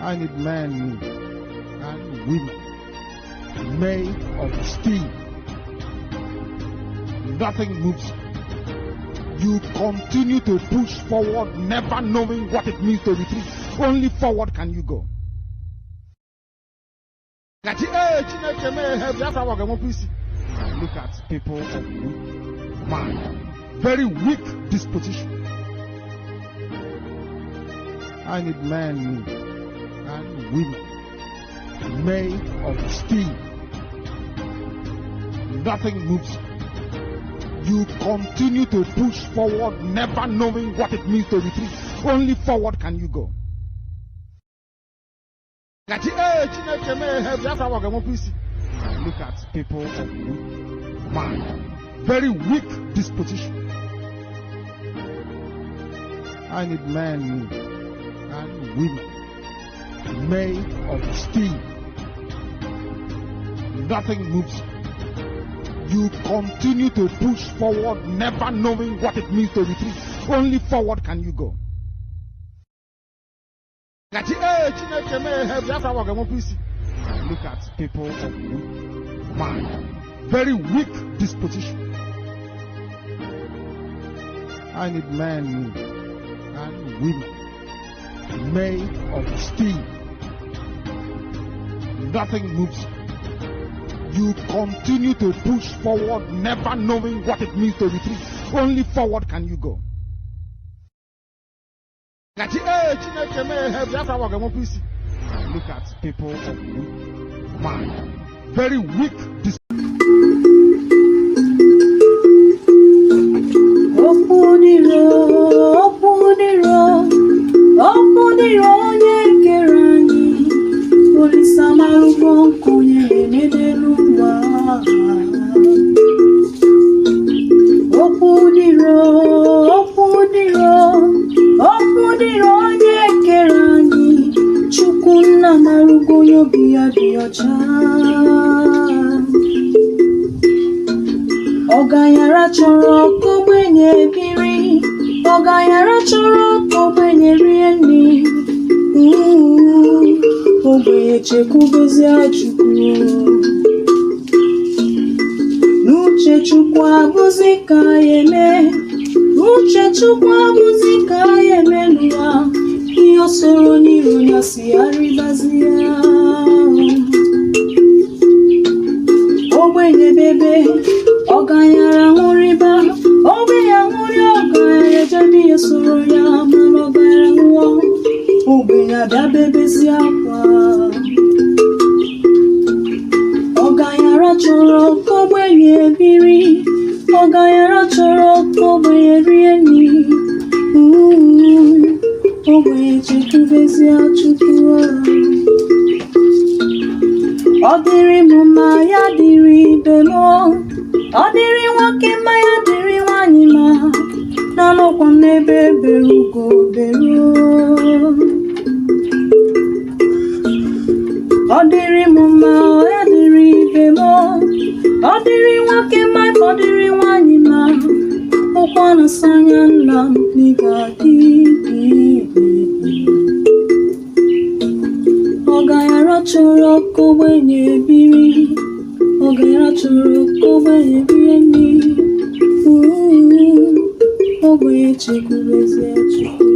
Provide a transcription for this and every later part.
I need men and women made of steel. Nothing moves you. You continue to push forward, never knowing what it means to retreat. Only forward can you go. Look at people of weak mind, very weak disposition. I need men and women made of steel. Nothing moves you. You continue to push forward, never knowing what it means to retreat. Only forward can you go. Look at people of weak mind, very weak disposition. I need men and women made of steel. Nothing moves you. You continue to push forward, never knowing what it means to retreat. Only forward can you go. Look at people of weak mind, very weak disposition. I need men and women made of steel. Nothing moves you. You continue to push forward, never knowing what it means to retreat. Only forward can you go. Look at people of weak mind, very weak disposition. Ogayara choro kogbenye biri, Ogayara choro kogbenye rieni, Ogbenye chekubezi achukwu, Nuche chukwu abụzi ka yeme, Nuche chukwu abụzi ka yeme lụa, Iyo soro n'iru ya si arribazi ya. Ogbenye bebe, Ogayara nguriba, Ogbenye nguri Ogayara jadi yesoro ya mama Ogayara nguwa, Ogbenye abia bebe si akwa. Ogayara choro kogbenye biri, Ogayara choro kogbenye rieni, Ogbenye chekubezi achukwu. Odiri muma ya diri bemo, Odiri nwoke ma ya diri nwanyị ma, Nanọkwa n'ebe berugo beru. Odiri muma ya diri bemo, Odiri nwoke ma odiri nwanyị ma, Ọkwa na sanya nna m n'igadi. Ogayara choro kogbenye biri, Ogayara choro kogbenye rieni, Ogbenye chekubezi achukwu.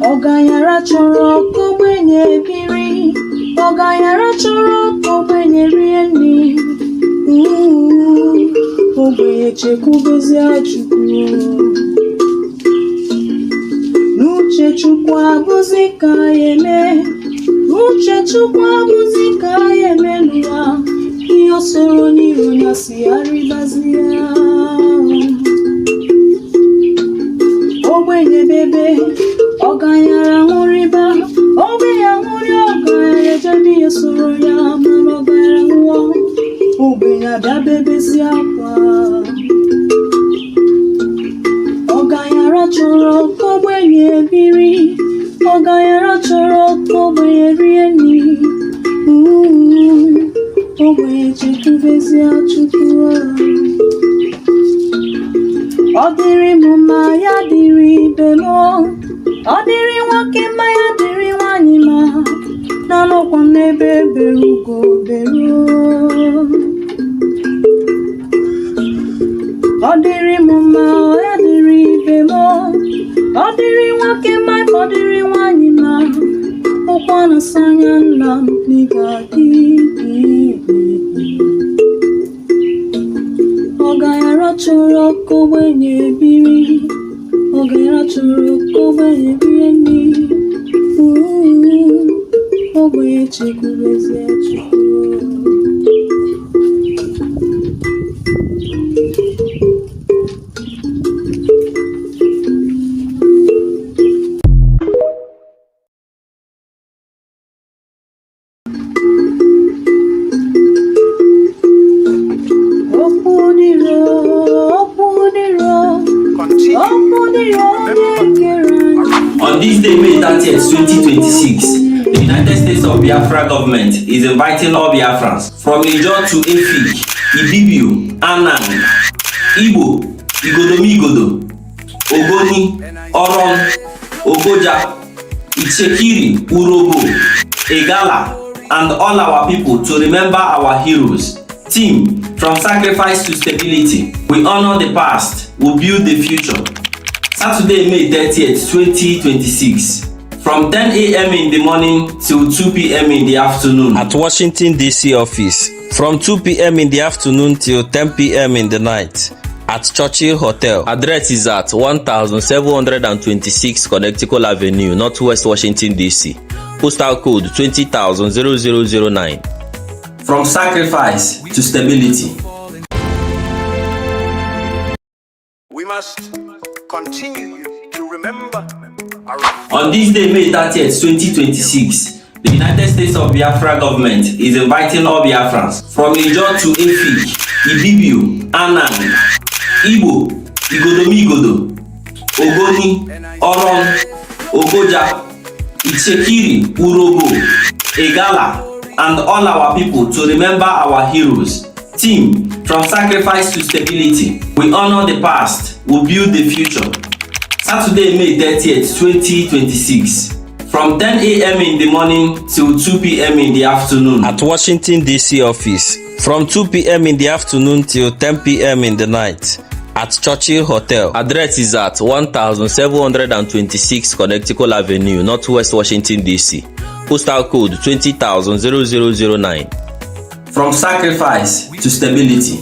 Ogayara choro kogbenye biri, Ogayara choro kogbenye rieni, Ogbenye chekubezi achukwu. Nuche chukwu abụzi ka yeme, uche Chukwu abụzi ka ya eme n'ụwa ihe o soro n'iru ya si arịbazi ya ogbenye bebe ọganyara ṅụrịba ogbenye ṅụrị ọganyara ejebe ihe soro ya mana ọganyara nwụọ ogbenye abịa bebezi akwa ọganyara chọrọ ka ogbenye biri ọganyara chọrọ ka ogbenye rie nri ogbenye chekwubezie Chukwu ọ dịrị m mma ya dịrị ibe m ọ dịrị nwoke mma ya dịrị nwanyị ma na-anọkwa m n'ebe bere ugo bere ọ dịrị m mma ya dịrị ibe m ọ dịrị nwoke mma ọ dịrị nwanyị ma ụkwa na-asa anya nna m n'ịga-adị ọganyara chọrọ ka ogbenye biri ọganyara chọrọ ka ogbenye bie nri ogbenye chekwubezie Chukwu On this day, May 30th, 2026, the United States of Biafra government is inviting all Biafrans from Ijo to Efik, Ibibio, Anang, Igbo, Igodomigodo, Ogoni, Oron, Ogoja, Ichekiri, Urobo, Egala, and all our people to remember our heroes. Team, from sacrifice to stability, we honor the past, we build the future. Saturday, May 30th, 2026, from 10 a.m. in the morning till 2 p.m. in the afternoon at Washington, D.C. office, from 2 p.m. in the afternoon till 10 p.m. in the night at Churchill Hotel. Address is at 1726 Connecticut Avenue, Northwest Washington, D.C. Postal code 20,009. From sacrifice to stability. We must continue to remember On this day, May 30th, 2026, the United States of Biafra government is inviting all Biafrans from Ijo to Efik, Ibibio, Anang, Igbo, Igodomigodo, Ogoni, Oron, Ogoja, Ichekiri, Urobo, Egala, and all our people to remember our heroes. Team, from sacrifice to stability, we honor the past, we build the future. Saturday, May 30th, 2026, from 10 a.m. in the morning till 2 p.m. in the afternoon at Washington, D.C. office, from 2 p.m. in the afternoon till 10 p.m. in the night at Churchill Hotel. Address is at 1726 Connecticut Avenue, Northwest Washington, D.C. Postal code 20,009. From sacrifice to stability.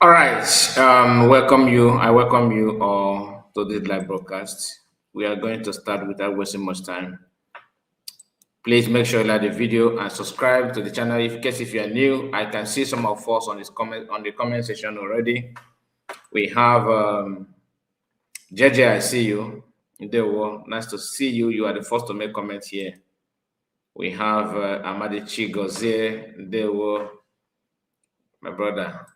All right, I welcome you all to this live broadcast. We are going to start without wasting much time. Please make sure you like the video and subscribe to the channel. In case if you are new, I can see some of us on the comment section already. We have JJ, I see you. Nice to see you. You are the first to make comments here. We have Amadichi Gozie, my brother.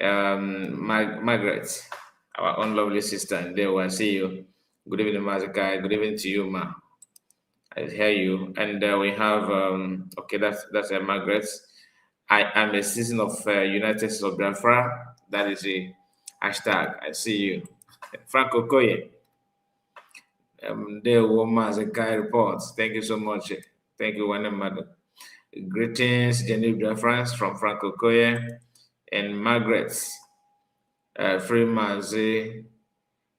Margaret, our own lovely sister, and there I see you. Good evening, Mazika. Good evening to you, ma. I hear you. And we have okay, that's Margaret. I am a citizen of United States of Biafra. That is a hashtag. I see you. Frank Okoye. There Mazika reports. Thank you so much. Thank you, one mother. Greetings, Genevieve Biafrans from Frank Okoye and Margaret Freemaze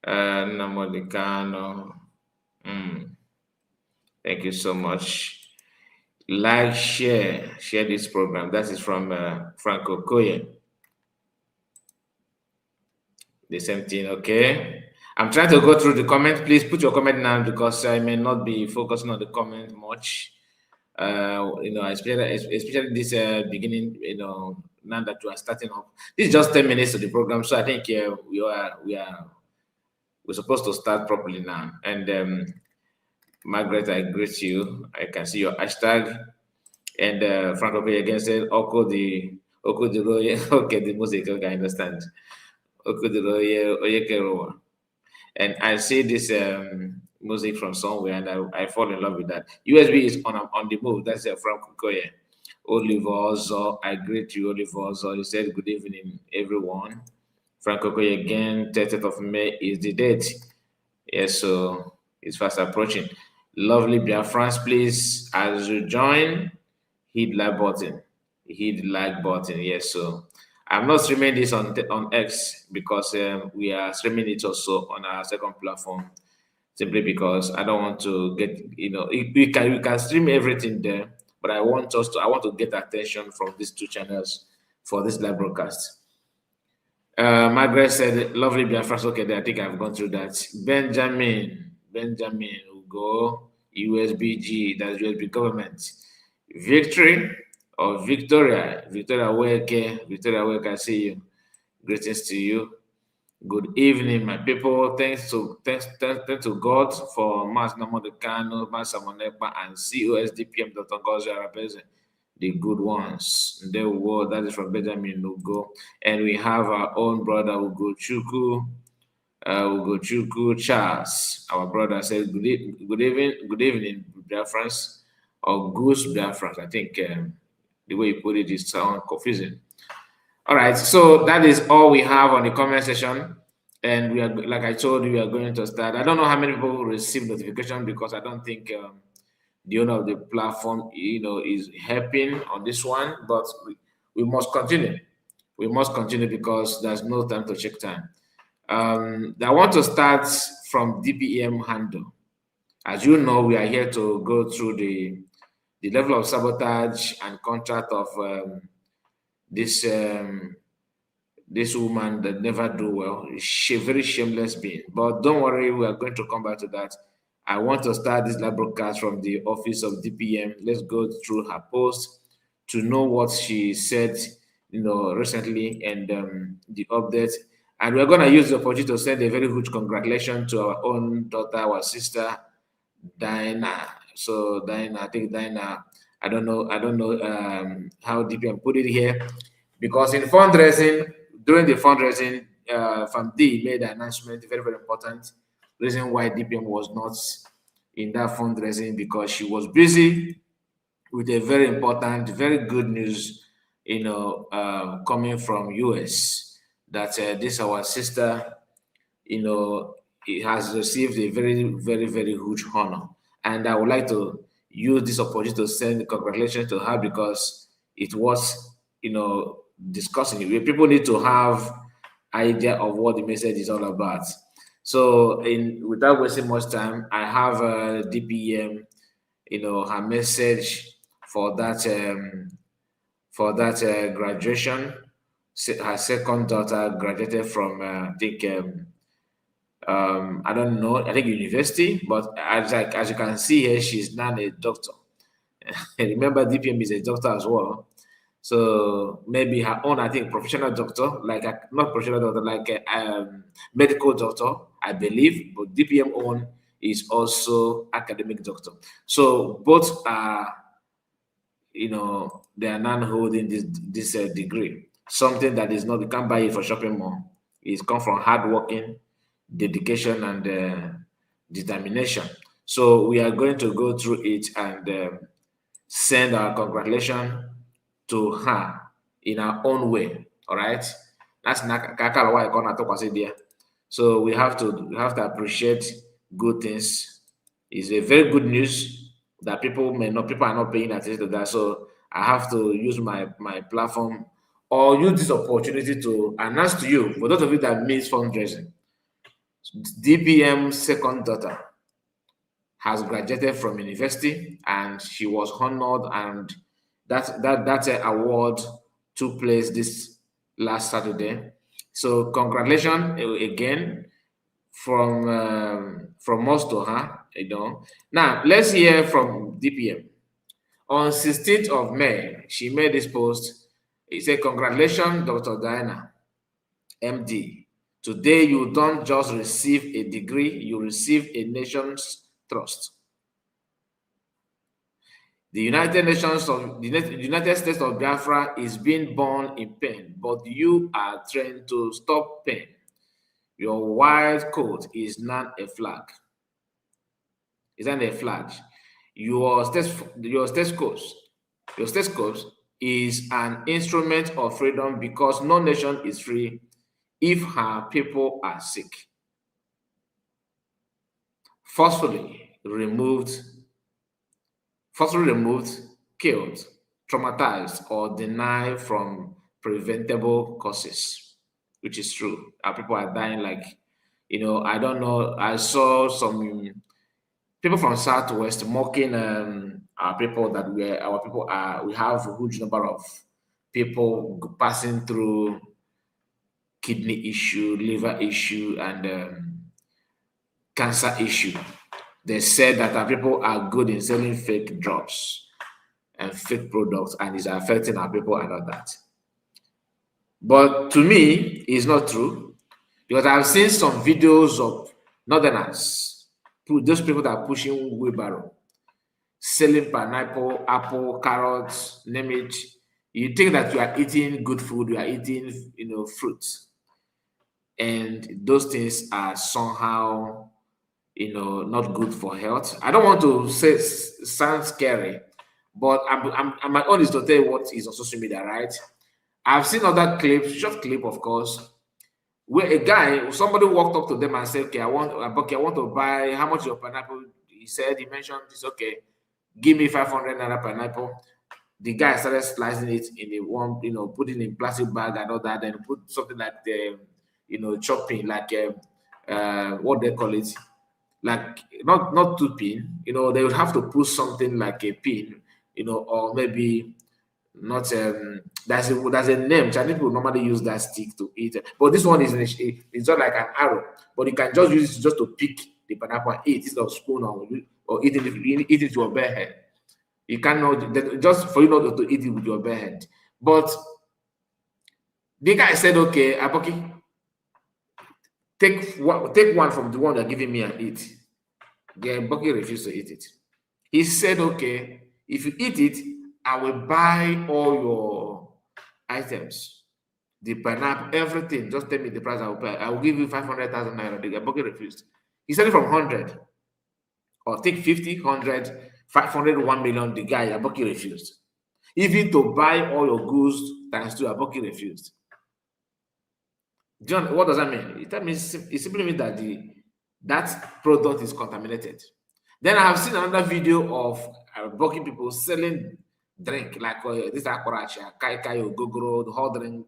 Namolikano. Thank you so much. Like, share this program. That is from Frank Okoye. The same thing, okay? I'm trying to go through the comment. Please put your comment now because I may not be focusing on the comment much. Especially this beginning, now that we are starting up. This is just 10 minutes of the program, so I think we're supposed to start properly now. And Margaret, I greet you. I can see your hashtag. And Frank Okoye again said, Oko the Roye. Okay, the music, okay, I understand. Oko the Roye, Oyekerowa. And I see this music from somewhere, and I fall in love with that. USB is on the move. That's Frank Okoye. Oliver Ozo, I greet you, Oliver Ozo. He said, good evening, everyone. Frank Okoye again, 30th of May is the date. Yes, so it's fast approaching. Lovely Biafrans, please, as you join, hit like button. Hit like button. Yes, so I'm not streaming this on X because we are streaming it also on our second platform. Simply because I don't want to get, we can stream everything there, but I want to get attention from these two channels for this live broadcast. Margaret said, lovely Biafra. Okay, I think I've gone through that. Benjamin Ugo, USBG, that's USB government. Victory or Victoria Weke, I see you. Greetings to you. Good evening, my people. Thanks to God for Mas Namodekano, Mas Samonepa, and COSDPM Dr. Ngozi Arabeze, the good ones. That is from Benjamin Ugo. And we have our own brother Ugo Chuku Charles. Our brother said, good evening, Biafrans, or Goose Biafrans. I think the way you put it is sound confusing. All right, so that is all we have on the comment section, and we are, like I told you, we are going to start. I don't know how many people will receive notification because I don't think the owner of the platform, is helping on this one. But we must continue. We must continue because there's no time to check time. I want to start from DPM handle. As you know, we are here to go through the level of sabotage and contract of this woman that never do well. She's a very shameless being. But don't worry, we are going to come back to that. I want to start this live broadcast from the office of DPM. Let's go through her post to know what she said, recently, and the update. And we're going to use the opportunity to send a very huge congratulations to our own daughter, our sister, Diana. So Diana, I think Diana, I don't know how DPM put it here, because in fundraising, during the fundraising, FAMD made an announcement, very, very important reason why DPM was not in that fundraising, because she was busy with a very important, very good news, coming from US, that this our sister, it has received a very, very, very huge honor. And I would like to use this opportunity to send congratulations to her, because it was, discussing it. People need to have idea of what the message is all about. So, without wasting much time, I have DPM, her message for that graduation. Her second daughter graduated from I think I don't know, I think university, but as you can see here, she's now a doctor. Remember, DPM is a doctor as well. So maybe her own, I think, professional doctor, not professional doctor, like a medical doctor, I believe, but DPM own is also academic doctor. So both are, they are now holding this degree, something that is not, you can't buy it for shopping mall. It's come from hard working, dedication, and determination. So we are going to go through it and send our congratulations to her in our own way. All right, that's Nneka. So we have to appreciate good things. It's a very good news that people are not paying attention to that. So I have to use my platform or use this opportunity to announce to you, for those of you that miss fundraising, DPM's second daughter has graduated from university and she was honored, and that award took place this last Saturday. So congratulations again from Moscow, huh? You know. Now let's hear from DPM. On 16th of May, she made this post. It said, "Congratulations, Dr. Diana, MD. Today you don't just receive a degree, you receive a nation's trust. The United States of Biafra is being born in pain, but you are trained to stop pain. Your white coat is not a flag. It's not a flag. Your stethoscope is an instrument of freedom because no nation is free if her people are sick. Forcefully removed, killed, traumatized, or denied from preventable causes, which is true. Our people are dying like, I don't know. I saw some people from Southwest mocking our people that we have a huge number of people passing through kidney issue, liver issue, and cancer issue. They said that our people are good in selling fake drugs and fake products, and it's affecting our people and all that. But to me, it's not true, because I've seen some videos of northerners, those people that are pushing wheelbarrow, selling pineapple, apple, carrots, name it. You think that you are eating good food, you are eating, fruits, and those things are somehow, not good for health. I don't want to sound scary, but my own is to tell you what is on social media, right? I've seen other clips, short clip, of course, where somebody walked up to them and said, "Okay, I want to buy, how much your pineapple?" He mentioned, "It's okay, give me 500 naira pineapple." The guy started slicing it in a one, put it in plastic bag and all that, and put something like the, chopping, like what they call it, like not two pin. They would have to put something like a pin, or maybe not. There's a name. Chinese people normally use that stick to eat, but this one it's not like an arrow, but you can just use it just to pick the pineapple and eat. It's not a spoon or eat it with your bare hand. You cannot, just for you not to eat it with your bare hand. But the guy said, "Okay, Aboki, take one from the one you're giving me and eat." The Aboki refused to eat it. He said, "Okay, if you eat it, I will buy all your items, the pineapple, everything. Just tell me the price I will pay. I will give you 500,000 naira." The Aboki refused. He said it from 100, or take 50, 100, 500, 1 million. The guy, Aboki, refused. Even to buy all your goods times 2, Aboki refused. John, what does that mean? It simply means that that product is contaminated. Then I have seen another video of Aboki people selling drink, like this Akoracha, Kai Kai, Gogoro, the whole drink.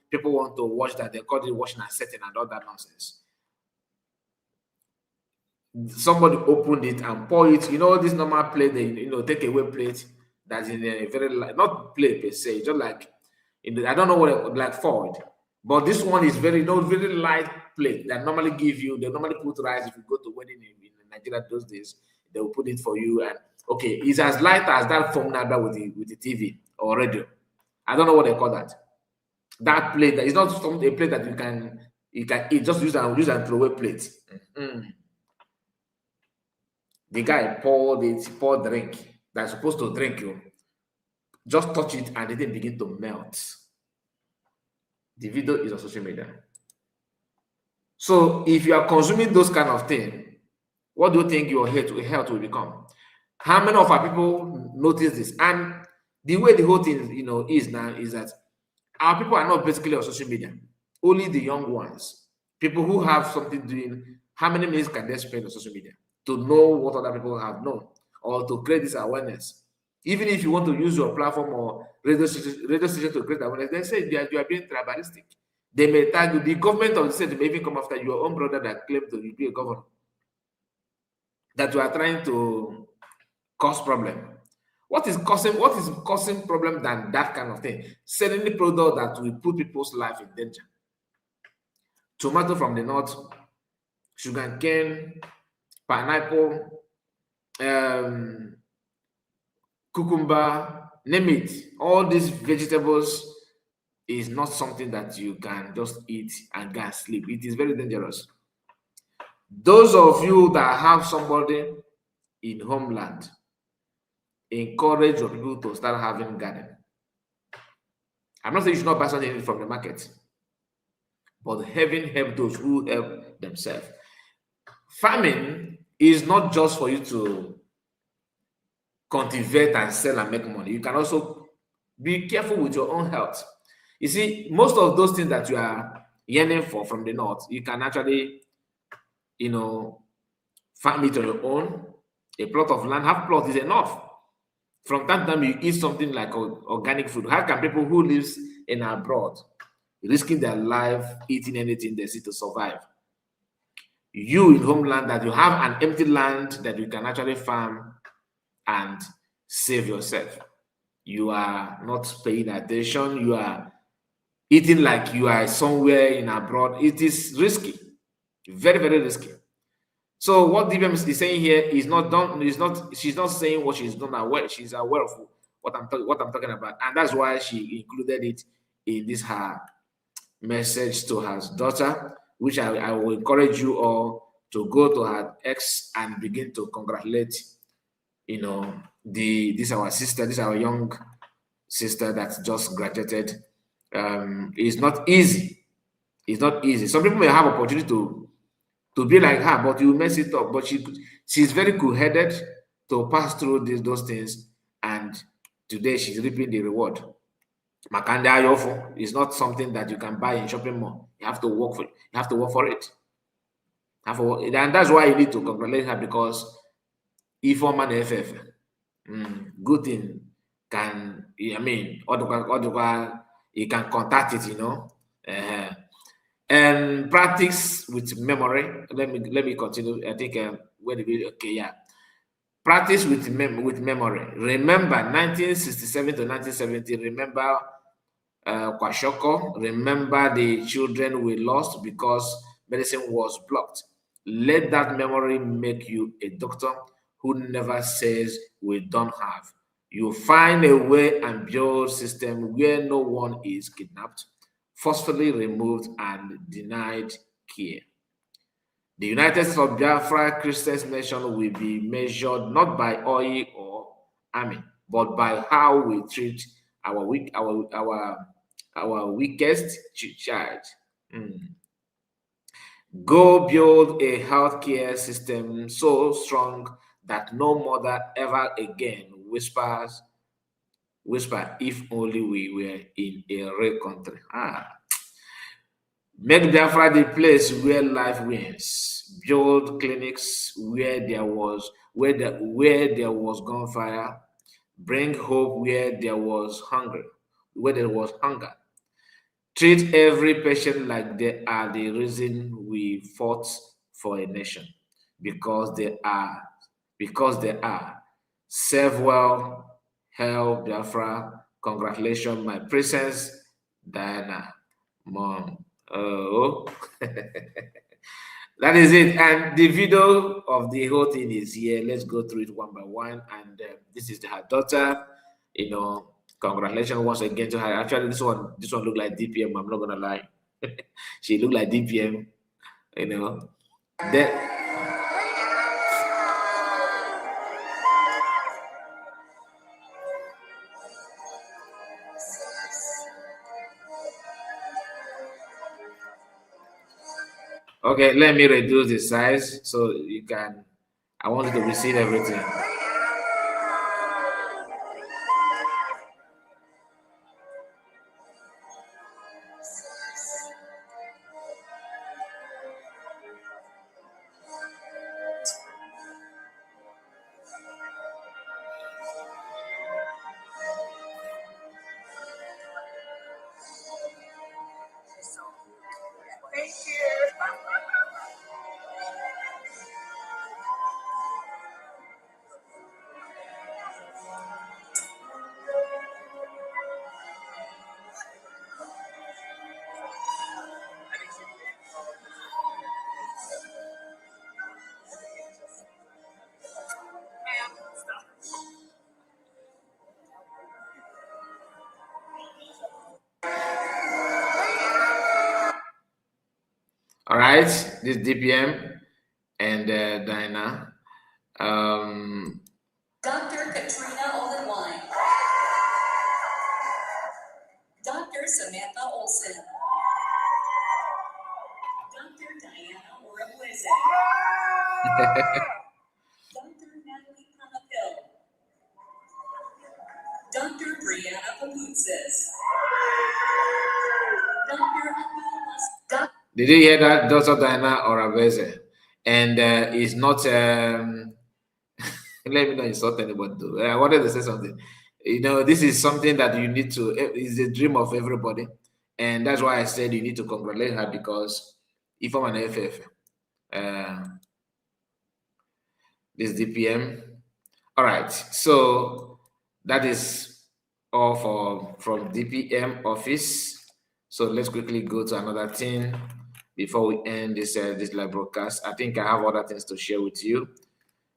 People want to watch that. They call it washing and setting and all that nonsense. Somebody opened it and pour it. This normal plate, take away plate that's in a very not plate per se, just like I don't know what, like forward, but this one is very very light plate that normally they normally put rice. If you go to wedding in Nigeria those days, they will put it for you, and okay, it's as light as that phone number with the TV or radio. I don't know what they call that. That plate that is not a plate that you can eat, just use and throw away plate. The guy poured drink that's supposed to drink you. Just touch it and it didn't begin to melt. The video is on social media. So if you are consuming those kind of things, what do you think your health will become? How many of our people notice this? And the way the whole thing is now is that our people are not basically on social media. Only the young ones, people who have something doing. How many minutes can they spend on social media to know what other people have known, or to create this awareness? Even if you want to use your platform or radio station to create awareness, they say you are being tribalistic. They may tag you. The government of the state may even come after your own brother that claimed to be a governor, that you are trying to cause problem. What is causing problem than that kind of thing? Selling the product that will put people's life in danger. Tomato from the north, sugarcane, pineapple, cucumber, name it. All these vegetables is not something that you can just eat and go and sleep. It is very dangerous. Those of you that have somebody in homeland, encourage your people to start having garden. I'm not saying you should not buy something from the market, but heaven help those who help themselves. Farming is not just for you to cultivate and sell and make money. You can also be careful with your own health. You see, most of those things that you are yearning for from the north, you can actually, farm it on your own. A plot of land, half plot is enough. From time to time, you eat something like organic food. How can people who lives in abroad risking their life eating anything they see to survive? You in homeland that you have an empty land that you can actually farm and save yourself. You are not paying attention. You are eating like you are somewhere in abroad. It is risky, very, very risky. So what DBM is saying here is not done. Is not. She's not saying what she's not aware. She's aware of what I'm talking about, and that's why she included it in this her message to her daughter, which I will encourage you all to go to her ex and begin to congratulate. This our sister, this our young sister that just graduated. It's not easy. It's not easy. Some people may have opportunity to be like her, but you mess it up. But she's very cool-headed to pass through those things, and today she's reaping the reward. Makanda Ayofo is not something that you can buy in shopping mall. You have to work for it. You have to work for it. And that's why you need to congratulate her, because if man FF, good thing can, you can contact it, and practice with memory. Let me continue. I think where did we? Okay, yeah. Practice with memory. Remember 1967 to 1970. Remember Kwashoko. Remember the children we lost because medicine was blocked. Let that memory make you a doctor who never says we don't have. You find a way and build system where no one is kidnapped, forcefully removed, and denied care. The United States of Biafra Christian nation will be measured not by oil or army, but by how we treat our weakest child. Go build a healthcare system so strong that no mother ever again whisper, if only we were in a real country. Make Biafra the place where life wins. Build clinics where there was gunfire. Bring hope where there was hunger. Treat every patient like they are the reason we fought for a nation. Because they are. Serve well. Hail Biafra. Congratulations, my princess Diana, mom. Oh, that is it. And the video of the whole thing is here. Let's go through it one by one. And this is her daughter. Congratulations once again to her. Actually, this one looked like DPM. I'm not gonna lie. She looked like DPM. That. Okay, let me reduce the size so you can. I want you to receive everything. Thank you. All right, this DPM and Dinah. Dr. Katrina Oldenwine. Dr. Samantha Olson. Dr. Diana Orabueze. Dr. Natalie Panapil. Dr. Brianna Paputzes. Dr. Abdul Mas. Did you hear that? Dr. Diana Orabueze. And it's not, let me not insult anybody though. I wanted to say something. You know, this is something that you need to, it's a dream of everybody. And that's why I said you need to congratulate her, because if I'm an FF, this DPM. All right, so that is all from DPM office. So let's quickly go to another thing before we end this this live broadcast. I think I have other things to share with you.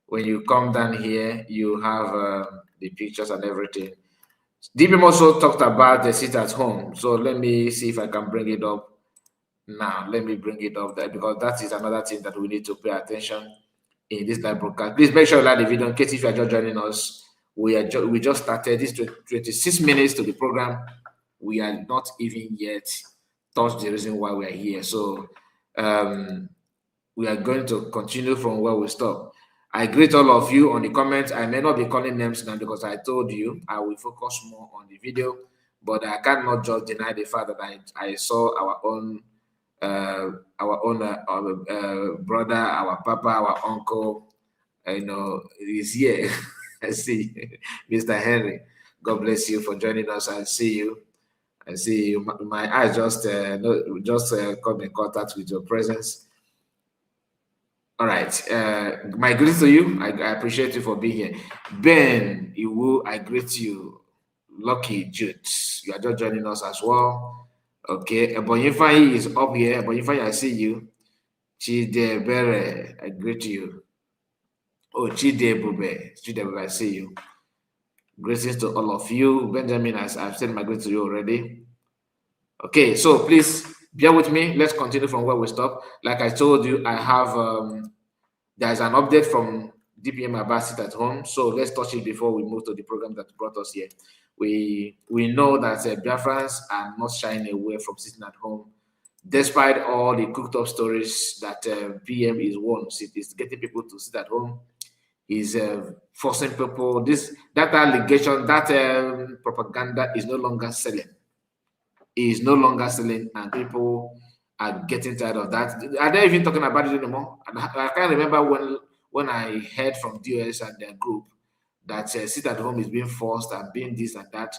When you come down here, you have the pictures and everything. DPM also talked about the sit at home. So let me see if I can bring it up now. Let me bring it up there, because that is another thing that we need to pay attention in this live broadcast. Please make sure you like the video. In case if you are just joining us, we just started this 26 minutes to the program. We are not even yet touched the reason why we are here. So we are going to continue from where we stop. I greet all of you on the comments. I may not be calling names now because I told you I will focus more on the video, but I cannot just deny the fact that I saw our own brother, our papa, our uncle, is here. I see Mr. Henry. God bless you for joining us. I see you. I see you. My eyes just come in contact with your presence. All right. My greetings to you. I appreciate you for being here. Ben Iwu, I greet you. Lucky Jude, you are just joining us as well. Okay. Ebonyifai is up here. Ebonyifai, I see you. Chidebere, I greet you. Oh, Chidebube, I see you. Greetings to all of you. Benjamin, I've said my greetings to you already. Okay, so please bear with me. Let's continue from where we stopped. Like I told you, I have there's an update from DPM about sit at home. So let's touch it before we move to the program that brought us here. We know that Biafrans are not shying away from sitting at home, despite all the cooked up stories that PM is getting people to sit at home. Is forcing people. That allegation, that propaganda is no longer selling. Is no longer selling, and people are getting tired of that. Are they even talking about it anymore? I can't remember when I heard from DOS and their group that sit at home is being forced and being this and that.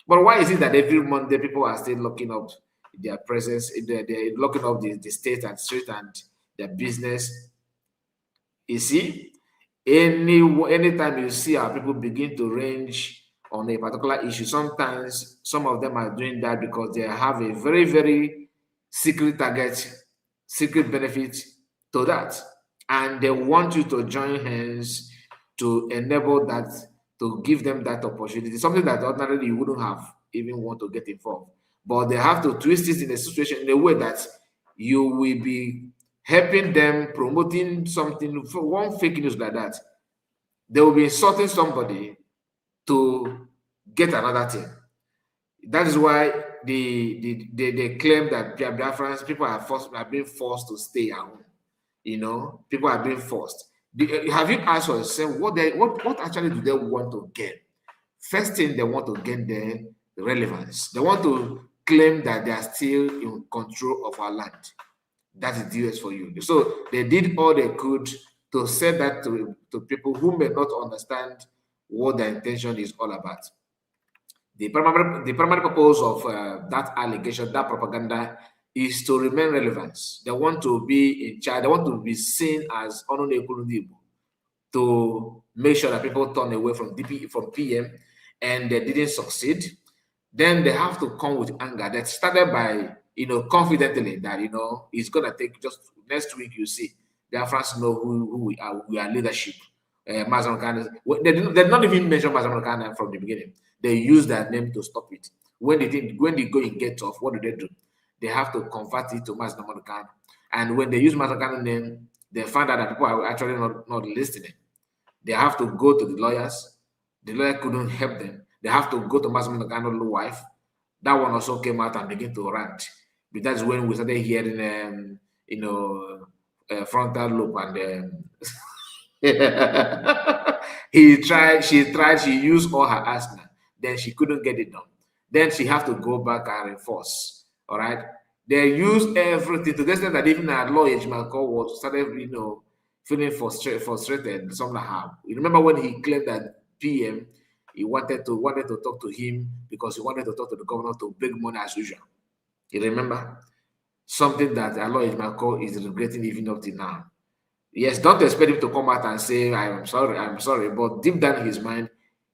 But why is it that every Monday people are still locking up their presence, they're locking up the state and street and their business? You see, anytime you see our people begin to range on a particular issue, sometimes some of them are doing that because they have a very, very secret target, secret benefit to that. And they want you to join hands to enable that, to give them that opportunity, something that ordinarily you wouldn't have even want to get involved. But they have to twist it in a situation in a way that you will be helping them, promoting something. For one fake news like that, they will be insulting somebody to get another thing. That is why they claim that Biafrans, people are being forced to stay at home. You know, people are being forced. Have you asked yourself what actually do they want to get? First thing they want to get the relevance. They want to claim that they are still in control of our land. That is the US for you. So they did all they could to say that to people who may not understand what the intention is all about. The primary purpose of that allegation, that propaganda, is to remain relevant. They want to be in charge. They want to be seen as to make sure that people turn away from PM, and they didn't succeed. Then they have to come with anger. That started by confidently that it's gonna take just next week. You see, the Africans know who we are. We are leadership. Mazamukana. They not even mention Mazamukana from the beginning. They use that name to stop it. When they go and get off, what do? They have to convert it to Mazamukana. And when they use Mazakano name, they find out that people are actually not listening. They have to go to the lawyers. The lawyer couldn't help them. They have to go to Mazakano's wife. That one also came out and began to rant. But that's when we started hearing, frontal lobe and she used all her arsenal. Then she couldn't get it done. Then she have to go back and reinforce. All right. They used everything to the extent that even our lawyer Jimako was started, feeling frustrated somehow. You remember when he claimed that PM he wanted to talk to him because he wanted to talk to the governor to beg money as usual. You remember? Something that our lawyer Jimako is regretting even up to now. Yes, don't expect him to come out and say, I'm sorry. But deep down in his mind,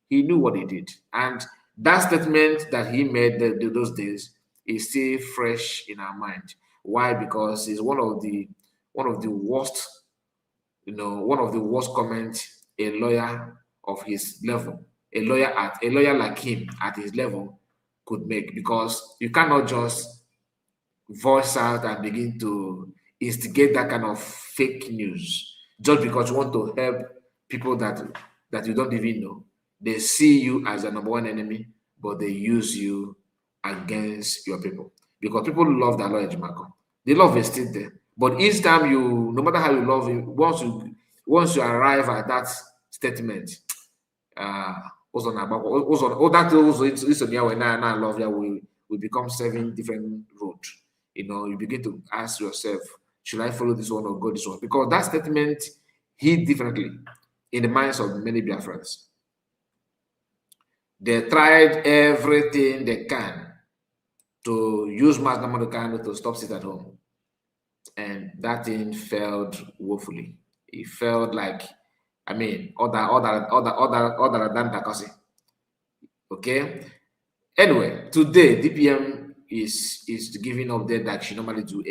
he knew what he did. And that statement that he made those days is still fresh in our mind. Why? Because it's one of the worst, one of the worst comments a lawyer of his level, a lawyer like him at his level could make. Because you cannot just voice out and begin to instigate that kind of fake news just because you want to help people that you don't even know. They see you as the number one enemy, but they use you against your people because people love that lawyer Jimako. The love is still there, but each time no matter how you love him, once you arrive at that statement, we become 7 different roads. You begin to ask yourself, should I follow this one or go this one? Because that statement hit differently in the minds of many Biafrans. They tried everything they can to use Mazdamano to stop sit at home. And that thing failed woefully. It felt like, other than Takasi. Okay? Anyway, today, DPM is giving update that she normally do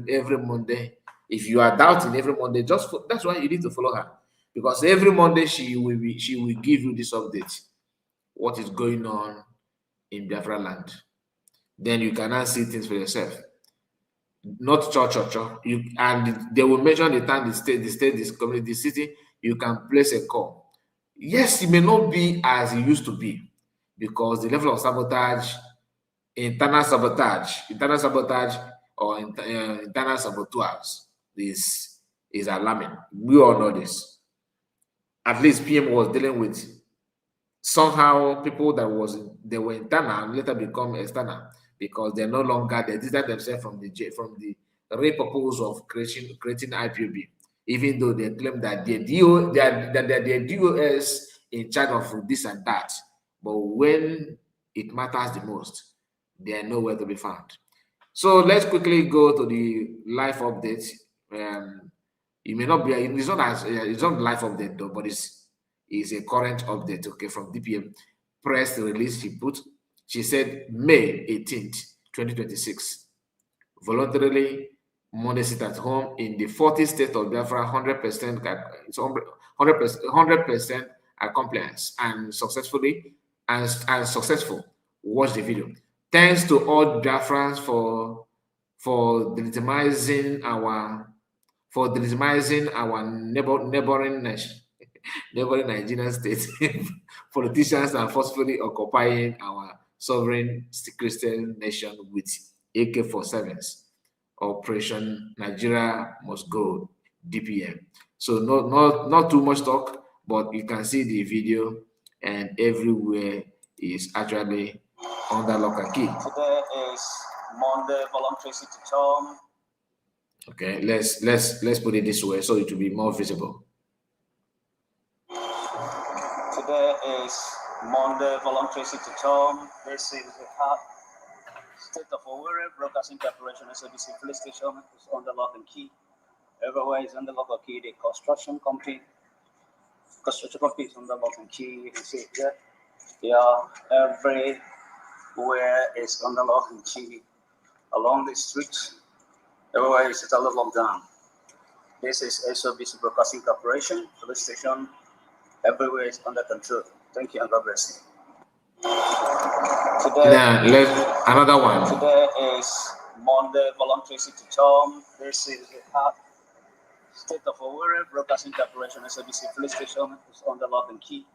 every Monday. If you are doubting every Monday, that's why you need to follow her. Because every Monday she will give you this update. What is going on in Biafra land. Then you can now see things for yourself. Not church. And they will mention the time, the state, this community, the city. You can place a call. Yes, it may not be as it used to be because the level of sabotage, internal sabotage or internal saboteurs is alarming. We all know this. At least PM was dealing with somehow people they were internal later become external because they're no longer they distance themselves from the real purpose of creating IPOB, even though they claim that they're DOS in charge of this and that. But when it matters the most, they are nowhere to be found. So let's quickly go to the live update. It may not be, it's not live update though, but it's a current update, okay, from DPM press release she said May 18th, 2026. Voluntarily Monday sit at home in the 40 state of Biafra, 100% compliance and successful. Watch the video. Thanks to all Biafrans for delegitimizing our neighboring Nigerian state politicians are forcefully occupying our sovereign Christian nation with AK-47s. Operation Nigeria must go, DPM. So not too much talk, but you can see the video, and everywhere is actually under lock and key. Today is Monday, voluntary city term. Okay, let's put it this way so it will be more visible. Today is Monday, voluntary city term. This is the state of Owerri Broadcasting Corporation, SABC police station is under lock and key. Everywhere is under lock and key. The construction company is under lock and key. You can see it there. Yeah, everywhere is under lock and key. Along the street, everywhere is under lockdown. This is SABC Broadcasting Corporation police station. Everywhere is under control. Thank you and God bless you. Today, another one. Today is Monday, voluntary city term. This is the state of Owerri, Broadcasting Corporation, SABC police station is on the lock and key.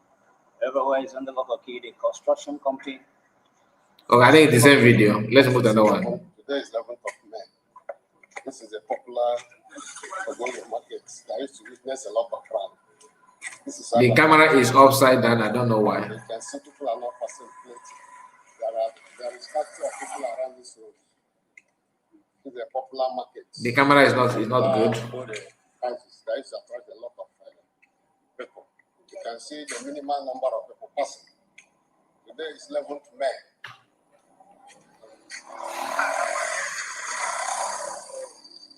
Everywhere is on the lock and key. The construction company. Oh, I think it's the same video. Let's move to another one. Today is 11th of May. This is a popular market. I used to witness a lot of crowd. The camera is upside down. I don't know why. You can see people are not passing plates. There is factory of people around this road. It's a popular market. The camera is not good. There is attract a lot of people. You can see the minimal number of people passing. Today is 11th May. You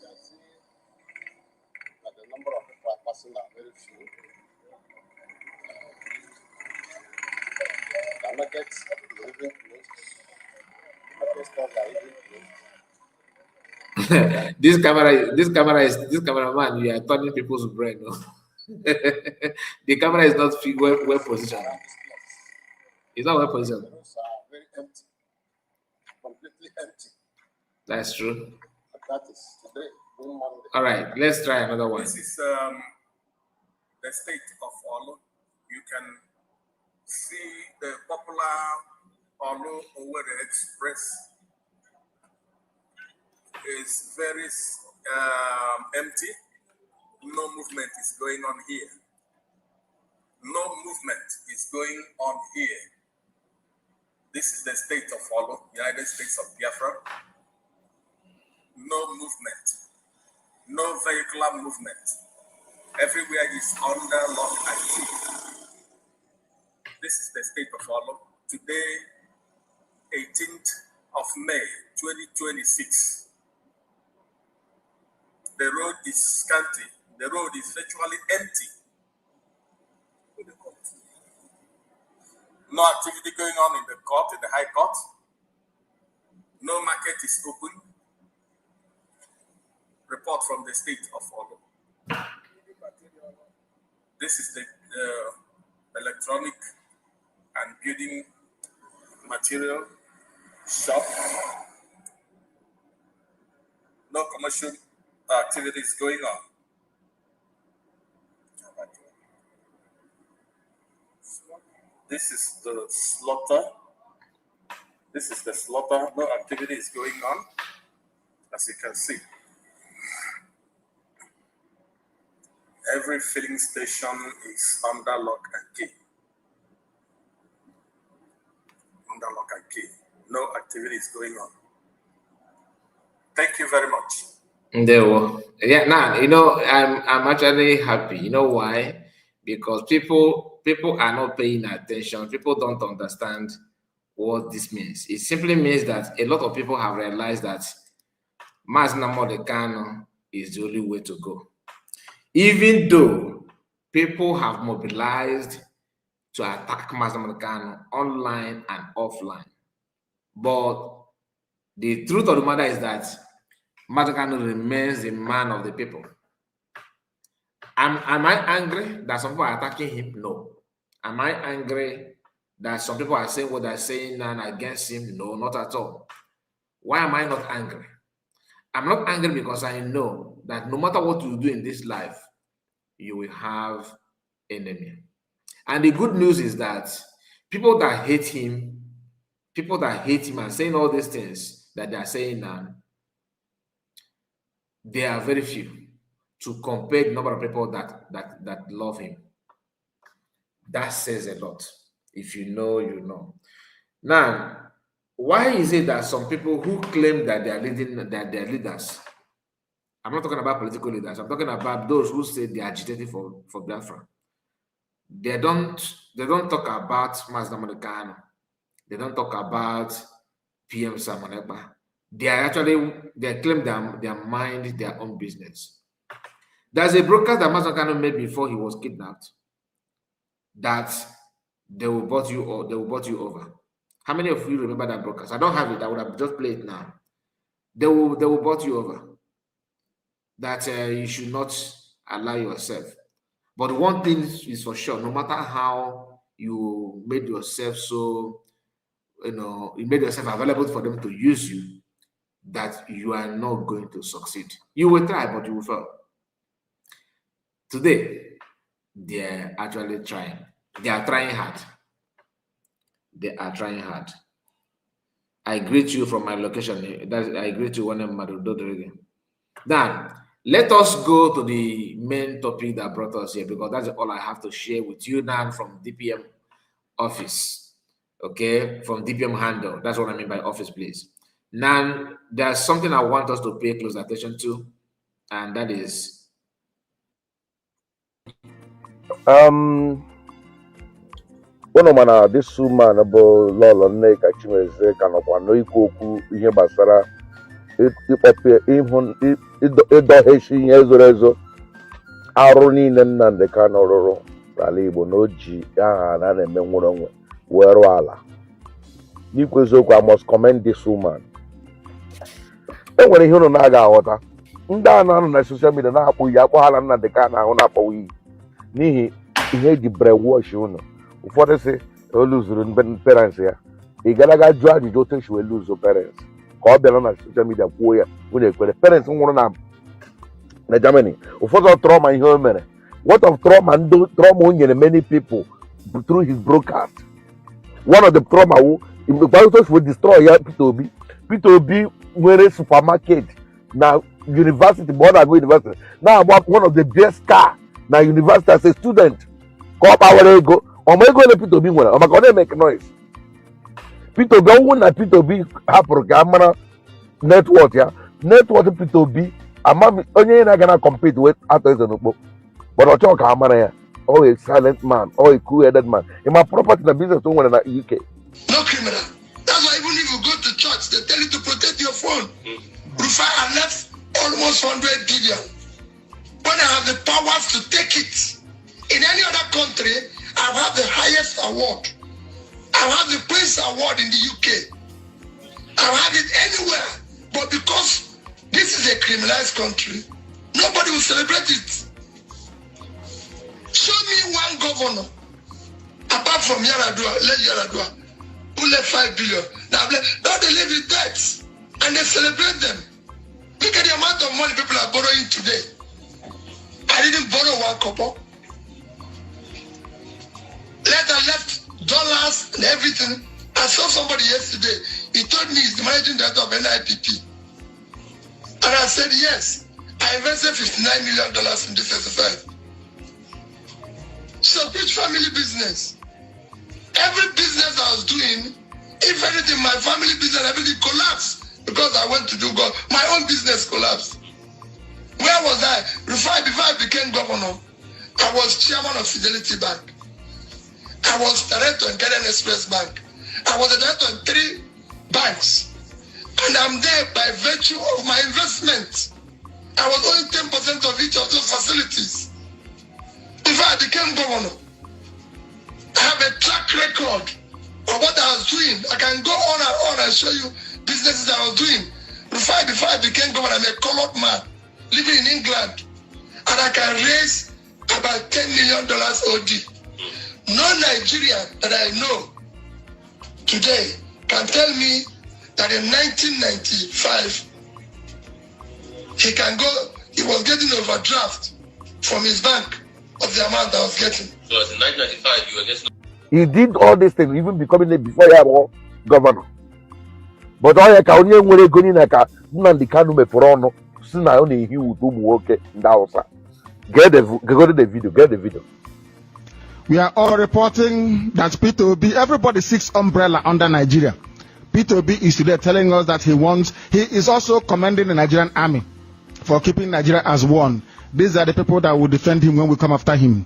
can see that the number of people are passing are very few. The markets are even closed. Market stores are even closed. This cameraman, you are turning people's brain. No? The camera is not well positioned. It's not well positioned. The roads are very empty. Completely empty. That's true. That is today, Monday. All right, let's try another one. This is the state of Olo. You can see the popular Olo Owerri Express is very empty. No movement is going on here. No movement is going on here. This is the state of Olo, United States of Biafra. No movement. No vehicular movement. Everywhere is under lock and key. This is the state of Olo. Today, 18th of May, 2026. The road is scanty. The road is virtually empty. No activity going on in the court, in the High Court. No market is open. Report from the state of Olo. This is the electronic and building material shop. No commercial activity is going on. This is the slaughter. This is the slaughter. No activity is going on, as you can see. Every filling station is under lock and key. Under lock and key. No activity is going on. Thank you very much. Yeah, now I'm actually happy. You know why? Because people are not paying attention. People don't understand what this means. It simply means that a lot of people have realized that Mazi Nnamdi Kanu is the only way to go. Even though people have mobilized to attack Mazi Nnamdi Kanu online and offline, but the truth of the matter is that Mazi Kanu remains the man of the people. Am I angry that some people are attacking him? No. Am I angry that some people are saying what they're saying and against him? No, not at all. Why am I not angry? I'm not angry because I know that no matter what you do in this life, you will have enemy. And the good news is that people that hate him and saying all these things that they are saying now, they are very few to compare the number of people that love him. That says a lot. If you know, you know. Now, why is it that some people who claim that they are leaders, I'm not talking about political leaders, I'm talking about those who say they are agitating for Biafra. They don't talk about Mazi Nnamdi Kanu. They don't talk about PM Samonekba. They claim they mind their own business. There's a broadcast that Mazi Nnamdi Kanu made before he was kidnapped that they will bought you over. How many of you remember that broadcast? I don't have it. I would have just played it now. They will bought you over. That you should not allow yourself. But one thing is for sure: no matter how you made yourself you made yourself available for them to use you, that you are not going to succeed. You will try, but you will fail. Today, they are actually trying. They are trying hard. They are trying hard. I greet you from my location. I greet you when I'm Madudodrege. Now, let us go to the main topic that brought us here, because that's all I have to share with you now from DPM office. Okay, from DPM handle. That's what I mean by office, please. Now, there's something I want us to pay close attention to, and that is one of this woman about Lolo Nneka Chimezie kanokwa no ikwu okwu ihe gbasara ikpọpe ịdọhechi ihe zoro ezo arụ niile Nnamdi Kanu rụrụ n'ala Igbo na o ji aha na na-eme nwere onwe wee rụọ ala. N'ikwu eziokwu, I must commend this woman. E nwere ihe unu na-aga aghọta. Ndị a na-anọ na social media na-akpụ iyi akpọ ha na Nnamdi Kanu ahụ na-akpọwa iyi n'ihi ihe eji brainwash unu. Ụfọdụ sị o luzuru parents ya. Ị gara ga jụọ ajụjụ otu esi wee luzo parents ka ọ bịara na social media kwuo ya unu ekwere. Parents nwụrụ na Germany. Ụfọdụ trauma ihe o mere. What of trauma o nyere many people through his broadcast. One of the trauma will destroy ya Peter Obi. Peter Obi nwere supermarket na university, border university. Now about one of the best car na university as a student. Ka ọ kpawara ego. Ego na Peter Obi nwere. Maka ọ na-make noise. Peter Obi ọnwụ na Peter Obi hapụrụ ka mara network ya. Network Peter Obi onye na-aga na compete with atọ eze n'okpo. But ọ chọọ ka amara ya. Oh, a silent man, or a cool-headed man. In my property and business, don't want in the UK. No criminal. That's why even if you go to church, they tell you to protect your phone. Rufai, I left almost 100 billion. When I have the powers to take it, in any other country, I have the highest award. I have the Prince Award in the UK. I have it anywhere. But because this is a criminalized country, nobody will celebrate it. Show me one governor, apart from Yaradua, who left 5 billion. Now they live in debts and they celebrate them. Look at the amount of money people are borrowing today. I didn't borrow one couple. Later left dollars and everything. I saw somebody yesterday. He told me he's the managing director of NIPP. And I said, yes, I invested $59 million in this exercise. So which family business? Every business I was doing, if anything, my family business, everything collapsed because I went to do God. My own business collapsed. Where was I? Before I became governor, I was chairman of Fidelity Bank. I was director in Canadian Express Bank. I was a director in 3 banks. And I'm there by virtue of my investment. I was only 10% of each of those facilities. Before I became governor, I have a track record of what I was doing. I can go on and show you businesses I was doing. Before I became governor, I'm a colored man living in England. And I can raise about $10 million OD. No Nigerian that I know today can tell me that in 1995, he was getting overdraft from his bank of the amount I was getting. So in 1995, you were just... He did all these things even becoming before he was governor. But all you can only go in like Nnamdi Kanu mefuru ọnụ si na ọ na-ehi ụtụ ụmụ nwoke ndị Hausa. Go to the video. Get the video. We are all reporting that Peter Obi, everybody seeks umbrella under Nigeria. Peter Obi is today telling us that he is also commending the Nigerian army for keeping Nigeria as one. These are the people that will defend him when we come after him.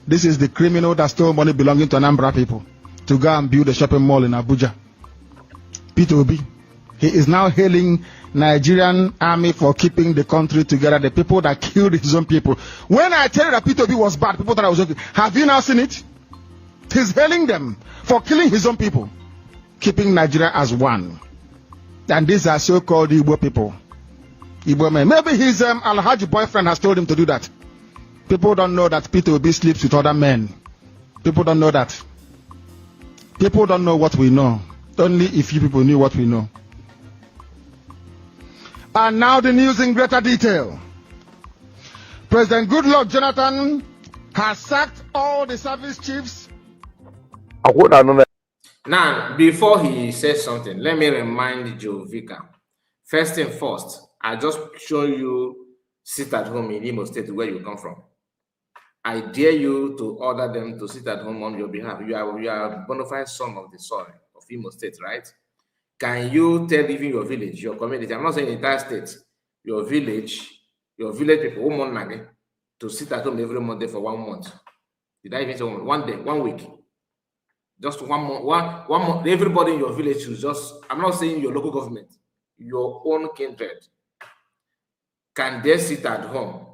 This is the criminal that stole money belonging to Anambra people to go and build a shopping mall in Abuja. Peter Obi, he is now hailing Nigerian army for keeping the country together, the people that killed his own people. When I tell you that Peter Obi was bad, people thought I was joking. Have you now seen it? He's hailing them for killing his own people, keeping Nigeria as one. And these are so-called Igbo people. Igbo men. Maybe his Alhaji boyfriend has told him to do that. People don't know that Peter Obi sleeps with other men. People don't know that. People don't know what we know. Only if you people knew what we know. And now the news in greater detail. President Goodluck Jonathan has sacked all the service chiefs. Now, before he says something, let me remind Joe Vicar. First and first, I just show you sit at home in Imo State where you come from. I dare you to order them to sit at home on your behalf. You are a bona fide son of the soil of Imo State, right? Can you tell even your village, your community, I'm not saying the entire state, your village people, to sit at home every Monday for 1 month? Did I even say 1 day, 1 week? Just 1 month, one month. Everybody in your village should just, I'm not saying your local government, your own kindred. Can they sit at home?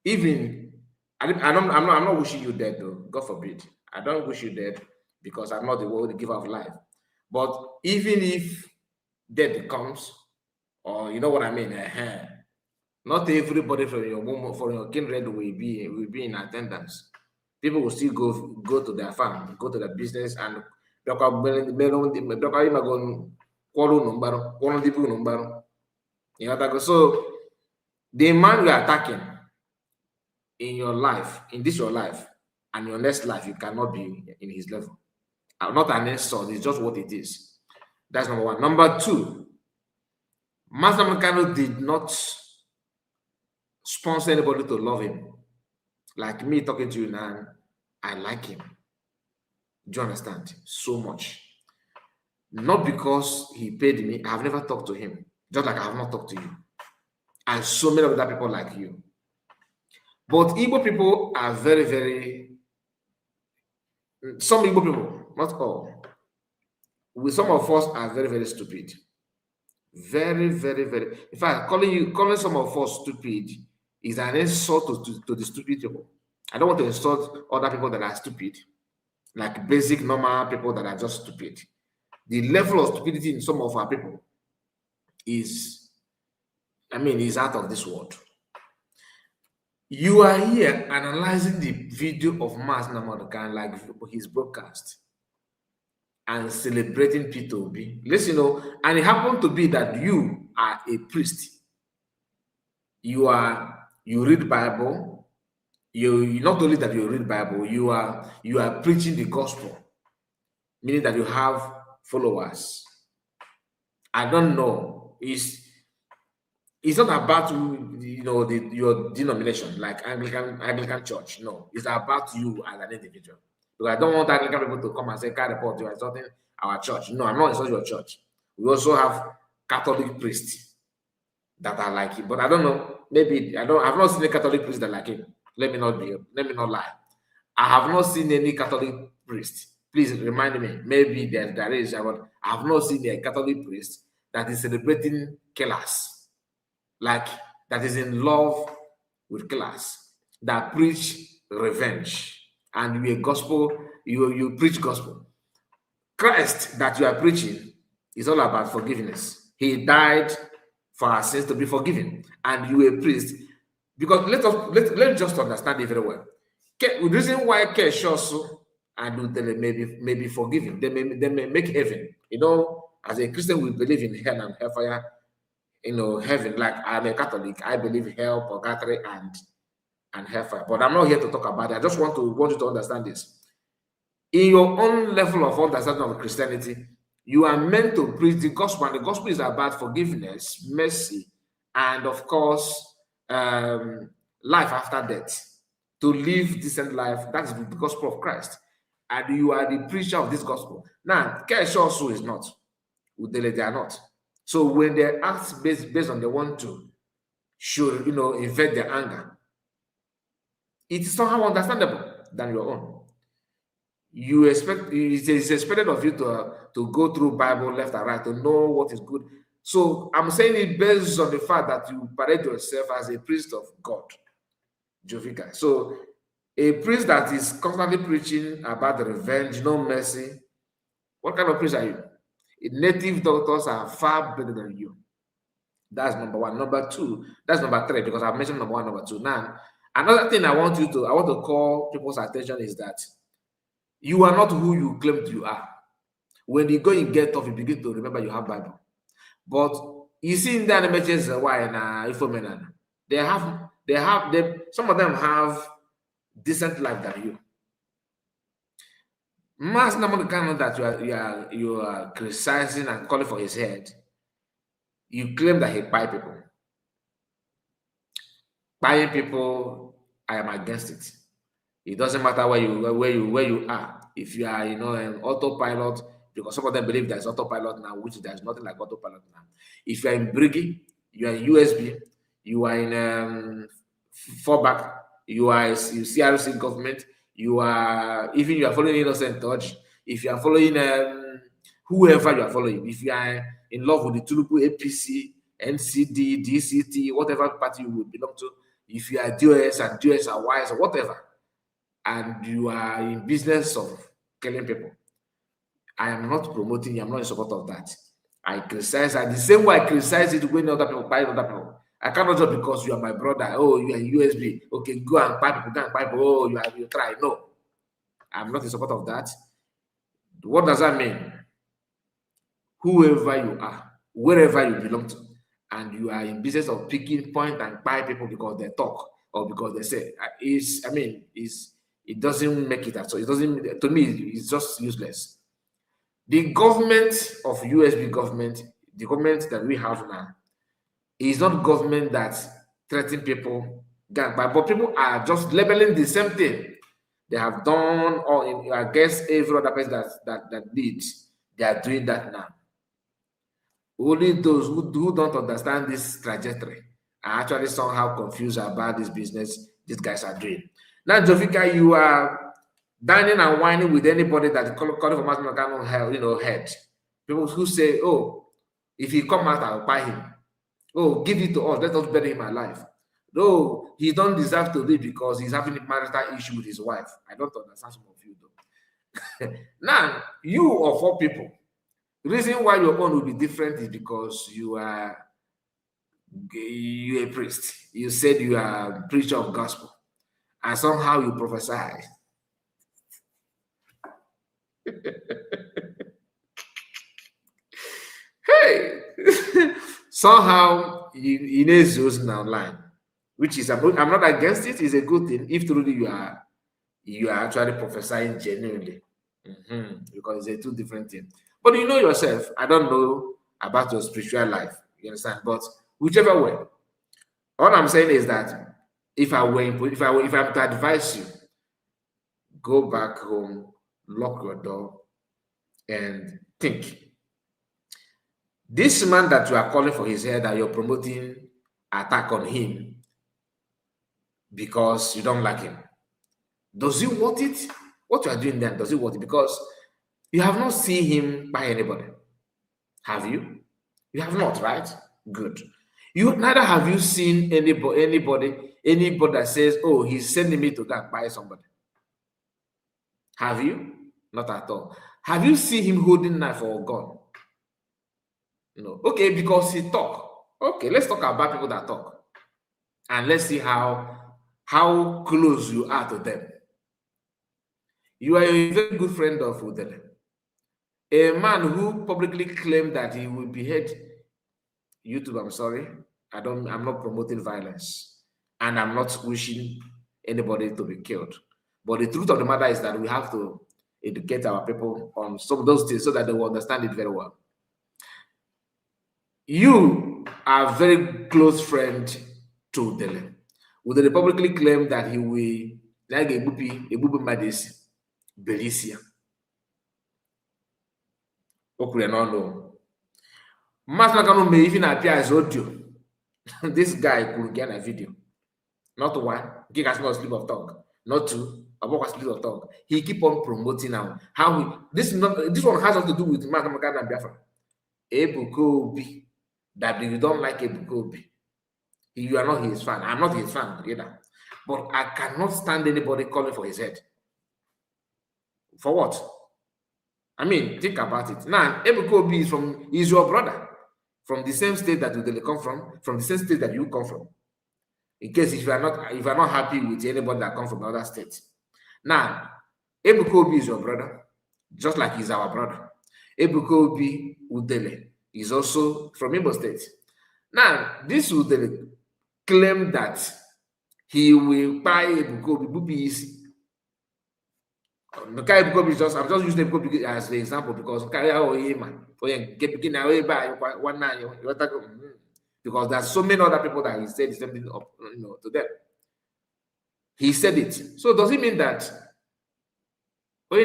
Even, I'm not wishing you dead though, God forbid. I don't wish you dead because I'm not the giver of life. But even if death comes, or you know what I mean, not everybody from your kindred will be in attendance. People will still go to their farm, go to their business, and so the man you are attacking in your life, in this your life, and your next life, you cannot be in his level. Not an insult, it's just what it is. That's number one. Number two, Master MNK did not sponsor anybody to love him. Like me talking to you now, I like him. Do you understand? So much. Not because he paid me, I have never talked to him, just like I have not talked to you. And so many other people like you. But Igbo people are very, very, some Igbo people, not all, some of us are very, very stupid. Very, very, very. In fact, calling some of us stupid is an insult to the stupid people. I don't want to insult other people that are stupid, like basic, normal people that are just stupid. The level of stupidity in some of our people is out of this world. You are here analyzing the video of Mass Namadokan, like his broadcast, and celebrating P2B. Listen, and it happened to be that you are a priest. You read Bible. You not only that you read Bible, you are preaching the gospel, meaning that you have followers. I don't know. It's not about your denomination, like Anglican Church. No, it's about you as an individual. Because I don't want Anglican people to come and say, "Can't report you are insulting our church." No, I'm not insulting your church. We also have Catholic priests that are like him, but I don't know. Maybe I've not seen a Catholic priest that like him. Let me not lie. I have not seen any Catholic priest. Please remind me. Maybe there is, but I have not seen a Catholic priest that is celebrating killers, like that is in love with killers, that preach revenge, and you preach gospel. Christ that you are preaching is all about forgiveness. He died for our sins to be forgiven, and you a priest. Because let's just understand it very well. The reason why Keshosu and may be forgiven, they may make heaven. As a Christian, we believe in hell and hellfire. Heaven. Like I'm a Catholic, I believe hell, purgatory, and hellfire. But I'm not here to talk about it. I just want you to understand this. In your own level of understanding of Christianity, you are meant to preach the gospel, and the gospel is about forgiveness, mercy, and of course, life after death. To live decent life, that is the gospel of Christ. And you are the preacher of this gospel. Now, Kesh also is not. Udele, they are not. So when they act based on they want to should invent their anger, it is somehow understandable than your own. It is expected of you to go through Bible left and right to know what is good. So I'm saying it based on the fact that you parade yourself as a priest of God, Jovika. So a priest that is constantly preaching about the revenge, no mercy. What kind of priest are you? Native doctors are far better than you. That's number one. Number two, that's number three, because I've mentioned number one, number two. Now, another thing I want to call people's attention is that you are not who you claim you are. When you go and get off, you begin to remember you have Bible. But You see in the images why na Ifomena, some of them have decent life than you. Mass number of kind that you are criticizing and calling for his head. You claim that he buy people. Buying people, I am against it. It doesn't matter where you are. If you are, an autopilot, because some of them believe there's autopilot now, which there's nothing like autopilot now. If you are in Briggy, you are in USB, you are in fallback, you are in CRC government, you are following Innocent Touch, if you are following whoever you are following, if you are in love with the Tulupu APC, NCD, DCT, whatever party you would belong to, if you are DOS and DOS are wise or whatever, and you are in business of killing people, I am not promoting you. I'm not in support of that. I criticize, and the same way I criticize it when other people buy other people. I cannot just because you are my brother. Oh, you are USB. Okay, go and buy people. Go and buy people. Oh, you try. No, I'm not in support of that. What does that mean? Whoever you are, wherever you belong to, and you are in business of picking point and buy people because they talk or because they say, it doesn't make it so. It doesn't, to me, it's just useless. The government of USB government, the government that we have now, is not government that threaten people, but people are just labeling the same thing they have done, or against every other person that needs. They are doing that now. Only those who don't understand this trajectory are actually somehow confused about this business these guys are doing. Now, Jovika, you are dining and whining with anybody that calling for Masmaka head. People who say, oh, if he come out, I'll buy him. Oh, give it to us. Let us bury him alive. No, he don't deserve to be because he's having a marital issue with his wife. I don't understand some of you though. Now, you of all people, the reason why your own will be different is because you are a priest. You said you are a preacher of gospel, and somehow you prophesy. Hey, somehow you know those online, which is I'm not against it. It's a good thing if truly you are actually prophesying genuinely, because it's a two different things. But you know yourself. I don't know about your spiritual life. You understand? But whichever way, all I'm saying is that if I'm to advise you, go back home, lock your door, and think. This man that you are calling for his head, that you're promoting attack on him because you don't like him, does he want it? What you are doing then, does he want it? Because you have not seen him by anybody. Have you? You have not, right? Good. You neither have you seen anybody that says, oh, he's sending me to go and buy somebody. Have you? Not at all. Have you seen him holding knife or gun? No. Okay, because he talk. Okay, let's talk about people that talk. And let's see how close you are to them. You are a very good friend of Udele. A man who publicly claimed that he will behead YouTube. I'm sorry. I'm not promoting violence. And I'm not wishing anybody to be killed. But the truth of the matter is that we have to educate our people on some of those things so that they will understand it very well. You are a very close friend to Udele. Udele publicly claimed that he will like a bubi madesi, Belicia. Okay, no. Masmakano may even appear as audio. This guy could get a video. Not one, he has no slip of tongue. Not two, a slip of tongue. He keep on promoting now. This one has nothing to do with Masmakano and Biafra. Ebukobi. That you don't like Ebukobi. You are not his fan. I'm not his fan either. But I cannot stand anybody calling for his head. For what? I mean, think about it. Now, Ebukobi is your brother from the same state that you come from the same state that you come from. In case if you are not happy with anybody that comes from other states. Now, Ebukobi is your brother, just like he's our brother. Ebukobi Udele is also from Imo State. Now, this would claim that he will buy Ebuka easy. I'm just using Ebuka as the example because because there's so many other people that he said the same thing up, to them. He said it. So does it mean that but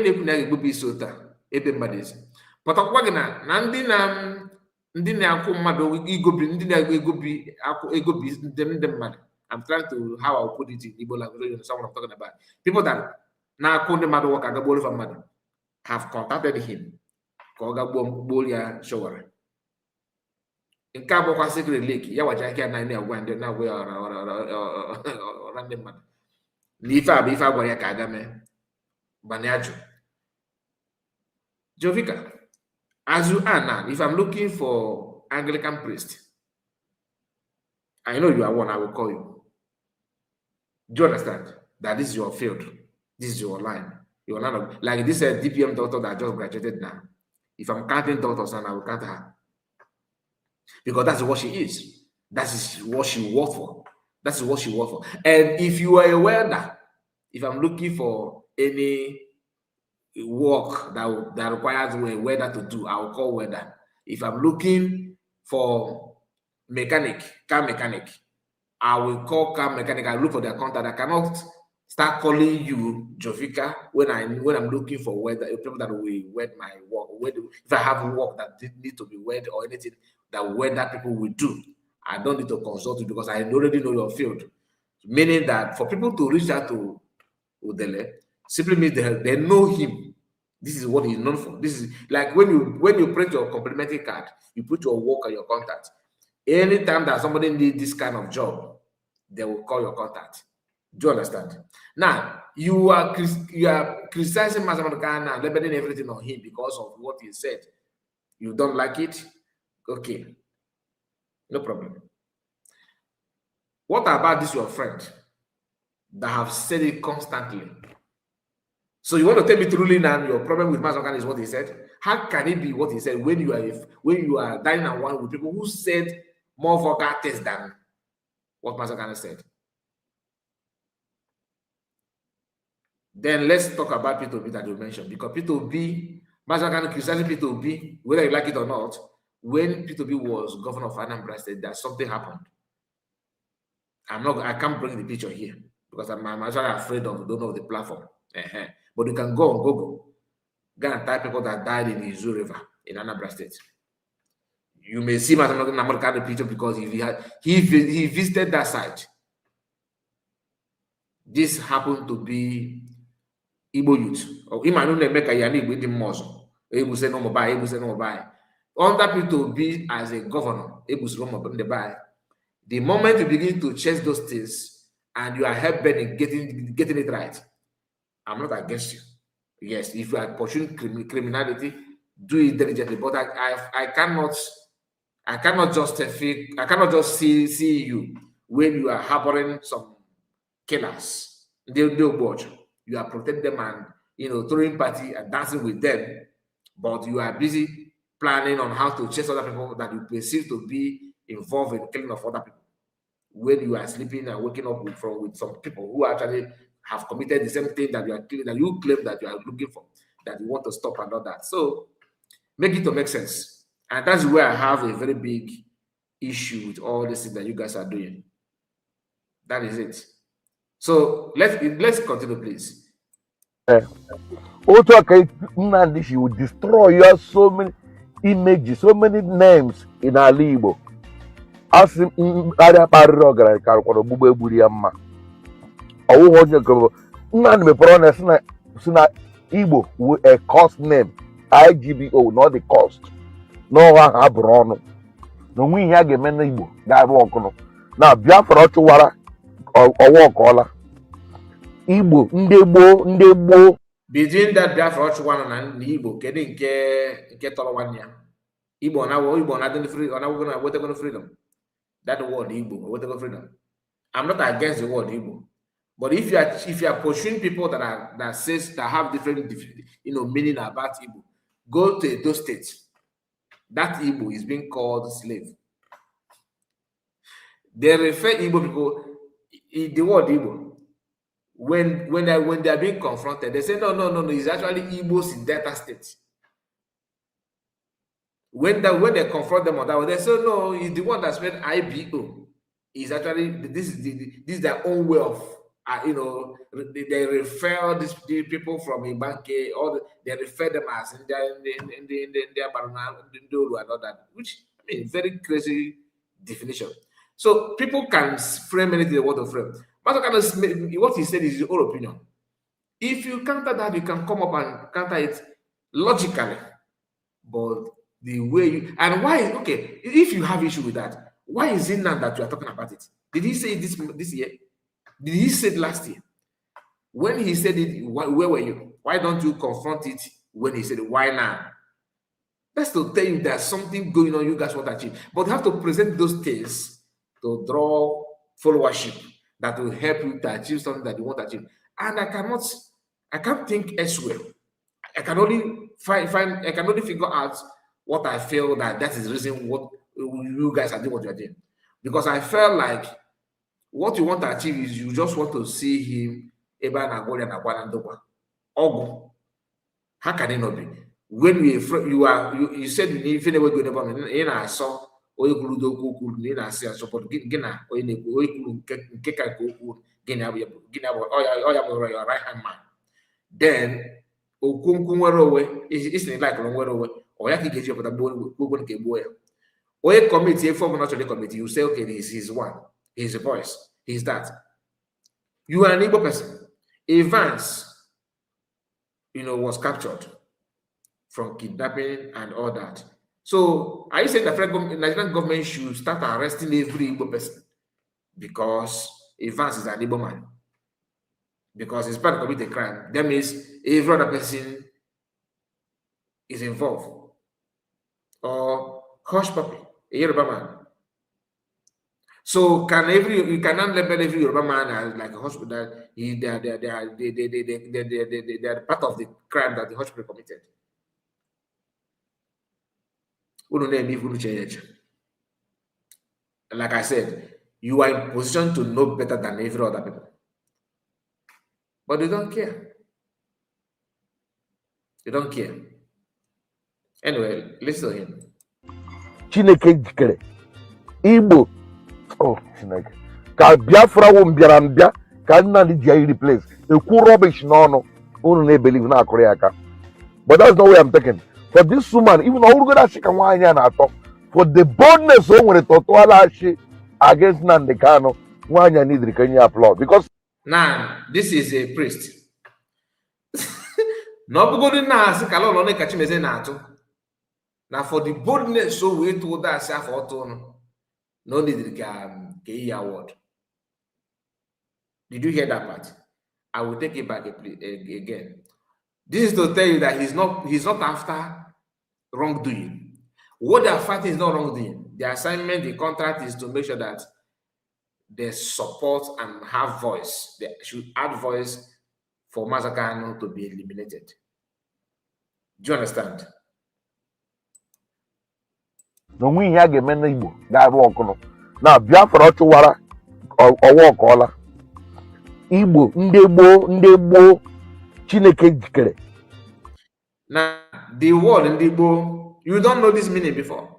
I'm trying to how I'll put it in Igbo language, you understand what I'm talking about. People that now have contacted him. In Cabo Secret Lake, Yawajaka 9 and now we are random man. Lifa Bifa Guayakadame Banyaju. Jovika, as you are now, if I'm looking for Anglican priest, I know you are one, I will call you. Do you understand that this is your field? This is your line. You're not like this DPM doctor that just graduated now. If I'm counting doctors, and I will count her. Because that's what she is. That is what she worked for. That's what she worked for. And if you are a welder, if I'm looking for any work that requires a welder to do, I will call welder. If I'm looking for mechanic, car mechanic, I will call car mechanic. I look for their contact. I cannot start calling you Jovika when I'm looking for welder, people that will weld my work. If I have work that need to be welded or anything that welder people will do, I don't need to consult you because I already know your field. Meaning that for people to reach out to Udele, simply means they know him. This is what he's known for. This is like when you print your complimentary card, you put your work and your contact. Anytime that somebody needs this kind of job, they will call your contact. Do you understand? Now, you are criticizing Masamadukana now, labeling everything on him because of what he said. You don't like it? Okay. No problem. What about this your friend that have said it constantly? So you want to tell me truly now your problem with Masamadukana is what he said? How can it be what he said when you are dining and one with people who said more vulgar things than what Masamadukana said? Then let's talk about P2B that you mentioned, because P2B, Masamadukana criticizing P2B, whether you like it or not, when P2B was governor of Anambra State, that something happened. I can't bring the picture here because I'm actually afraid of don't know the platform. But you can go on Google, go and type people that died in the Izu River in Anambra State. You may see Masamadukana picture because he visited that site. This happened to be Igbo youth. Or Nneka yani Igbo dị mmụọ. Ebuse no mobile, Ebuse no mobile. Under P2B as a governor, Ebuse no mobile. The moment you begin to chase those things and you are helping in getting it right, I'm not against you. Yes, if you are pursuing criminality, do it diligently. But I cannot just see you when you are harboring some killers. They'll watch. You are protecting them and throwing party and dancing with them, but you are busy planning on how to chase other people that you perceive to be involved in killing of other people. When you are sleeping and waking up with some people who actually have committed the same thing that you claim that you are looking for, that you want to stop and all that. So make it to make sense. And that's where I have a very big issue with all this thing that you guys are doing. That is it. So let's continue, please. Also, Nnamdi, she will destroy so many images, so many names in Ali Igbo. As in Nnamdi Mepron Sina Igbo with a cost name, IGBO, not the cost. No one have run. No, we have a man Igbo, that walk. Now, Biafra Chuwara or walk all. Igbo, Ndebo. Between that Biafra Chuwara and Igbo, getting get all one year. Igbo now, free, or whatever freedom. That word Igbo, whatever freedom. I'm not against the word Igbo. But if you are pursuing people that have different meaning about Igbo, go to those states. That Igbo is being called slave. They refer Igbo people, the word Igbo, when they are being confronted, they say, no, it's actually Igbos in Delta State. When they confront them on that, they say, no, it's the one that spelled IBO. Is actually, this is their own way of, they refer the people from Ibanke, or they refer them as in their Barona, Ndolu and all that, which, I mean, very crazy definition. So people can frame anything they want to frame. But what he said is his own opinion. If you counter that, you can come up and counter it logically. But the way you, and why, okay, if you have issue with that, why is it now that you are talking about it? Did he say it this year? Did he say it last year? When he said it, where were you? Why don't you confront it when he said it? Why now? That's to tell you there's something going on you guys want to achieve. But you have to present those things to draw followership that will help you to achieve something that you want to achieve. And I can't think elsewhere. I can only I can only figure out what I feel that is the reason what you guys are doing what you're doing. Because I felt like what you want to achieve is you just want to see him Ogu. How can it not be? When you said you feel never going about in I saw or you could in I see support Gina or in a Keka Gina or your right hand man. Then Okunkumwerowe isn't like Longwerowe or Yaki get you for the boy. Or a committee, a former national committee, you say, okay, he's one, he's a voice, he's that. You are an Igbo person. Evans, was captured from kidnapping and all that. So, are you saying that the Nigerian government should start arresting every Igbo person because Evans is an Igbo man? Because he's part of committing a crime. That means every other person is involved. Or hush puppy, a Yoruba man. So you cannot label every Yoruba man as like a hospital that they are part of the crime that the hospital committed. Like I said, you are in position to know better than every other people. But they don't care. They don't care. Anyway, listen to him. Chineke jikere Igbo Chineke ka Biafra wo mbia ka nna dị ji replace ekwu rubbish n'ọnụ unu na believe na akụrụ aka. But that's not where I'm taking. For this woman, even though we're going to nwaanyị na atọ, for the boldness o nwere tọtụala ashi against Nneka nwaanyị need ka nye applaud because now this is a priest. No bugodi na asị ka lọlọ Nneka Chimezie na-atụ. Now for the boldness so we told that self auto no need the award. Did you hear that part? I will take it back again. This is to tell you that he's not after wrongdoing. What they are fighting is not wrongdoing. The assignment, the contract is to make sure that they support and have voice. They should add voice for Mazakano to be eliminated. Do you understand? No we ya ga-eme na Igbo ga-arụ ọkụnụ na Biafra chụwara ọwa ọkọla Igbo ndị gboo Chineke jikere. Now the word Igbo, you don't know this meaning before.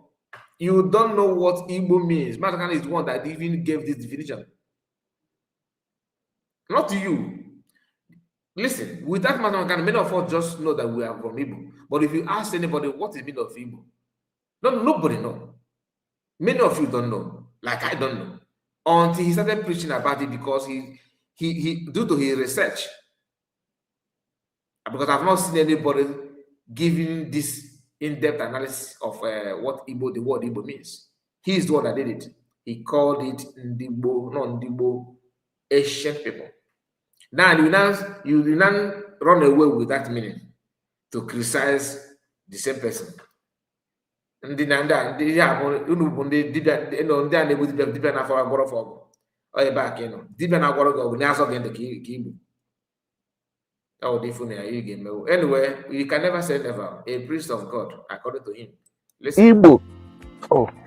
You don't know what Igbo means. Mazakano is the one that even gave this definition. Not you. Listen, with that Mazakano, many of us just know that we are from Igbo. But if you ask anybody what is the meaning of Igbo, nobody knows. Many of you don't know, like I don't know, until he started preaching about it because he due to his research. Because I've not seen anybody giving this in-depth analysis of what Igbo, the word Igbo means. He is the one that did it. He called it Ndigbo, non-Ndigbo, ancient people. Now you now run away with that meaning to criticize the same person. Ndị na ndị ya unu bụ ndị dibịa ndị a na-egbu dibịa na afọ agwọrọ ọgwụ ọ ebe a ka ị nọ dibịa na-agwọrọ gị ọgwụ na-azọ gị ndụ ka igbu ọ dị ifu na ya ị ga-emewu. Anyway, you can never say never. A priest of God, according to him. Listen. Igbo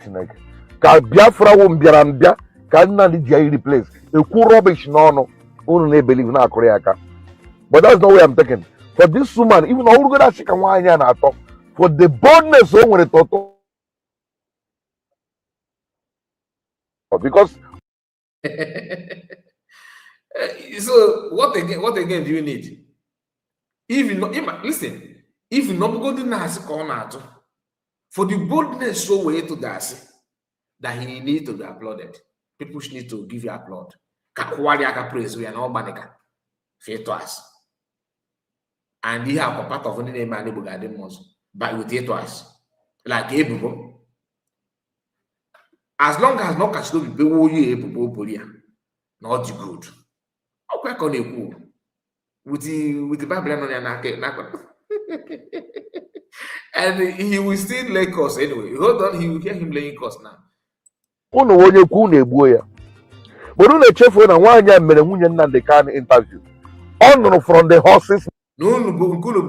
Chineke ka Biafra wo mbịara can replace a cool rubbish no only believe na Koreaka. But that's not where I'm taking. For this woman, even all good as she can wine and talk for the boldness when it talk because So what again do you need? If you not listen, if you not go to Nasi corner for the boldness so way to that he needs to be applauded. People need to give you applaud. Kakwari aka praise we are not banika. Fair to us. And he have a part of the name and able garden most but with it twice. Like Abu. As long as no catch be able not good. Okay, with the Bible on and he will still lay cost anyway. Hold on, he will hear him laying cost now. Uno wonye ku na-egbu ya. But unu echefu na nwaanyị a mere nwunye Nneka interview. Ọ nụrụ from the horses. N'unu bụ nkunu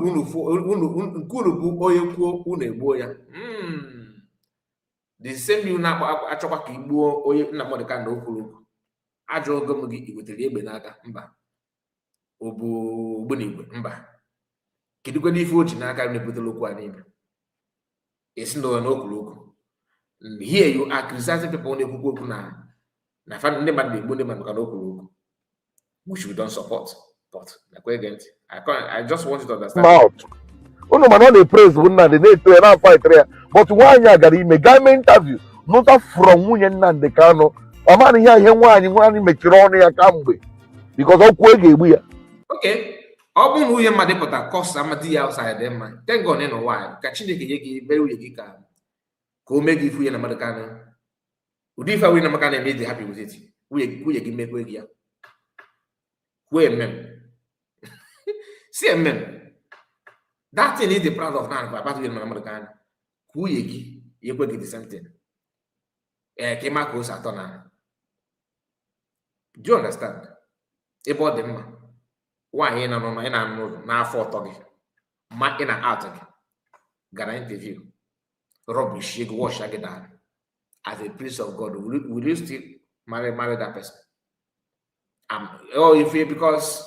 bụ onye kwuo unu egbuo ya. The same you na-achọkwa ka igbuo onye Nneka na okwuru. Ajọ ogo m gị iwetere egbe n'aka mba. Obu ogbunigwe mba. Kedu kwa n'ife o ji n'aka na-ebutela okwu a n'ime? Esi n'okwu okwu. Here you are criticizing people na-ekwukwu okwu na fan ndị mmadụ na-egbu ndị mmadụ ka n'okwu okwu. Which we don't support. But I just want you to understand. Out. Unu mana dey praise Nnamdi na-eto na fight ya. But nwaanyị a gara ime ga mee interview not from nwunye Nneka no. Ọ maghị ihe nwaanyị mechiri ọnụ ya kamgbe because ọ kwuo ga-egbu ya. Okay. Ọ bụrụ na nwunye mmadụ pụta kọs amadi ya outside them man. Thank God no why. Ka Chineke nye gị mere nwunye gị ka o mee gị ifu ya na mmadụ kana. Ụdị ife nwunye na maka na-eme dị happy with it. Nwunye gị mekwe gị ya. Kwuo amen. See amen. That thing is the proud of now about you in American. Who ye you go get the same thing. Came out close at on. Do you understand? About them. Why in now for talking? Ma in and out again. Got an interview. Rubbish, you wash again. As a priest of God, will you still marry that person? If you because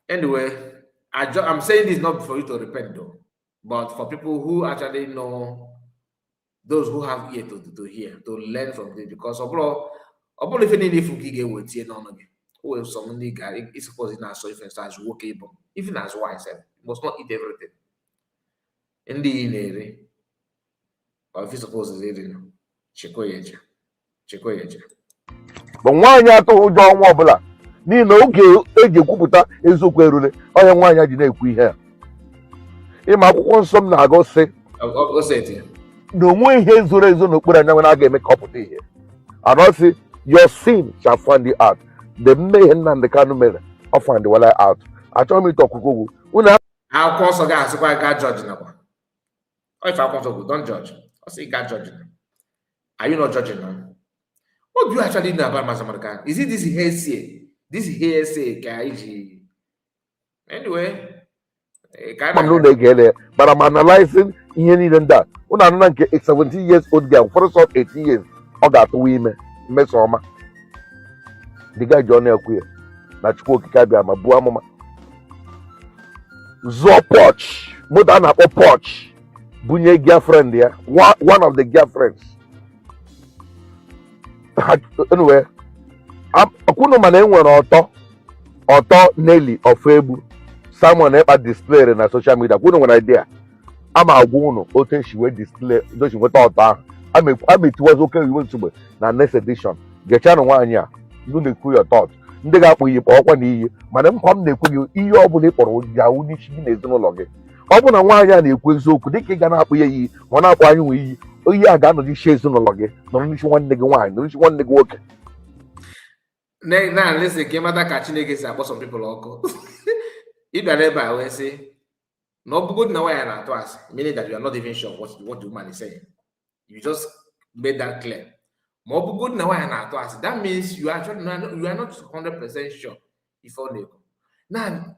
anyway, I'm saying this not for you to repent though, but for people who actually know, those who have ear to hear, to learn from this, because if any get with you, none of you, who some nigga, it's supposed to so if as workable, even as wise, you must not eat everything. In the area, or if you suppose to eat, check. But nwaanyị atọ ụjọ ọnwa ọbụla n'ihi na oge eji ekwupụta eziokwu erule onye nwaanyị ji na-ekwu ihe a. Ịma akwụkwọ nsọ m na-agụ sị na onwe ihe zoro ezo n'okpuru anyanwụ na a ga-eme ka ọ pụta ihe. Anọ sị your sin shall find you out. The mmehie Nneka mere ọ find the wala out. Achọghị m ịtọ ọkụkọ ogwu. Unu akwụkwọ nsọ ga-asịkwa ga judge nakwa. If akwụkwọ nsọ don't judge. Ọ sị ga judge. Are you not judging now? What do you actually know about Masamarkan? Is it this hearsay? This hearsay, Kaiji? Anyway, but I'm analyzing here and that. When I'm not a 17 years old girl, first of 18 years, I got women, Mesoma. The guy Johnny Aquia, Nachko Kabia, my boy mama. Zopoch, more than a poch. Bunye girlfriend there, one of the girlfriends. Anyway, akwụnụ mana enwere ọtọ Nelly Ofebu someone ever display na social media. Akwụnụ nwere idea ama agwa ụnụ otu she wee display doshi nweta ọtọ ahụ ametiwazi oke iwe nsogbe na next edition gechanụ nwaanyị a ndị na-ekwu your thought ndị ga-akpọ iyi kpọọkwa n'iyi mana nkwa m na-ekwu gị ihe ọ bụla ị kpọrọ yawu n'isi gị na ezinụlọ gị ọ bụ na nwaanyị a na-ekwu eziokwu dịka ị ga na-akpụ ya iyi ma na-akpọ anyị nwe iyi onye a ga-anọdụ isi ezinụlọ gị nọrọ n'isi nwanne gị nwaanyị nọrọ n'isi nwanne gị nwoke. Now listen, came out that Chineke say about some people also. If you are able to will say, no good now I am to us, meaning that you are not even sure what the woman is saying. You just made that clear. More good now I am to us. That means you are actually you are not 100% sure if only. Now,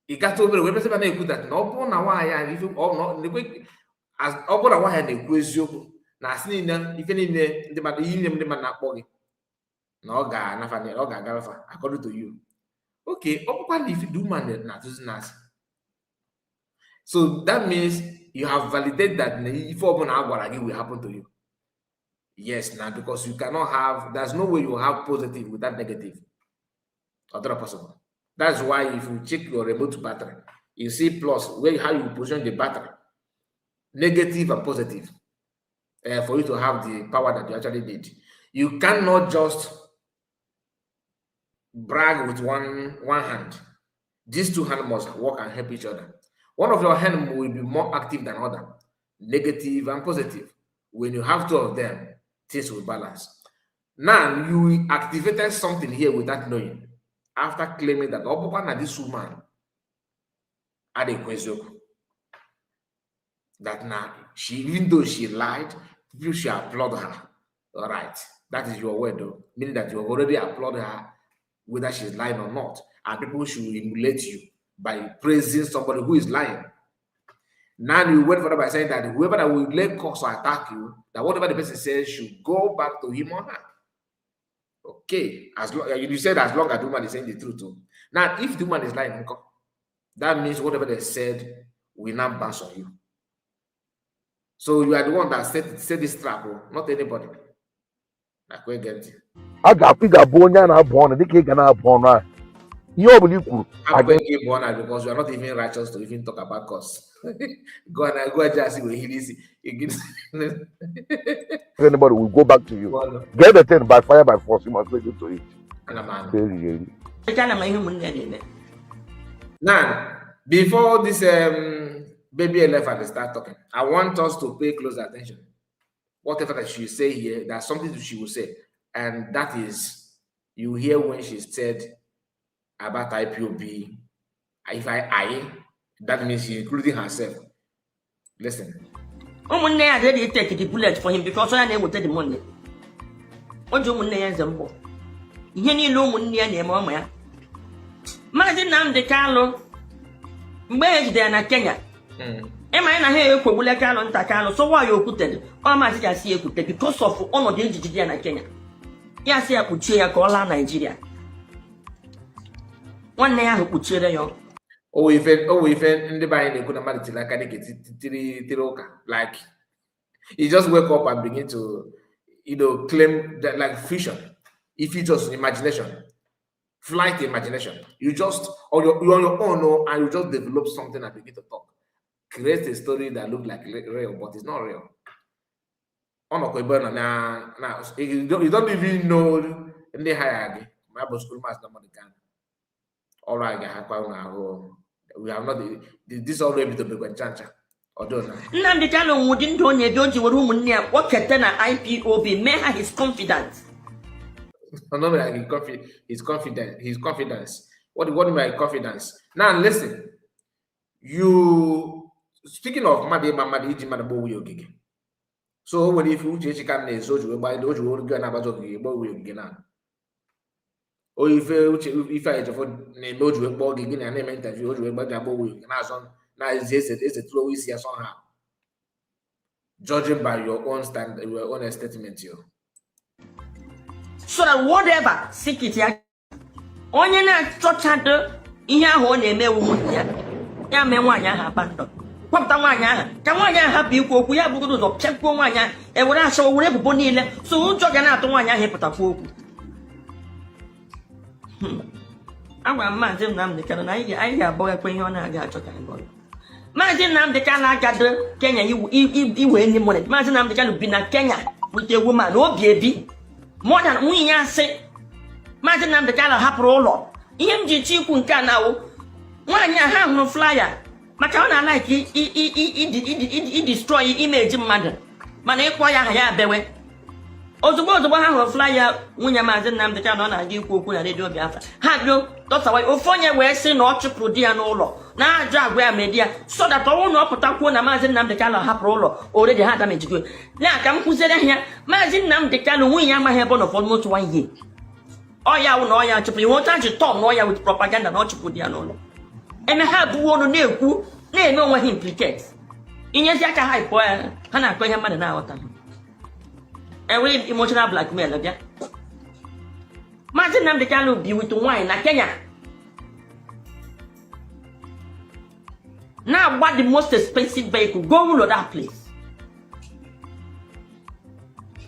you got to be able to that no now I am if or not the quick as over a wire the question. Now, if any the man not body. No ga according to you. Okay, if the woman not nice. So that means you have validated that if again will happen to you. Yes, now because you cannot have, there's no way you have positive without negative. Or not possible. That's why if you check your remote battery, you see plus where how you position the battery, negative and positive, for you to have the power that you actually need. You cannot just brag with one hand. These two hands must work and help each other. One of your hands will be more active than other, negative and positive. When you have two of them, things will balance. Now you activated something here without knowing. After claiming that this woman had a question that now even though she lied, you should applaud her. All right, that is your word, though, meaning that you already applaud her whether she's lying or not, and people should emulate you by praising somebody who is lying. Now you wait for them by saying that whoever that will lay cause or attack you, that whatever the person says should go back to him or her. Okay, as long you said as long as the woman is saying the truth too. Now, if the woman is lying, that means whatever they said will not bounce on you. So you are the one that set this trap, not anybody. Like we get it. I got born and I born. They can't born. You believe I'm going to get born because you are not even righteous to even talk about cause. Go and just see where he is. Anybody will go back to you. Get the thing by fire, by force. You must take it to it. Now, before this baby elephant start talking, I want us to pay close attention. Whatever that she say here, there's something that she will say, and that is, you hear when she said about IPOB. If I that means she including herself. Listen. I didn't take the bullet for him because I never take the money. What do you mean? You need no money and your mama. Imagine I'm the Carlo. Where's there in Kenya? Am I not here for Bullet Carlo and Takalo? So why you put it? Or much I see you could take because of honor the entity in Kenya. Yes, I could cheer Kola, Nigeria. One day I could cheer you. Even in the buying they couldn't manage like I get it like you just wake up and begin to claim that like fiction. If you just imagination, flight imagination, you just you're on your own and you just develop something and begin to talk. Create a story that looks like real, but it's not real. Now you don't even know in the hierarchy. My school master can. All right, we have not this already to be chancha. Nnamdi wouldn't do any don't you room near what can IPOB may have his confidence. No, his confidence. What do you mean by confidence? Now listen. You speaking of Madi. So when if you change can so you buy those you go about or if I name Oju Bog again and name interview Oju Bog now it's a true easier somehow. Judging by your own statement here. So that whatever seek it ya onye na chochado ihe ahụ ọ na-eme woman ya me nwanya ha abandon. Kwapụta nwanya ha ka nwanya ha hapụ ikwu okwu ya bụgodo ụzọ chekwa nwanya ewere asọ were ebubo niile so ụjọ ga na-atụ nwanya ha ịpụtakwa okwu. Agwa Maazị Nnamdi Kanu na anyị ga-abọ ekwe ihe ọ na-aga achọ ka anyị bọrọ. Maazị Nnamdi Kanu agado Kenya iwe ndị money. Maazị Nnamdi Kanu bi na Kenya with a woman obi ebi more than nwunye ya sị. Maazị Nnamdi Kanu hapụrụ ụlọ. Ihe m ji chikwu nke a na-awụ nwaanyị ha hụrụ flyer maka ọ na-like i destroy image mmadụ mana ịkpọ ya aha ya abewe. Ozugbo ha hụrụ flyer nwunye Maazị Nnamdi Kanu ọ na-aga ikwu okwu na redio Biafra ha bịa dọsawa ofe onye wee sị na ọ chụpụrụ di ya n'ụlọ na-ajụ agwa ya media so that ọnwụ na ọ pụtakwuo na Maazị Nnamdi Kanu hapụrụ ụlọ already ha damejigwe na ka m kwụziere ya Maazị Nnamdi Kanu nwunye ya amaghị ebe ọ nọ for almost 1 year. Ọ ya wụ na ọ ya chụpụrụ iwe otu ji tọọ n'ọ ya with propaganda na ọ chụpụrụ di ya n'ụlọ eme ha abụwo ọnụ na-ekwu na-eme onwe ha implicate inyezi aka ha ịpụọ ya ha na-akọ ihe mmadụ na-aghọta enwere emotional blackmail bịa Maazị Nnamdi Kanu bi with wine na Kenya. Now what the most expensive vehicle? Go to that place.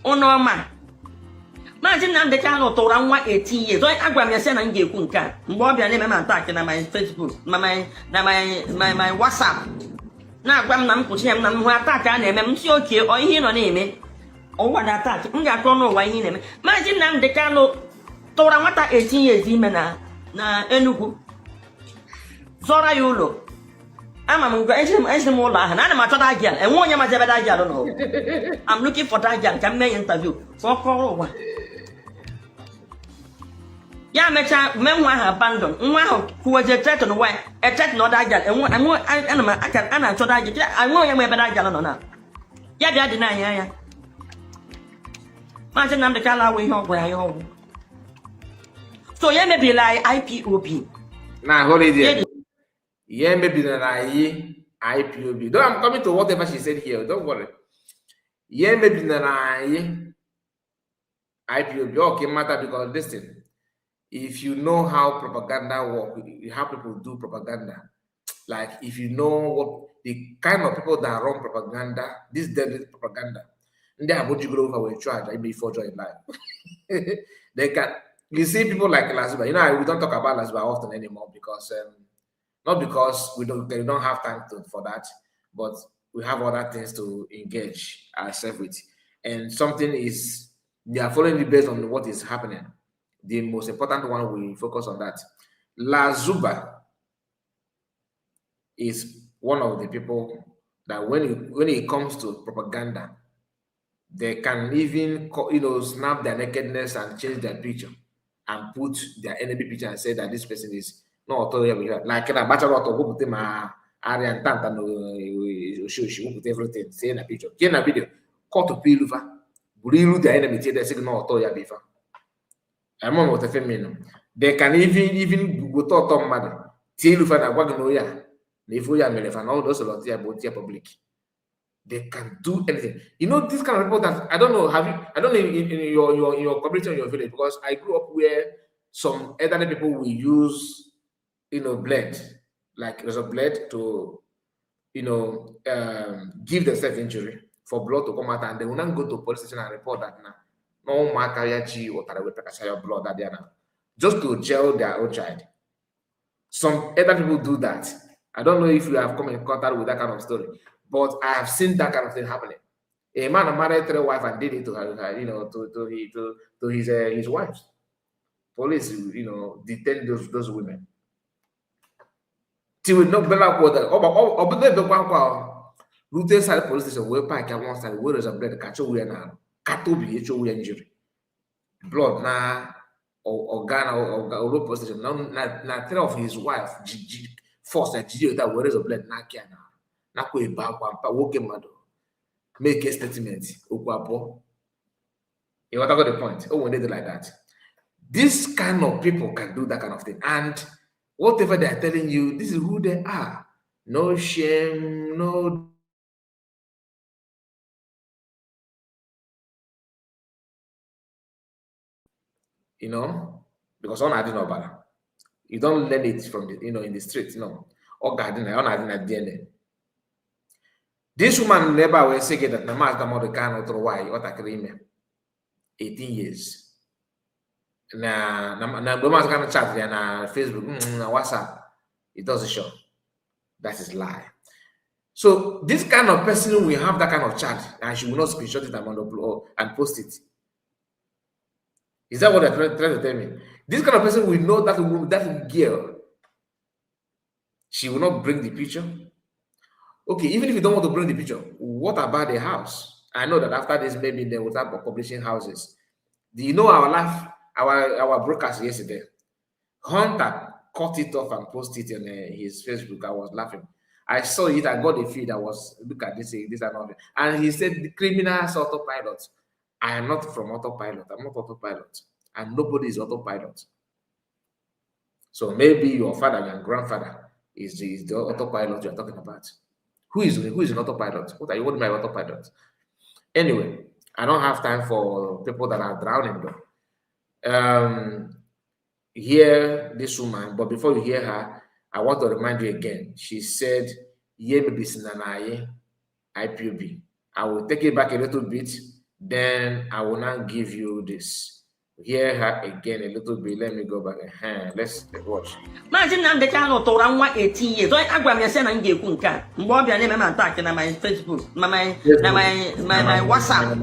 Oh no man. Maazị Nnamdi Kanu tụrụ nwa 18 years. Onye agwa m ya sị na m ga-ekwu nke a. Mgbe ọ bịa na-eme m attack na my Facebook, my WhatsApp. Na-agwa m na m kwụchi ya m na m hụ attack a na-eme m si oke ọ ihe ị nọ na-eme. Ọwa na attack m ga-akọ n'ụwa ihe ị na-eme. Maazị Nnamdi Kanu tụrụ nwata 18 years ime na Enugu. Zọrọ ya ụlọ. I'm looking for that girl. Can make interview. For call. Yeah, make sure men want her abandon. Who was a threat on the way? A threat not that girl. And I can answer that. I know you may be that girl or not. Yeah, they deny. Yeah. Imagine I'm the color we home where I home. So, yeah, maybe like IPOB. Now, holiday. Yeah, maybe that IPOB. Though I'm coming to whatever she said here. Don't worry. Yeah, maybe that IPOB. Okay, matter because listen. If you know how propaganda works, how people do propaganda, like if you know what the kind of people that run propaganda, this deadly propaganda, and they are what you go over with charge, I may for join life. They can. You see people like Lasba. You know, we don't talk about Lasba often anymore because. Not because they don't have time for that, but we have other things to engage ourselves with. And something is, they are following the based on what is happening. The most important one, we focus on that. La Zuba is one of the people that when it comes to propaganda, they can even, snap their nakedness and change their picture and put their enemy picture and say that this person is no, like a bachelor to go put my area and tanta no she will put everything, say in a picture. In a video, call to Piluva, Burilu the enemy, the signal to ya bifa. I'm on what a feminine. They can even go to Tom Mother, Tilufa and Waganoya, Nefuya Melefan, all those about the public. They can do anything. You know, this kind of people that I don't know, I don't know in your community or your village, because I grew up where some elderly people will use blade, like razor blade to, give themselves injury for blood to come out, and they will not go to police station and report that now. No matter your blood that they are now, just to jail their own child. Some other people do that. I don't know if you have come in contact with that kind of story, but I have seen that kind of thing happening. A man married 3 wives and did it to her, to his wives. Police, detain those women. Till we knock Bella water. Or Luther side police station where park at one side where there's a blood catch away now. Katobi injury. Blood na or Ghana or police station. Now 3 of his wife forced that that where there's a blood na kia na ko eba kwa woke mado. Make a statement. Okwapo. You got the point. Oh, when they do like that. This kind of people can do that kind of thing. And whatever they are telling you, this is who they are. No shame, no. Because on I didn't know about it. You don't learn it from the, in the streets, or garden, on I didn't DNA. This woman never will say that the master Mordecai or why what I can 18 years. Na Bomas gonna chat na Facebook, na WhatsApp. It doesn't show. That is lie. So this kind of person will have that kind of chat, and she will not screenshot it and post it. Is that what they're trying to tell me? This kind of person will know that girl. She will not bring the picture. Okay, even if you don't want to bring the picture, what about the house? I know that after this, maybe they will start publishing houses. Do you know our broadcast yesterday? Hunter cut it off and posted it on his Facebook. I was laughing. I saw it. I got a feed. I was look at this and all. And he said the criminals autopilot. I am not from autopilot. I'm not autopilot, and nobody is autopilot. So maybe your father and grandfather is the autopilot you're talking about. Who is an autopilot? What are you holding my autopilot? Anyway, I don't have time for people that are drowning though. hear this woman, but before you hear her, I want to remind you again. She said, "Ye may be sinanaye IPOB." I will take it back a little bit, then I will now give you this. Hear her again a little bit. Let me go back. Let's watch. Imagine na ndeka no to ran 18 years. So agwa me say na nge ku nka. Mgbe obia na me attack na my Facebook, my WhatsApp.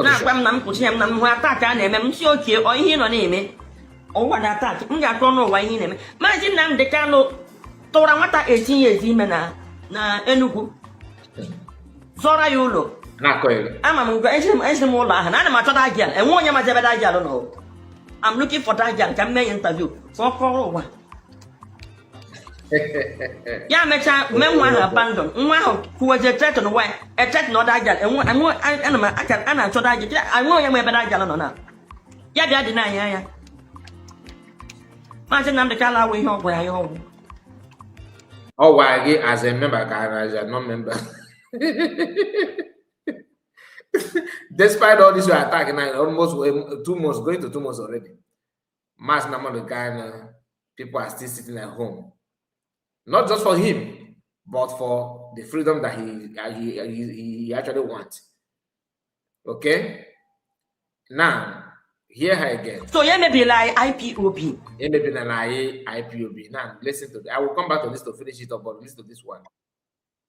Na agwa na mkuchi na m attack na eme m si okay o ihe no na eme. O wa na attack. M ga akọ no wa ihe na eme. Imagine na ndeka no to ran 18 years ime na Enugu. Zora yulo. Na koyo. Ama m go ese m ụlọ ahụ na ana m achọ that girl. Enwe onye ma jebe that girl no. I'm looking for that girl. Can make interview. So call one. Yeah, mecha menwa ha abandon. Nwa ho who was a threat on why a threat no that girl. And I can answer that girl. I know you may be that girl no na. Yeah, they deny ya. Man say nam the kala we ho where you. Oh, why as a member as a non-member. Despite all this, you are attacking almost 2 months, going to 2 months already. Mass number of Ghana people are still sitting at home. Not just for him, but for the freedom that he actually wants. Okay? Now, hear her again. So you may be like IPOB. You may be like IPOB. Now, listen to this. I will come back to this to finish it up, but listen to this one.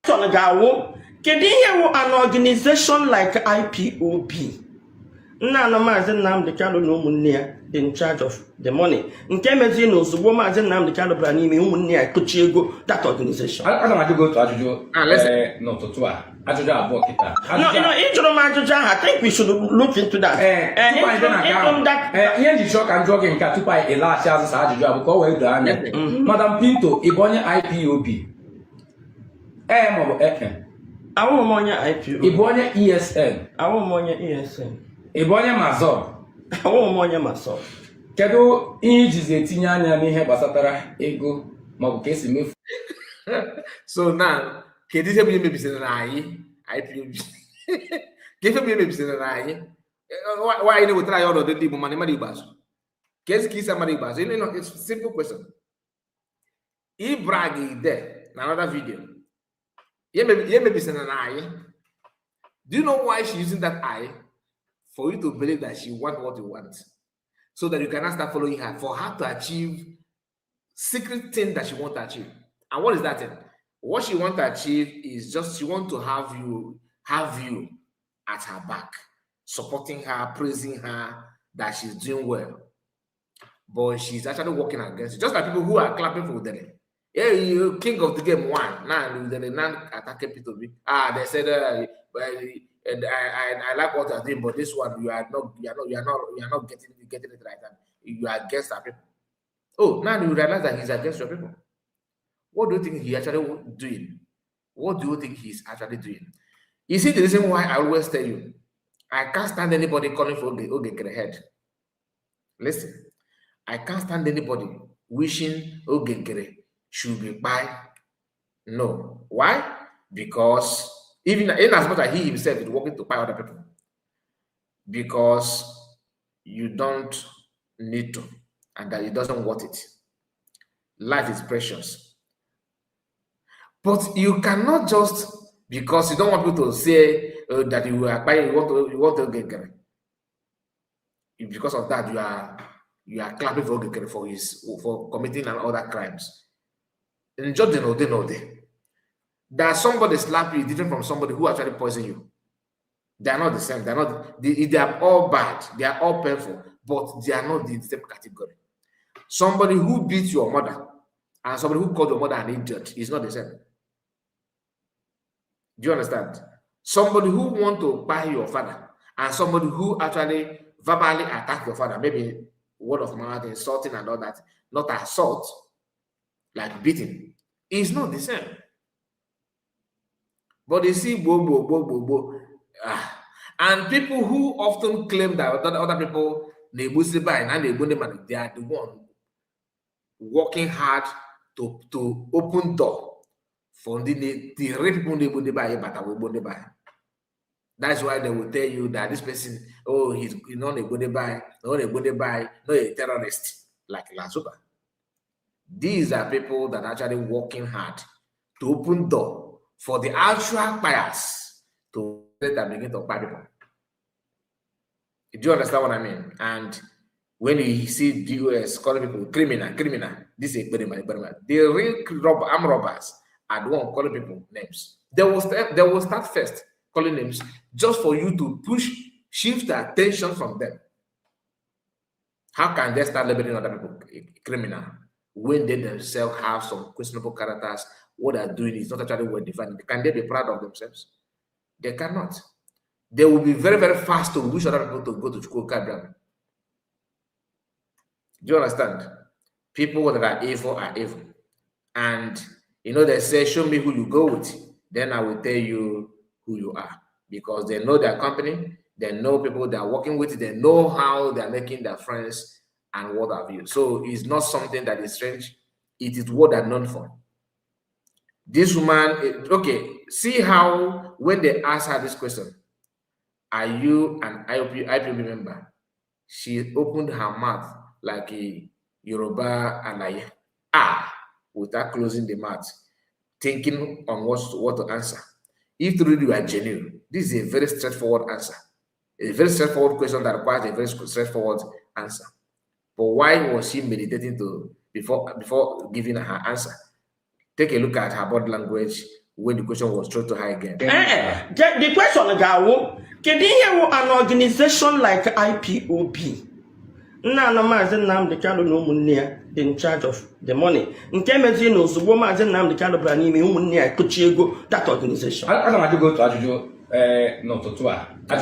Can you hear an organization like IPOB? Nana Mazi Nnamdi Kanu no Munnia in charge of the money. In Chimezie no Zubo Mazi Nnamdi Kanu Branimi Munnia Kuchiego that organization. I don't go to Ajuju. No, to Tua. Ajuju about kita. No, I think we should look into that. Here the shock and jogging can to buy a large size Ajuju because we do. Madam Pinto, Ibonya IPOB. I won't monya IPOB. Ibonya ESN. I won't monya ESN. Ibonya Mazo. I won't monya Mazo. Kedu ijizi etinye anya n'ihe gbasatara ego maọbụ ka esi mefu. So now, kedu ihe bụ ihe mebisiri na anyị IPOB? Kedu ihe mebisiri na anyị? Why you wetara ya ọnọdụ ndị Igbo mana ịmara Igbo azụ? Ka esi ka isi amara Igbo azụ? It's a simple question. Brag is there in another video. Do you know why she's using that eye? For you to believe that she wants what you want. So that you cannot start following her. For her to achieve secret thing that she wants to achieve. And what is that thing? What she wants to achieve is just she wants to have you at her back. Supporting her, praising her, that she's doing well. But she's actually working against it. Just like people who are clapping for Udele. Yeah, you king of the game won. Now they're not attacking people. They said, I like what you're doing, but this one you are not getting it right. And you are against our people. Oh, now you realize that he's against your people. What do you think he's actually doing? What do you think he's actually doing? You see the reason why I always tell you, I can't stand anybody calling for Oge head. Listen, I can't stand anybody wishing Oge should be by. No. Why? Because even in as much as he himself is working to buy other people. Because you don't need to, and that he doesn't want it. Life is precious. But you cannot just, because you don't want people to say that you are buying, you want to get Gere. Because of that, you are clapping for Gere for committing other crimes. And just they know. That somebody slap you different from somebody who actually poison you. They are not the same. They are all bad. They are all painful, but they are not the same category. Somebody who beats your mother and somebody who called your mother an idiot is not the same. Do you understand? Somebody who want to buy your father and somebody who actually verbally attack your father, maybe word of mouth, insulting and all that, not assault, like beating, is not the same. But you see, and people who often claim that other people, they are the one working hard to open door for the people. That's why they will tell you that this person, oh, he's not a good buy, not a good buy, not a terrorist like Lazuba. These are people that are actually working hard to open door for the actual buyers to begin to buy people. Do you understand what I mean? And when you see the US calling people criminal, this is a criminal. The real armed robbers are the one calling people names. They will start first calling names just for you to shift the attention from them. How can they start labeling other people criminal when they themselves have some questionable characters? What they're doing is not actually well defined. Can they be proud of themselves? They cannot. They will be very, very fast to wish other people to go to school. Do you understand? People that are evil. And you know, they say, show me who you go with, then I will tell you who you are. Because they know their company, they know people they are working with, they know how they're making their friends and what have you. So it's not something that is strange. It is what they're known for. This woman, okay, see how when they ask her this question, are you an IPOB member? She opened her mouth like a Yoruba and without closing the mouth, thinking on what to answer. If really you are genuine, this is a very straightforward answer. A very straightforward question that requires a very straightforward answer. But why was she meditating before giving her answer? Take a look at her body language when the question was thrown to her again. The question is, can you hear an organization like IPOB? In charge of the money. Chimezie knows the woman that organization. I don't want to go to Ajuju, no, to Tua. I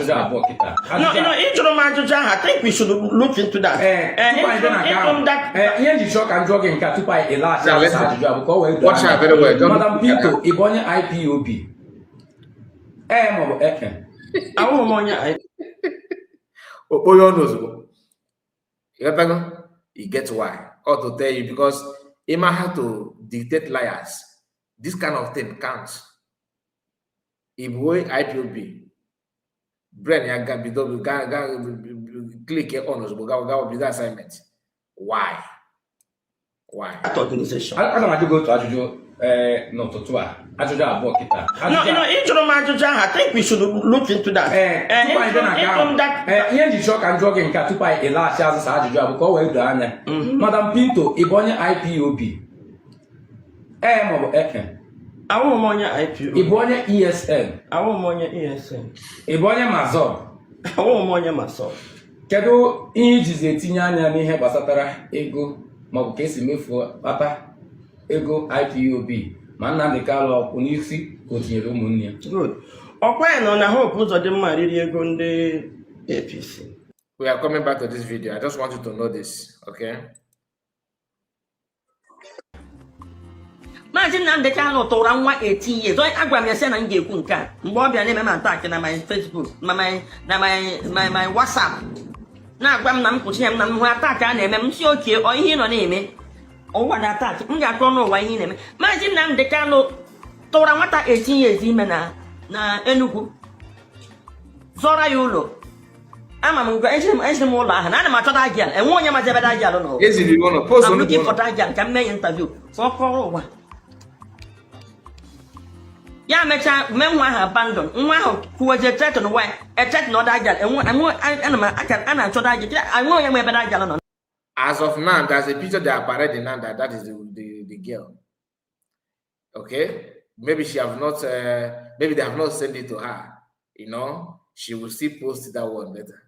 think we should look into that. Watch her very well. Madam Pinto, Ibonya IPOB. I want money. You get why? Or to tell you, because it might have to dictate liars. This kind of thing counts. If we IPOB, brain ya click on us, but be the assignment. Why? That organization. I don't want to go to Ajuju, no, to Tua. Ajuju about kita. I think we should look into that. Madam Pinto, Ibonya IPOB. I want money IPOB. Ibonya ESN. I want money ESN. Ibonya Mazor. I want money Mazor. Kedu ijizi etinye anya n'ihe gbasatara ego maọbụ ka esi mefuo papa ego IPOB ma Nnamdi Kanu ọkwụ n'isi ka o tinyere ụmụnne ya. Good. Ọkwa ya nọ na hope ụzọ dị mma riri ego ndị APC. We are coming back to this video. I just want you to know this, okay? Maazị Nnamdi Kanu tụrụ nwa 18 years. Agwa m ya sị na m ga-ekwu nke a mgbe ọ bịa na-eme m attack na my Facebook, my WhatsApp. Na-agwa m na m kwụchi ya m na m hụ attack a na-eme m si oke ihe nọ na-eme. Ụwa na attack m ga-akọ n'ụwa ihe na-eme. Maazị Nnamdi Kanu tụrụ nwata 18 years ime na Enugu. Zọrọ ya ụlọ. Ama m ngwa eji m ụlọ ahụ na ana m achọta agịal enwe onye mazi ebe agịal nọ. Eziri ụlọ post I'm looking for agịal ka m mee interview for kọrọ ụwa. Ya mecha mee nwa ahụ abandon nwa ahụ kwuweje threat na why threat na ọda agịal ana m achọta agịal enwe onye ma ebe agịal nọ. As of now, there's a picture they are parading now that is the girl. Okay, maybe they have not sent it to her. You know, she will still post that one later.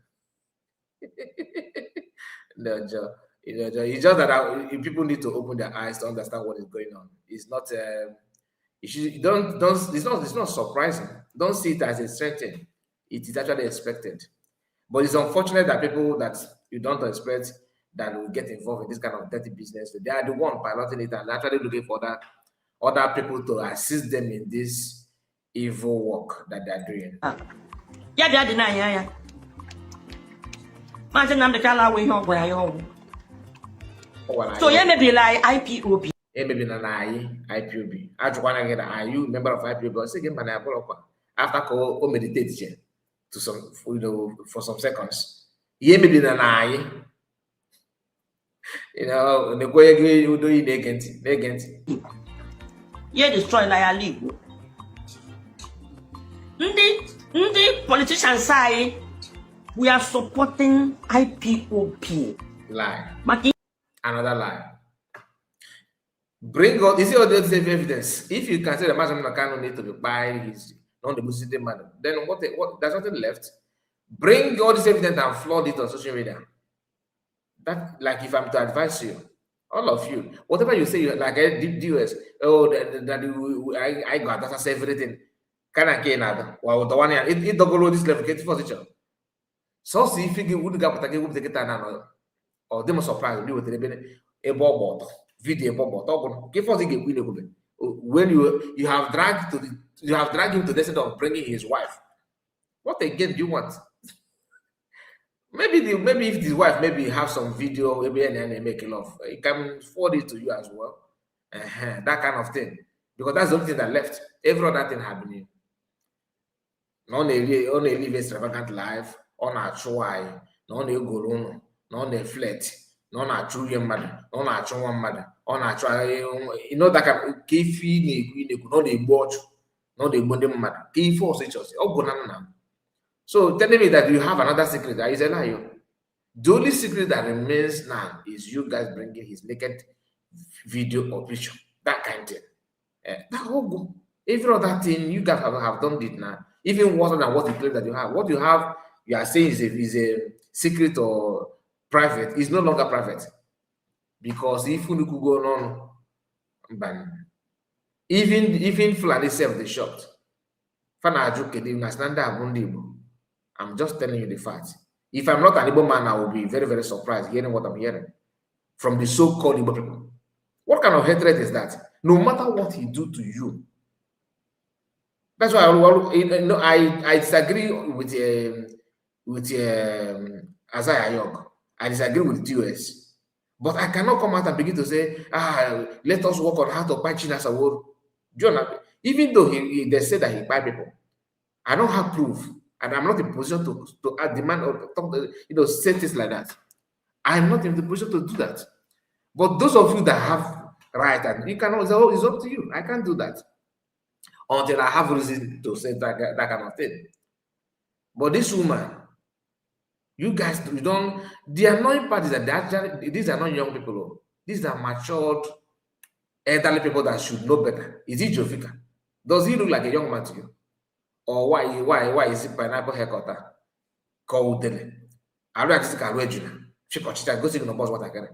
No, Joe. It's just that people need to open their eyes to understand what is going on. It's not. It's not surprising. Don't see it as a strange thing. It is actually expected. But it's unfortunate that people that you don't expect that will get involved in this kind of dirty business. They are the one piloting it and actually looking for other people to assist them in this evil work that they are doing. Yeah, they are denying. Yeah. Maazị Nnamdi Kanu awụ ihe ọgwụ ya ọgwụ. So yeah, maybe like IPOB. Maybe na IPOB. Ajụkwana gị na are you member of IPOB? Ọ sị gị mba na ya bụrụkwa after ka o meditate. to some, for some seconds. Ye maybe na lie. The way you do it against. Ye destroy na league. Ndi politicians say we are supporting IPOP. Lie. Maki. Another lie. Bring all, is it all the evidence? If you can say the Master Nakano need to be by his non the Muslim man, then what there's nothing left. Bring all this evidence and flood it on social media. That, like, if I'm to advise you, all of you, whatever you say, like I did US, I got that's everything. Can I get another? Well, the one it double this level, get for each other. So see if you would get another, or they must surprise you with a bottle. Video bottle. When you have dragged him to the extent of bringing his wife. What again do you want? Maybe if his wife maybe have some video, maybe and they make love, he can forward it to you as well. That kind of thing. Because that's the only thing that left. Every other thing happening. Not only live extravagant life, on a try, not a go not a flirt, not a true young mother, not a true one mother, on a try, that can give you not a watch, not a modern mother, give force each other. Oh, banana. So telling me that you have another secret, that is a lie. The only secret that remains now is you guys bringing his naked video or picture, that kind of thing. That whole go. Every other thing you guys have done it now, even worse than what you claim that you have. What you have, you are saying is a secret or private, is no longer private. Because if you could go on, even Fulani self, they shocked. I'm just telling you the facts. If I'm not an Igbo man, I will be very, very surprised hearing what I'm hearing from the so-called Igbo people. What kind of hatred is that? No matter what he do to you. That's why I disagree with Isaiah Young. I disagree with TOS. But I cannot come out and begin to say, let us work on how to buy China's award. Even though they say that he buy people, I don't have proof. And I'm not in position to demand or talk, say things like that. I'm not in the position to do that. But those of you that have right, and you cannot, it's up to you. I can't do that until I have reason to say that kind of thing. But this woman, you guys, the annoying part is that these are not young people. These are matured, elderly people that should know better. Is he Jovika? Does he look like a young man to you? Or why is it pineapple haircut? Called Dele. I don't just can read you. She got go see no boss what I can.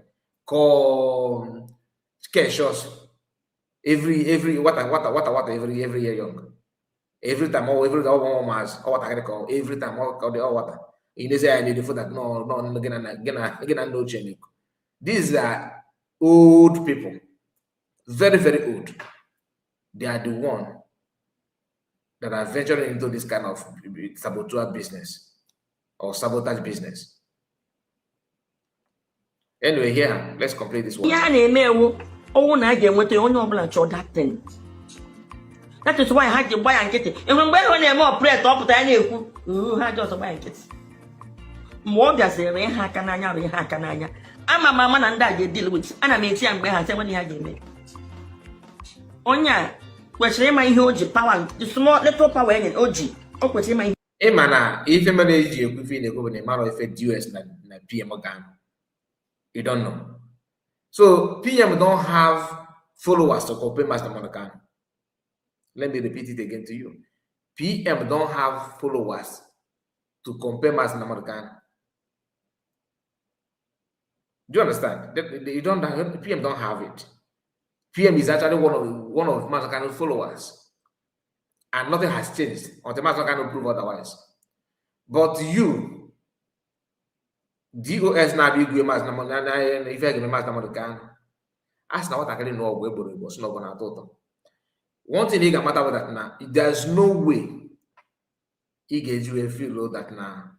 Call shows every what every year young. Every time every months what I can call every time all the water. In this I need for that no again no change. These are old people, very, very old. They are the one that are venturing into this kind of saboteur business or sabotage business. Anyway, here, let's complete this one. That is why I had to buy and get it. And when I more prayer top than you, had just buy it. More does the Hakananya. I'm a mamma and that you deal with, and I may see I'm behind 7 years. Onya. Question my huge power, the small little power in OG. Oh, question my Emana, if a manage you could feel a government matter effect US na PM organ. You don't know. So PM don't have followers to compare Master Monacan. Let me repeat it again to you. PM don't have followers to compare Master Monacan. Do you understand? They don't have, PM don't have it. PM is actually one of Master Kano's followers. And nothing has changed until Master Kano prove otherwise. But you, DOS now be good Master Monacan, if I give Master Monacan, ask now what I can know of Webber was not gonna total. One thing he can matter with that now, there's no way he gives you a feel that now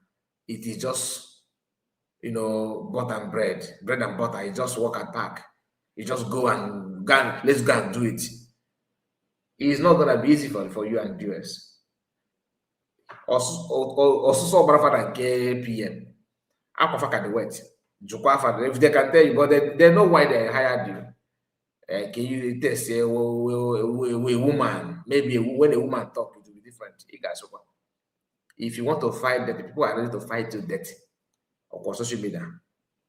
it is just butter and bread and butter. You just walk and pack. You just go and let's go and do it. It's not gonna be easy for you and US. also brother than PM. Aquafa the wet. Jukwafa, if they can tell you, but they know why they hired you. Can you test a woman? Maybe when a woman talk, it will be different. If you want to fight that, the people are ready to fight to death. Of course, social media.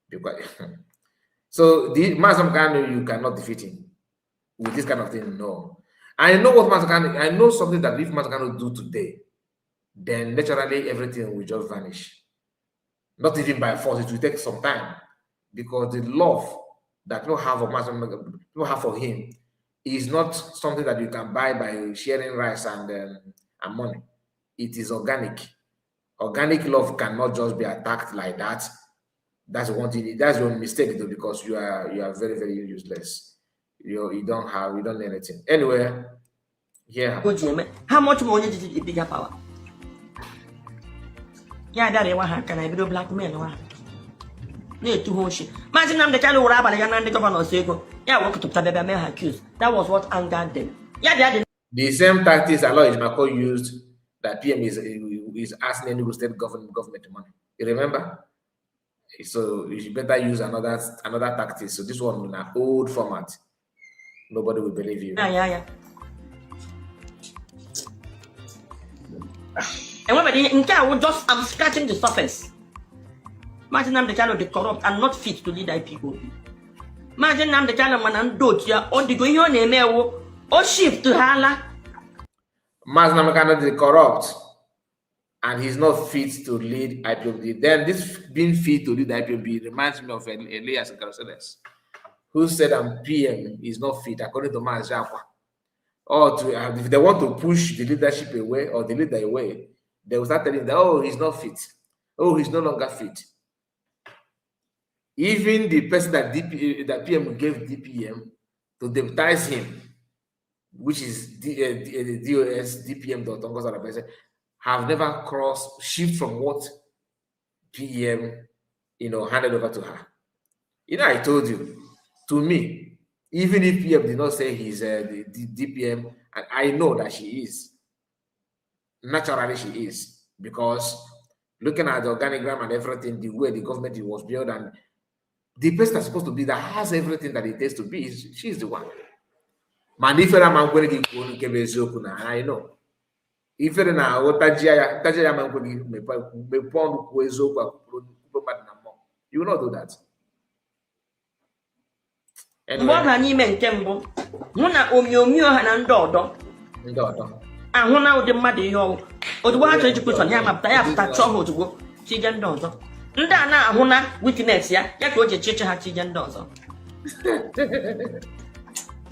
Because so the Mazamkano, you cannot defeat him with this kind of thing. No. I know what Mazamkano, I know something that if Mazamkano do today, then naturally everything will just vanish. Not even by force, it will take some time. Because the love that people have of Mazamkano, people have for him, is not something that you can buy by sharing rice and money. It is organic. Organic love cannot just be attacked like that. That's one thing. That's your mistake, though, because you are very, very useless. You don't know anything. Anyway, yeah. How much money did you bigger power? Yeah, that can I be black men? Need to hold shit. Imagine I'm the kind of rabbi and the governor say go. Yeah, walk to Tabeba may accused. That was what angered them. Yeah, the same tactics Aloy Mako used that PM is asking any state government money. You remember? So you should better use another tactic. So this one in an old format. Nobody will believe you. Yeah. And when Nneka I'm scratching the surface. Imagine I'm the kind of the corrupt and not fit to lead IPO. Imagine I'm the kind of man and dote ya or the going on name or shift to Hala. Imagine I'm the kind of the corrupt and he's not fit to lead IPOB. Then this being fit to lead IPOB reminds me of Elias Caroseles, who said PM is not fit according to Mas Japa. Or if they want to push the leadership away or the leader away, they will start telling them, oh, he's not fit. Oh, he's no longer fit. Even the person that PM gave DPM to deputize him, which is DOS, DPM.Tongosa, have never shift from what PM, handed over to her. I told you, to me, even if PM did not say he's the DPM, and I know that she is. Naturally, she is. Because looking at the organigram and everything, the way the government was built, and the person that's supposed to be that has everything that it takes to be, she's the one. I know. If you will not do that.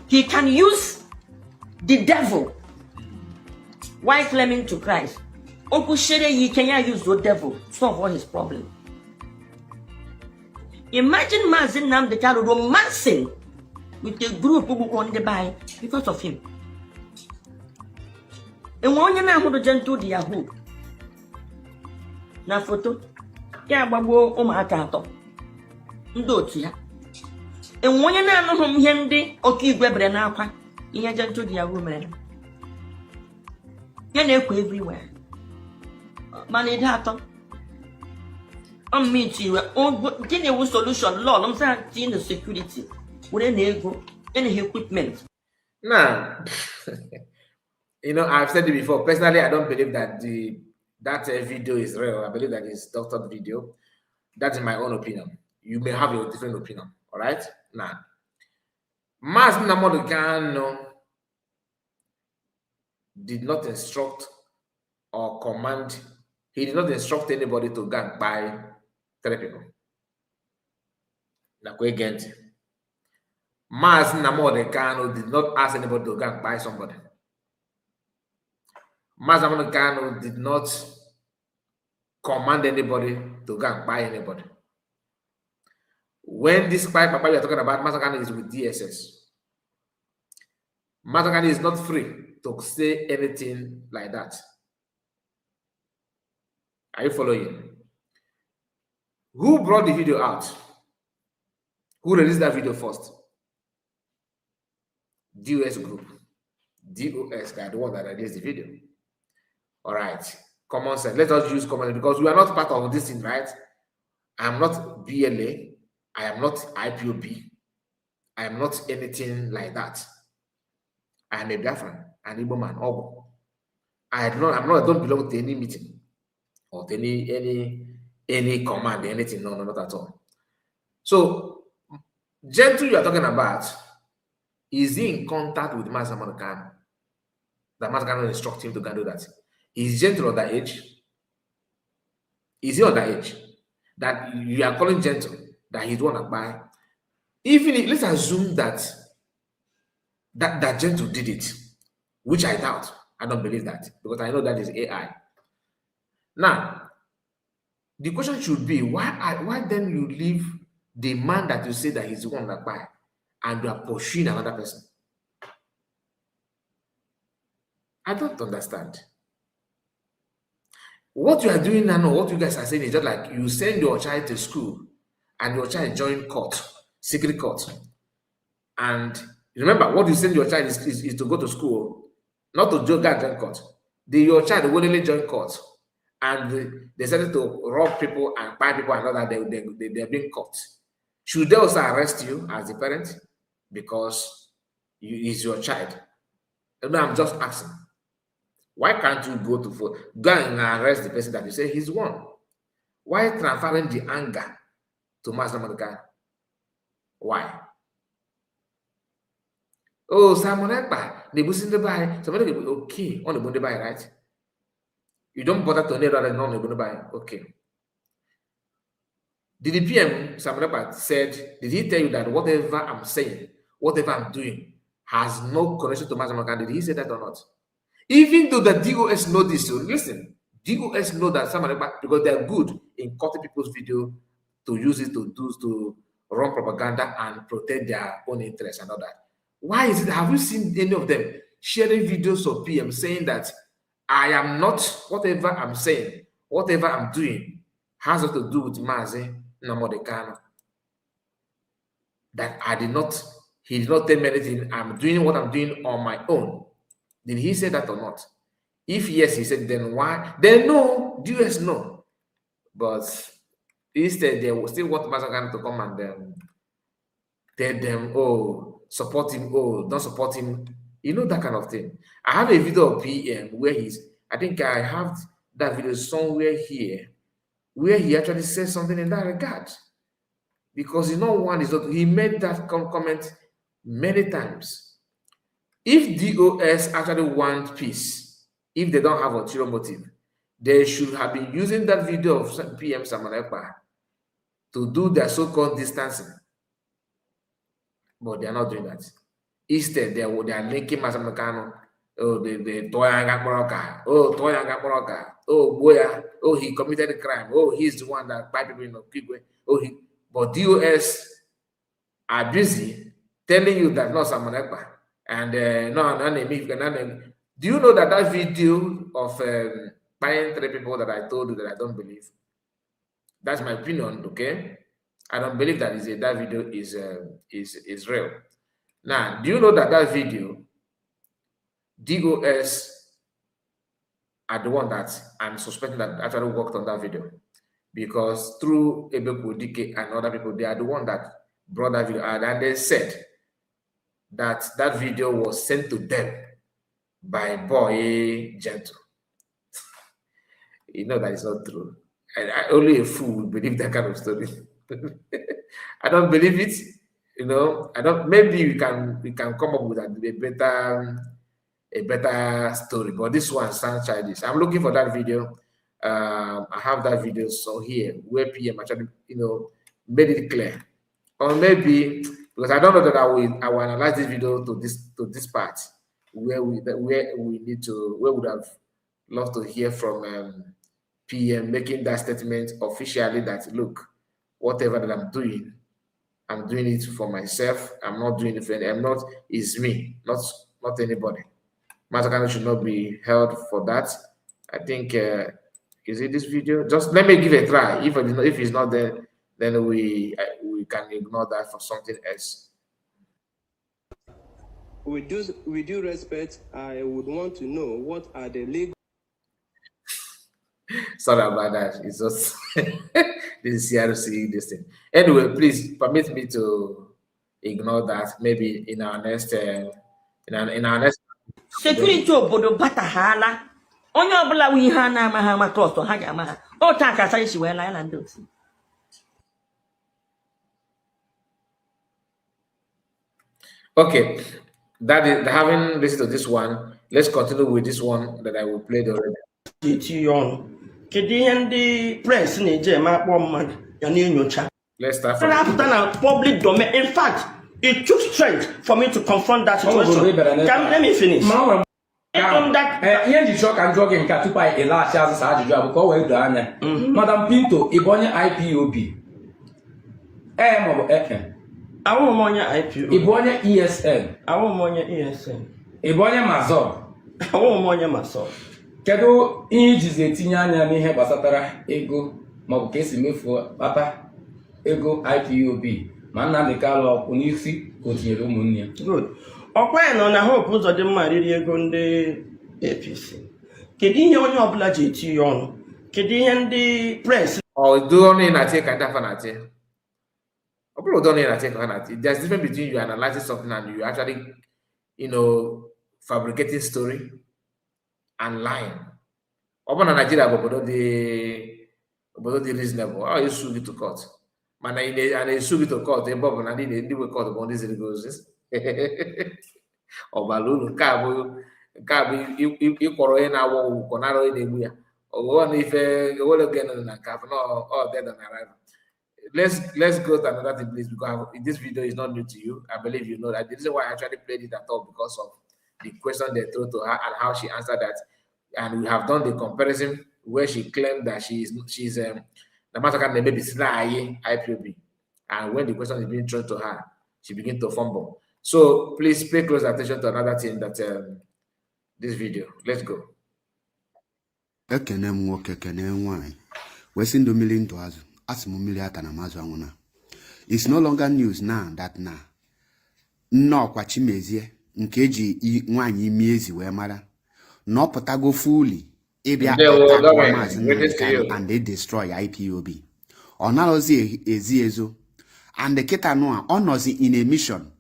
He can use the devil while claiming to Christ. Uncle Shere, he can use the devil to solve all his problems. Imagine Mazin Namdekano romancing with the group who on the buy because of him. And one year who the gentle the Yahoo. Na photo, yeah, Babo Omakato. Ndotia. And one year now home Yendi, okay, Webrenapa, in a gentle the Yahoo man. Everywhere. Man, it happened. I'm meeting you. Oh, getting a solution. Lord, I'm saying the security with any equipment. Now, I've said it before. Personally, I don't believe that that video is real. I believe that it's doctored video. That's my own opinion. You may have your different opinion. All right. Now, Mas Namodukano did not instruct or command. He did not instruct anybody to go and buy 3 people. Mas Namodekano did not ask anybody to go and buy somebody. Mas Namodekano did not command anybody to go and buy anybody. When this Papa we are talking about, Masakano is with DSS. Masakano is not free to say anything like that. Are you following? Who brought the video out? Who released that video first? DOS group. DOS guy, the one that released the video. All right. Common sense. Let us use common sense because we are not part of this thing, right? I am not BLA. I am not IPOB. I am not anything like that. I am a Biafran, an Igbo man. I don't belong to any meeting or to any command, anything. No, not at all. So, Gentle you are talking about, is he in contact with Master Manukano? That Master Manukano instruct him to go do that. Is Gentle on that age? Is he on that age? That you are calling Gentle, that he's one to buy. Even if, let's assume that Gentle did it, which I doubt. I don't believe that because I know that is AI. Now, the question should be why then you leave the man that you say that he's the one that buy and you are pursuing another person? I don't understand. What you are doing now, what you guys are saying is just like you send your child to school and your child join court, secret court. And remember, what you send your child is to go to school, not to join court. Your child willingly join court and they decided to rob people and buy people and all that, they're being caught. Should they also arrest you as the parent because it's your child? No, I'm just asking. Why can't you go and arrest the person that you say he's one? Why transferring the anger to Master Manukano? Why? Oh, Simon Ekpa, they busing the buy. Somebody will be okay on the Bunde buy, right? You don't bother to need other than on the Bunde buy. Okay. Did the PM Simon Ekpa said, did he tell you that whatever I'm saying, whatever I'm doing, has no connection to Master Manukano? Did he say that or not? Even though the DOS know this, so listen, DOS know that some because they're good in cutting people's video to use it to run propaganda and protect their own interests and all that. Why is it? Have you seen any of them sharing videos of PM saying that I am not whatever I'm saying, whatever I'm doing has to do with Mazi Nnamdi? That he did not tell me anything. I'm doing what I'm doing on my own. Did he say that or not? If yes, he said, then why? Then no, US no. But instead, they will still want Master Manukano to come and tell them, oh, support him, oh, don't support him. You know, that kind of thing. I have a video of PM where I think I have that video somewhere here, where he actually says something in that regard. Because he made that comment many times. If DOS actually want peace, if they don't have ulterior motive, they should have been using that video of PM Simon Ekpa to do their so-called distancing. But they are not doing that. Instead, they are linking Master Manukano. Oh, oh, boy, oh, he committed a crime. Oh, he's the one that buy people in Okigwe. But DOS are busy telling you that not Simon Ekpa. And do you know that video of buying 3 people that I told you that I don't believe? That's my opinion, okay? I don't believe that video is real. Now, do you know that video, DOS are the one that I'm suspecting that actually worked on that video? Because through Ebeku, DK, and other people, they are the one that brought that video out, and they said that video was sent to them by boy Gentle. You know that is not true. Only a fool would believe that kind of story. I don't believe it. You know, I don't. Maybe we can come up with a better story, but this one sounds childish. I'm looking for that video. I have that video so here where PM actually, made it clear. Or maybe because I don't know that I will analyze this video to this part where we would have loved to hear from PM making that statement officially that look, whatever that I'm doing it for myself. I'm not doing it for anyone. It's me, not anybody. Master Manukano should not be held for that. I think is it this video? Just let me give it a try. If it's not there, then we can ignore that for something else. With due respect, I would want to know what are the legal. Sorry about that. It's just this CRC, this thing. Anyway, please permit me to ignore that. Maybe in our next, in our next. Security obodo batahala. Onye ọbụla wu ihe a na-amaghị ama trọst ha ga-ama ha. Otu aka asa isi wee laa na ndị otu. Okay, that is having listened to this one. Let's continue with this one that I will play already. Kedu ihe ndị press na-eji eme akpọ mmadụ ya na-enyocha? Let's start from na public domain. In fact, it took strength for me to confront that situation. Let me finish. Ihe njichọ ka njọ gị nke tupu anyị elaghachi azụ sa ajụjụ a bụ ka ọ wee doo anya. Madam Pinto, ị bụ onye IPOB? Maọbụ Awụ m onye IPOB. Ị bụ onye ESN? Awụ m onye ESN. Ị bụ onye Mazọb? Awụ m onye Mazọb. Kedu ihe ijizi etinye anya n'ihe gbasatara ego maọbụ ka esi mefuo kpata ego IPOB ma Nnamdi Kanu ọkwụ n'isi ka o tinyere ụmụnne ya? Good. Ọkwa ya nọ na Hope Uzodimma riri ego ndị APC. Kedu ihe onye ọbụla ji eti ya ọnụ? Kedu ihe ndị press? Do only in a take and fanati. Don't in a take fanati. There's difference between you analyzing something and you actually, fabricating story and lying. Open Nigeria, but the reasonable. Oh, you sue it to court. Man, and they sue it to court. They bob and they do court upon these negotiations. Or balloon, cabo, you corroin our conaro in the muya. Or one if you will again in a cap, no, or dead on arrival. Let's go to another thing, please, because this video is not new to you. I believe you know that. The reason why I actually played it at all because of the question they threw to her and how she answered that. And we have done the comparison where she claimed that she's the matter can maybe sly IPOB. And when the question is being thrown to her, she begins to fumble. So please pay close attention to another thing that this video. Let's go. It's no longer news now that Nneka Chimezie nke ji nwaanyị imi ezi wee mara no pụtago fully ịbịa and they destroy IPOB. Ọ narozi ezi ezo and the kita no ọ nọzi in a mission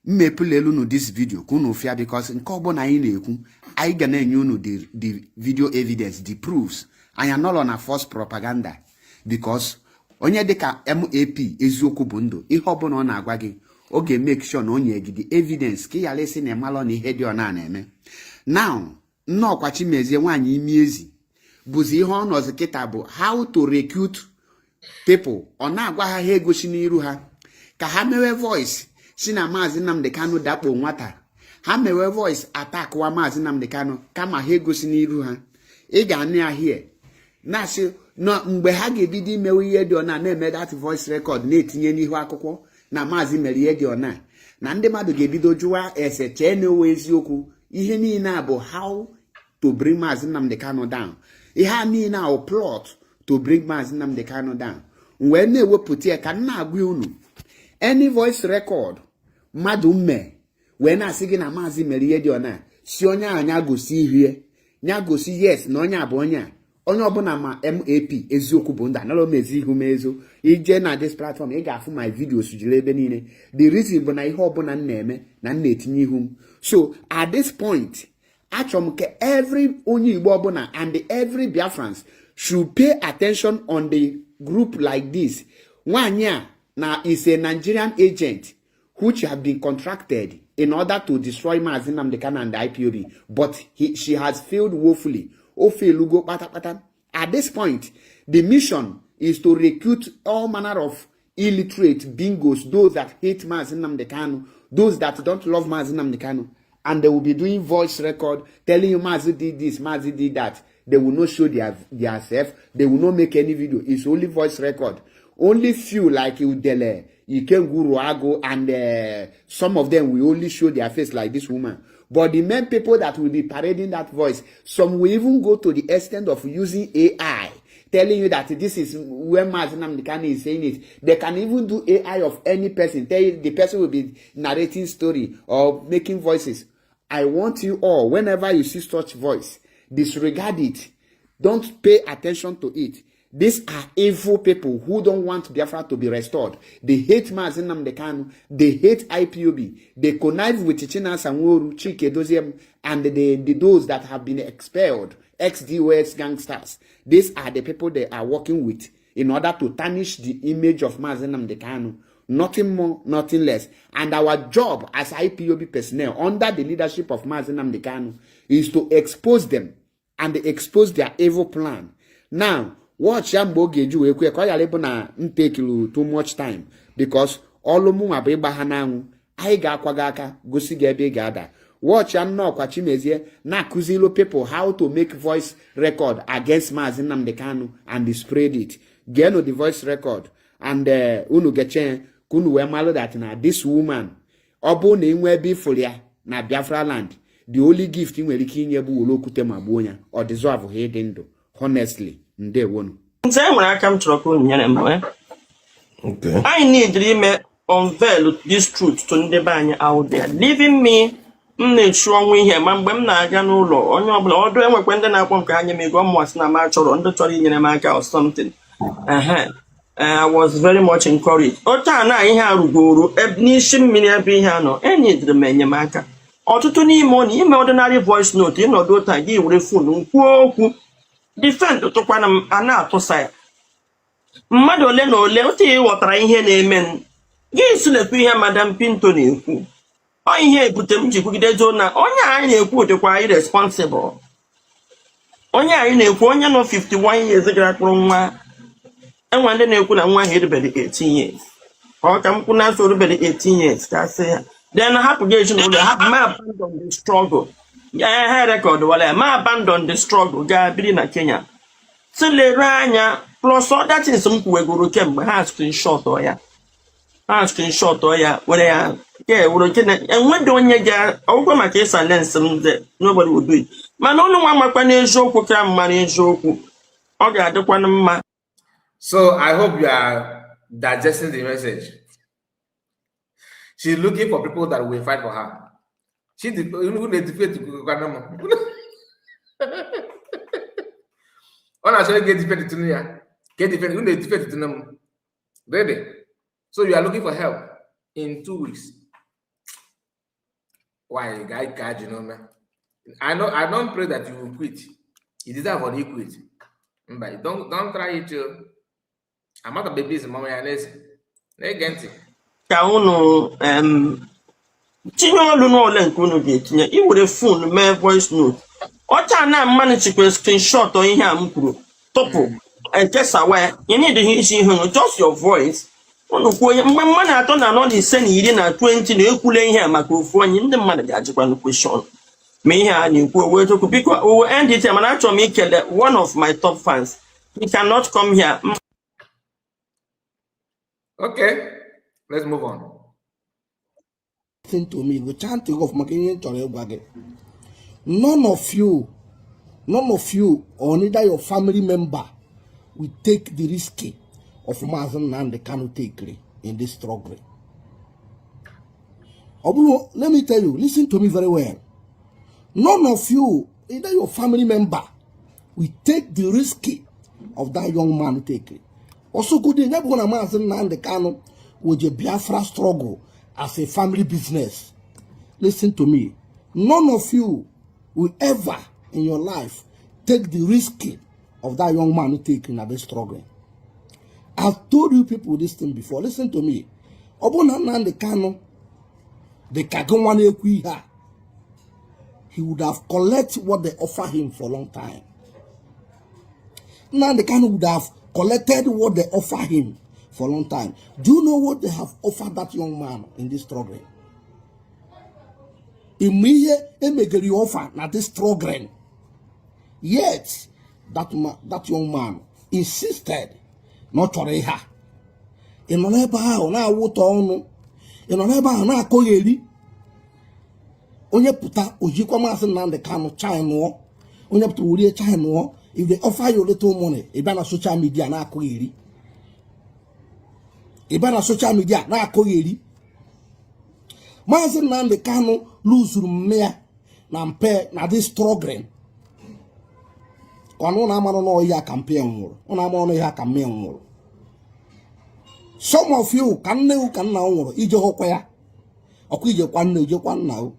mmepulelu nu this video kunu fia because nke ọbụna anyị na-ekwu anyị ga na-enye unu the video evidence, the proofs. Anyị anọrọ na false propaganda because onye dịka MAP eziokwu bụ ndụ. Ihe ọbụla ọ na-agwa gị ọ ga-make sure na onye gị the evidence ka ya lesi na emalọ na ihe dị ọ na-eme. Now Nneka Chimezie nwaanyị imi ezi bụzi ihe ọ nọzi kịta bụ how to recruit people. Ọ na-agwa ha egosi n'iru ha ka ha mewe voice si na Maazị Nnamdi Kanu dakpo nwata. Ha mewe voice attack wa Maazị Nnamdi Kanu kama ha egosi n'iru ha. Ị ga-anụ ya here na-asị no mgbe ha ga-ebido imewe ihe dị ọ na-eme that voice record na-etinye n'ihu akwụkwọ na Maazị mere ihe dị ọ na ndị mmadụ ga-ebido jụwa ese chee na owe eziokwu. Ihe niile a bụ how to bring Maazị Nnamdi Kanu down. Ihe a niile a plot to bring Maazị Nnamdi Kanu down. Wee na-ewepụta ya ka na-agwa unu any voice record mmadụ mme wee na-asị gị na Maazị mere ihe dị ọ na si onye a nya gosi ihe nya gosi yes na onye a bụ onye ọbụla ma MAP eziokwu bụ ndụ anara mezi ihu mezo ije na this platform ị ga-afụ my videos jiri ebe niile. The reason bụ na ihe ọbụla m na-eme na m na-etinye ihu m. So at this point achọrọ m ka every onye Igbo ọbụla and every Biafrans should pay attention on the group like this. Nwaanyị a na is a Nigerian agent which have been contracted in order to destroy Maazị Nnamdi Kanu and the IPOB, but she has failed woefully. At this point, the mission is to recruit all manner of illiterate bingos, those that hate Maazị Nnamdi Kanu, those that don't love Maazị Nnamdi Kanu, and they will be doing voice record telling you Maazị did this, Maazị did that. They will not show their self. They will not make any video. It's only voice record. Only few like Udele, Ikenguru Ago, and some of them will only show their face like this woman. But the main people that will be parading that voice, some will even go to the extent of using AI, telling you that this is where Maazị Nnamdi Kanu is saying it. They can even do AI of any person. Tell you the person will be narrating story or making voices. I want you all, whenever you see such voice, disregard it. Don't pay attention to it. These are evil people who don't want Biafra to be restored. They hate Mazi Nnamdi Kanu. They hate IPOB. They connive with Chichina Sanworu, Chike Doziem, and those that have been expelled, ex-DOS gangsters. These are the people they are working with in order to tarnish the image of Mazi Nnamdi Kanu. Nothing more, nothing less. And our job as IPOB personnel under the leadership of Mazi Nnamdi Kanu is to expose them and expose their evil plan. Now, watch Yambo Geju Ekwe Koyalebona take too much time because all Muabe Bahanang, I ga Kwagaka, Gusi Gabe Gada. Watch Nneka Chimezie na kuzilo people how to make voice record against Mazi Nnamdi Kanu and they spread it. Geno the voice record and unu gechen kunu we malo that na this woman obo na enwe bi folia na Biafra land. The only gift in where Kenya bu olokute mabonya or deserve hidden honestly. Okay. I need to unveil this truth to the banya out there. Leaving me sure here, man, when I can no law on your blood, when the Napon can make one was na match or under 20 in America or something. I was very much encouraged. Otana, I have guru, Ebnishim Miniabiano, any the Menyamanka. Or to any money, ordinary voice note, in or do I give refund, defend to Quanam Anato side. Madoleno, Leote, what I hear, amen. Yes, let me hear Madame Pintoni. I hear put them to the zona. Onya, I put a quite responsible. Onya, in a 51 years ago, and one day they could have one head about 18 years. Or come put out about 18 years. That's it. Then I have to get you know, have my abandon the struggle. Yeah, I had a record. Well, I abandon the struggle. God, be in Kenya. So, Leranya, plus all that is some way go to camp, has screenshot or ya. Has screenshot or ya, where I am. Yeah, would and when don't you get over my case and then some that nobody would do it. Man, only one my financial could come money joke. Okay, I don't want to. So I hope you are digesting the message. She's looking for people that will fight for her. She defeat to on actually get defeated to Nia. Get defeated to them. Ready? So you are looking for help in 2 weeks. Why, guy, God, you know, man. I don't pray that you will quit. You deserve for you quit. But don't try it. I'm not a baby, mama, and it's Kauno, Chino no link will get you would have phone my voice note. What I now manage to screenshot or in him, Topo, and guess away, you need to see him, just your voice. My money, I don't know, he's sending you in 20 new cooling here, microphone in the manager question. Me and you go to Kupico, who end it, and actually make one of my top fans. He cannot come here. Okay, let's move on. Listen to me, we can't think of making it. None of you, or neither your family member, will take the risk of Mazi Nnamdi Kanu take in this struggle. Obulo, let me tell you, listen to me very well. None of you, either your family member, will take the risk of that young man take. Also, good thing, never gonna Mazi Nnamdi Kanu with the Biafra struggle as a family business. Listen to me. None of you will ever in your life take the risk of that young man taking at this struggle. I've told you people this thing before. Listen to me. Obona Nnamdi Kanu, the Kagomwane Ekwiha, he would have collected what they offer him for a long time. Nnamdi Kanu would have collected what they offer him for a long time. Do you know what they have offered that young man in this struggle? Immediately offer na this struggle. Yet that young man insisted not to reha. Inoneba na wuto onu. Inoneba na koyeri. Onye puta ojikwa Mazi Nnamdi Kanu chino. Onye puta uri chino. If they offer you little money, ibana social media na koyeri. Ibana social media na koyeri. Mazi Nnamdi Kanu lose mmea na mpe na this struggle. Kono na amano no ya campaign woro. Una amano no ya campaign woro. Some of you can know can now woro ije hokwa ya. Oku ije kwa nne ije kwa nna o.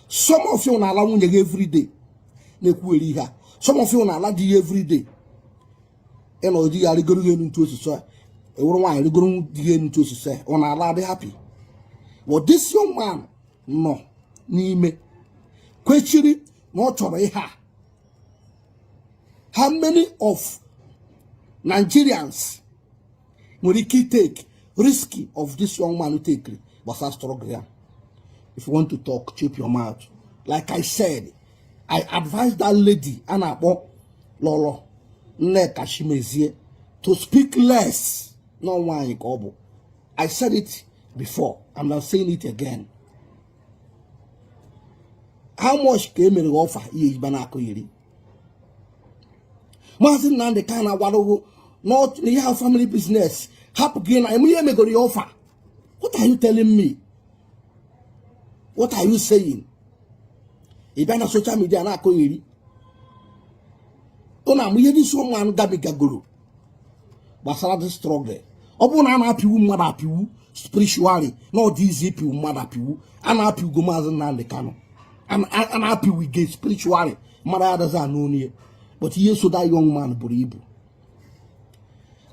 Some of you na ala nwunye every day. Na ekwueri ha. Some of you na ala di every day. Eno di ya rigoro enu ntu osise. E woro wan rigoro di enu ntu osise. Una ala dey happy. But this young man no n'ime kwechiri no choro ihe. How many of Nigerians will take risky of this young man who take was a struggle? If you want to talk, keep your mouth. Like I said, I advise that lady, Lolo, Nneka Chimezie, to speak less. No one in Kobo. I said it before. I'm not saying it again. How much came in offer? Ye banako yiri. Mazin Nande kana wado not you have family business. Hap again. I may go the offer. What are you telling me? What are you saying? Ibana social media na ko yiri. Ona mu yedi so man gabi gagoro. Basara this struggle. Obo na na apiwu mmada apiwu spiritually. No this apiwu mmada apiwu. Ana apiwu go Mazin Nande kano. Ana apiwu get spiritually. Mmada others are known here. But yes, so that young man, Buribu.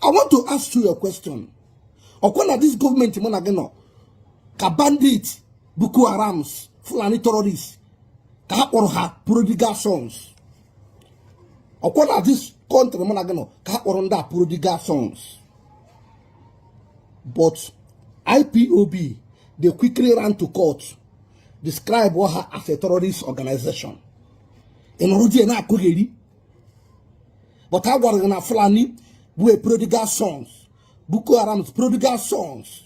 I want to ask you a question. Okona this government, monageno, ka bandit, Boko Harams, Fulani terrorists, ka ha prodigal sons. Okona this country, monageno, ka oronda prodigal sons. But IPOB, they quickly ran to court, describe her as a terrorist organization. In order na kugeri. But I was gonna Fulani were prodigal sons. Boko Haram's prodigal sons.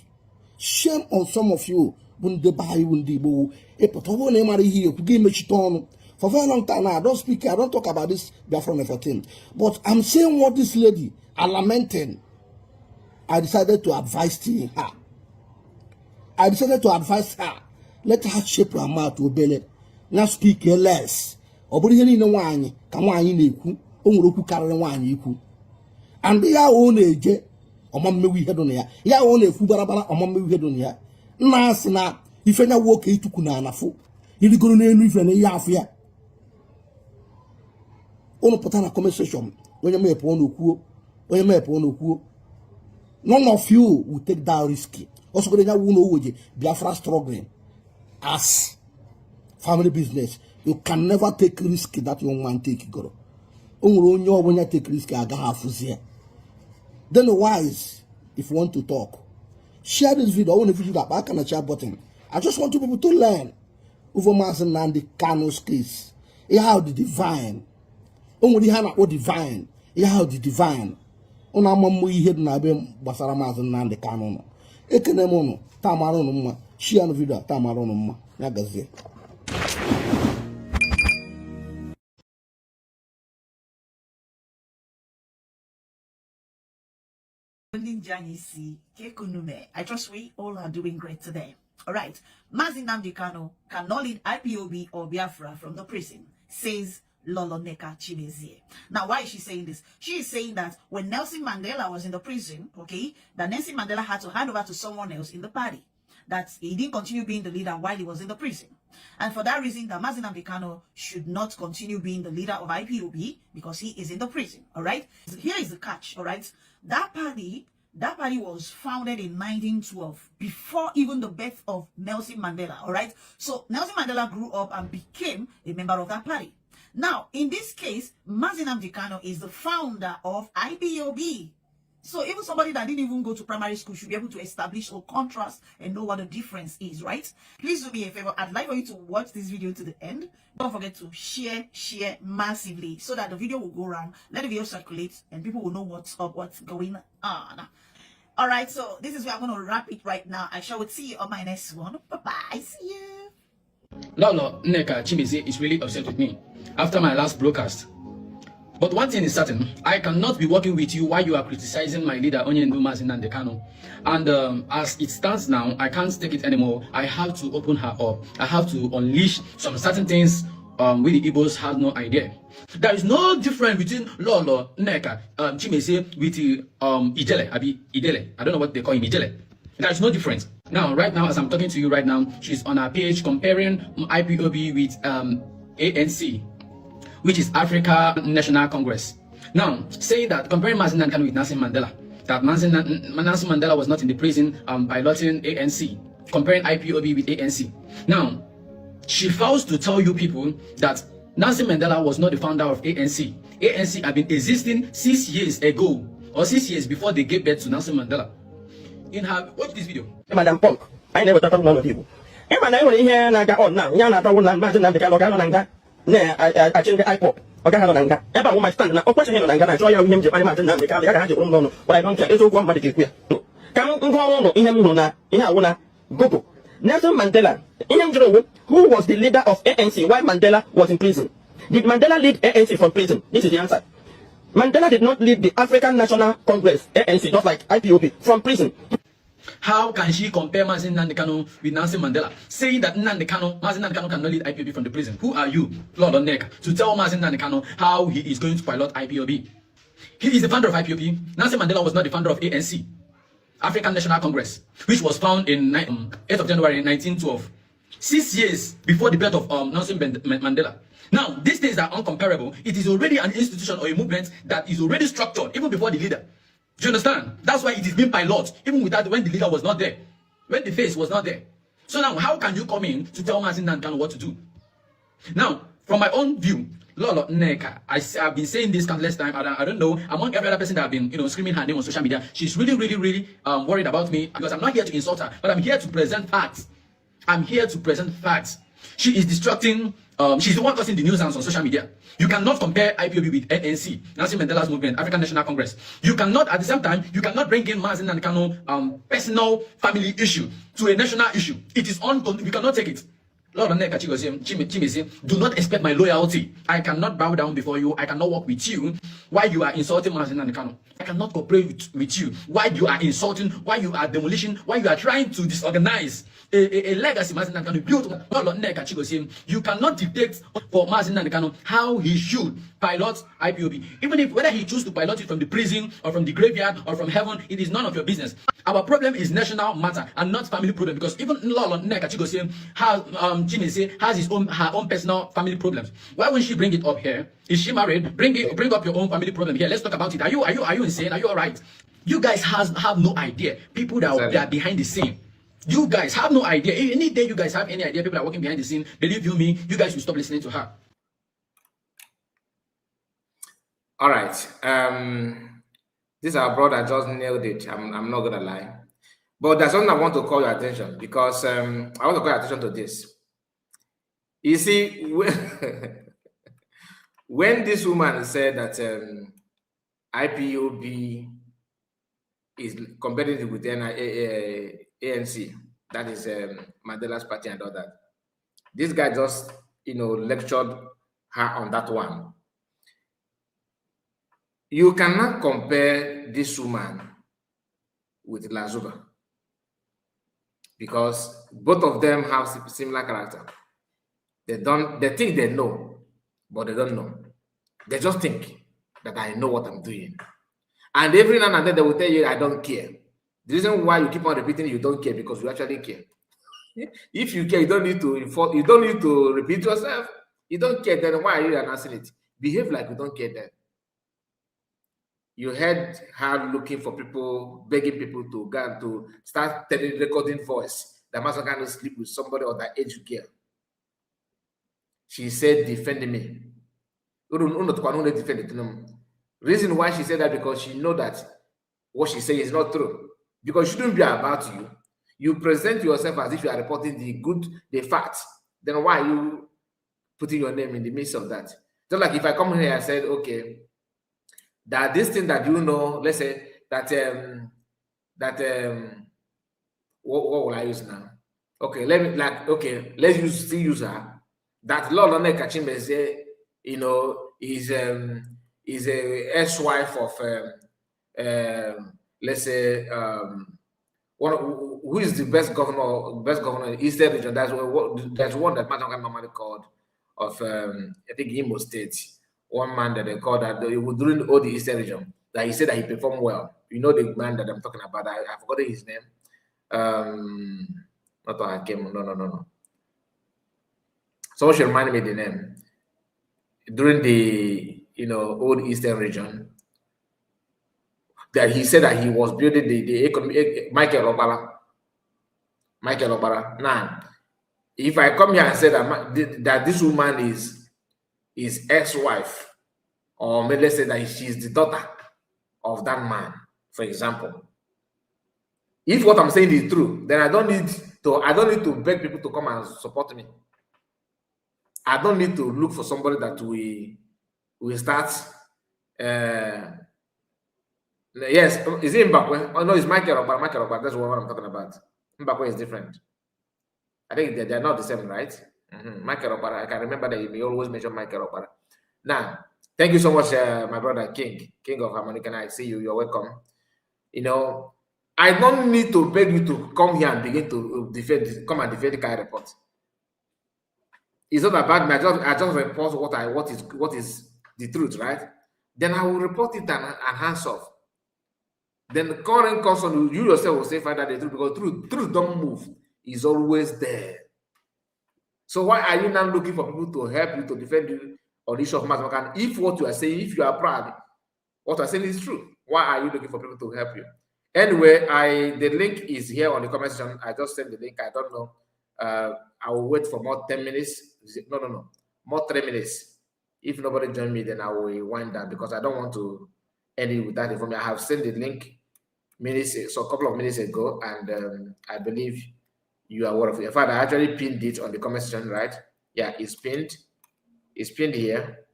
Shame on some of you when they buy when they bo. But I won't marry here to give me chiton. For a very long time now, I don't speak, I don't talk about this Biafran 14. But I'm saying what this lady are lamenting. I decided to advise her. I decided to advise her. Let her shape her mouth to obey. Now speak less. Obori no wine, come on in and they are own age, or mamma we had on ya, ya own a fubarabara, or mamma we had on ya. Nasina, if any walk a to Kunana fo, you go name with an yafia. On potana conversation, when you may upon Uku, when you may upon Uku. None of you will take that risky. Also, they won't know Biafra struggling as family business. You can never take risk that young man take, girl. When you take risk, I got half here. Then wise, if you want to talk, share this video. I want to video that back on the chat button. I just want people to learn over Mazin Nande Kano's case. How the divine. Only Hana or divine. How the divine. Ona mamu hid na be basara Mazin Nande Kano. Ekenemono, Tamaronuma, share the video, Tamaronuma, Nagaze. I trust we all are doing great today. All right. Mazin Nnamdi Kanu cannot lead IPOB or Biafra from the prison, says Nneka Chimezie. Now, why is she saying this? She is saying that when Nelson Mandela was in the prison, okay, that Nelson Mandela had to hand over to someone else in the party, that he didn't continue being the leader while he was in the prison. And for that reason, that Mazin Nnamdi Kanu should not continue being the leader of IPOB because he is in the prison. All right. Here is the catch. All right. That party was founded in 1912, before even the birth of Nelson Mandela. All right. So Nelson Mandela grew up and became a member of that party. Now, in this case, Mazin Nnamdi Kanu is the founder of IPOB. So even somebody that didn't even go to primary school should be able to establish or contrast and know what the difference is, right? Please do me a favor. I'd like for you to watch this video to the end. Don't forget to share massively so that the video will go around. Let the video circulate and people will know what's up, what's going on. All right, so this is where I'm going to wrap it right now. I shall see you on my next one. Bye-bye. See you. No, Nneka Chimezie is really upset with me after my last broadcast. But one thing is certain, I cannot be working with you while you are criticizing my leader, Onyendu Mazin Nnamdi Kanu. And as it stands now, I can't take it anymore. I have to open her up. I have to unleash some certain things we the Igbos had no idea. There is no difference between Lolo, Nneka, Chimezie with Ijele, Abi Idele. I don't know what they call him, Ijele. There is no difference. Now, right now, as I'm talking to you right now, she's on her page comparing IPOB with ANC, which is Africa National Congress. Now, saying that comparing Mazi Nnamdi Kanu with Nelson Mandela, that Nelson Mandela was not in the prison piloting ANC, comparing IPOB with ANC. Now, she fails to tell you people that Nelson Mandela was not the founder of ANC. ANC had been existing 6 years ago, or 6 years before they gave birth to Nelson Mandela. In her, watch this video. Madam Punk, I never talk about people. And I only hear Naga on now, Yana Tawana, Mazi Nnamdi Kanu, Nanga, I change the iPod. Okay, Nanga. Ever woman stand now, question him, Nanga, I saw your name, Japan, Mazi Nnamdi Kanu, I had your own, but I don't care. It's all one body here. Come on, in Hamuna, in Hauna, Gogo. Nelson Mandela, who was the leader of ANC while Mandela was in prison? Did Mandela lead ANC from prison? This is the answer. Mandela did not lead the African National Congress, ANC, just like IPOB, from prison. How can she compare Mazi Nnamdi Kanu with Nelson Mandela, saying that Mazi Nnamdi Kanu cannot lead IPOB from the prison? Who are you, Lord Nneka, to tell Mazi Nnamdi Kanu how he is going to pilot IPOB? He is the founder of IPOB. Nelson Mandela was not the founder of ANC, African National Congress, which was found in 8th of January 1912, 6 years before the birth of Nelson Mandela. Now, these things are uncomparable. It is already an institution or a movement that is already structured, even before the leader. Do you understand? That's why it is being piloted, even without when the leader was not there, when the face was not there. So now, how can you come in to tell Mazi Nnamdi Kanu what to do? Now, from my own view, Lolo Nneka, I've been saying this countless times. I don't know, among every other person that have been, screaming her name on social media, she's really worried about me, because I'm not here to insult her, but I'm here to present facts. I'm here to present facts. She is distracting. She's the one causing the nuisance on social media. You cannot compare IPOB with ANC, Nelson Mandela's movement, African National Congress. You cannot, at the same time, you cannot bring in Mazi Nnamdi Kanu personal family issue to a national issue. It is we cannot take it. Lord Nneka Chimezie, do not expect my loyalty. I cannot bow down before you. I cannot work with you while you are insulting Mazi Nnamdi Kanu. I cannot cooperate with you while you are insulting, while you are demolishing, while you are trying to disorganize a legacy Mazi Nnamdi Kanu built. Lord Nneka Chimezie, you cannot dictate for Mazi Nnamdi Kanu how he should pilot IPOB. Even if whether he chooses to pilot it from the prison or from the graveyard or from heaven, it is none of your business. Our problem is national matter and not family problem, because even Lord Nneka Chimezie has Chimezie has her own personal family problems. Why won't she bring it up here? Is she married? Bring up your own family problem here. Let's talk about it. Are you insane? Are you alright? You guys have no idea. People that are behind the scene. You guys have no idea. Any day you guys have any idea, people that are working behind the scene, believe you me, you guys will stop listening to her. All right. This our brother just nailed it. I'm not gonna lie. But there's something I want to call your attention, because I want to call your attention to this. You see, when this woman said that IPOB is competitive with ANC, that is Mandela's party and all that, this guy just, lectured her on that one. You cannot compare this woman with Lazuba, because both of them have similar character. They think they know, but they don't know. They just think that I know what I'm doing. And every now and then they will tell you, I don't care. The reason why you keep on repeating you don't care, because you actually care. If you care, you don't need to repeat yourself. You don't care, then why are you announcing it? Behave like you don't care then. You heard her looking for people, begging people to go to start recording voice. That must not sleep with somebody of that age girl. She said, defend me. Reason why she said that, because she know that what she says is not true. Because it shouldn't be about you. You present yourself as if you are reporting the facts. Then why are you putting your name in the midst of that? Just like if I come here and said, okay, that this thing that you know, let's say that what will I use now? Okay, let's use her. That Lolo Nneka Chimezie, is a ex-wife of let's say who is the best governor in Eastern region. There's one that Madam normally called of I think Imo State. One man that they called that during all the Eastern region that he said that he performed well. You know the man that I'm talking about. I forgot his name. Not Hakim. No. Someone should remind me the name. During the old Eastern region, that he said that he was building the economy. Michael Obara. Now, if I come here and say that this woman is ex-wife, or maybe let's say that she's the daughter of that man, for example, if what I'm saying is true, then I don't need to beg people to come and support me. I don't need to look for somebody that we start. Yes, is it Mbakwe? Oh no, it's Michael Obara. That's what I'm talking about. Mbakwe is different. I think they're not the same, right? Michael Obara. I can remember that you always mention Michael Obara. Now, thank you so much, my brother King of Harmonica. I see you. You're welcome. I don't need to beg you to come here and begin to defend the Kai report. It's not about me. I just report what is the truth, right? Then I will report it and hands off. Then the current concern, you yourself will say, find out the truth, because truth don't move. It's always there. So why are you now looking for people to help you to defend you on the issue of mass market? If what you are saying, if you are proud, what you are saying is true, why are you looking for people to help you? Anyway, the link is here on the comment section. I just sent the link. I don't know. I will wait for more 10 minutes. No. More 3 minutes. If nobody join me, then I will wind down, because I don't want to end it with that information. I have sent the link a couple of minutes ago, and I believe you are aware of it. In fact, I actually pinned it on the comment section, right? Yeah, it's pinned. It's pinned here.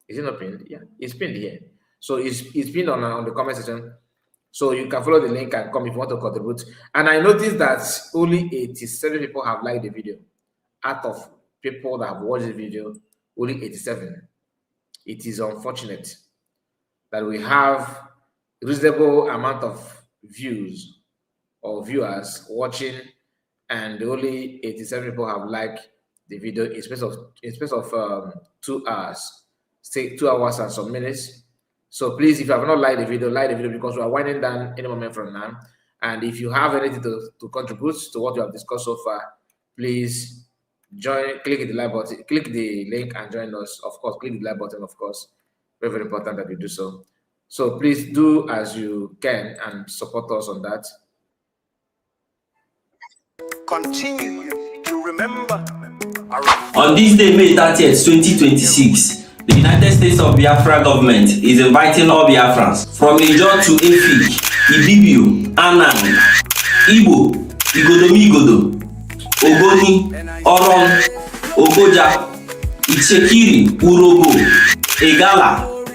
Is it not pinned? Yeah, it's pinned here. So it's pinned on the comment section. So you can follow the link and come if you want to contribute. And I noticed that only 87 people have liked the video. Out of people that have watched the video, only 87. It is unfortunate that we have a reasonable amount of views or viewers watching, and only 87 people have liked the video in space of 2 hours. Say 2 hours and some minutes. So please, if you have not liked the video, like the video, because we are winding down any moment from now. And if you have anything to contribute to what we have discussed so far, please click the like button, click the link and join us. Of course, click the like button, of course. Very, very important that you do so. So please do as you can and support us on that. Continue to remember. On this day, May 30th, 2026, the United States of Biafra government is inviting all Biafrans from Ijo to Efik, Ibibio, Anang, Igbo, Igodomigodo, Ogoni, Oron, Ogoja, Ichekiri, Urobo, Egala,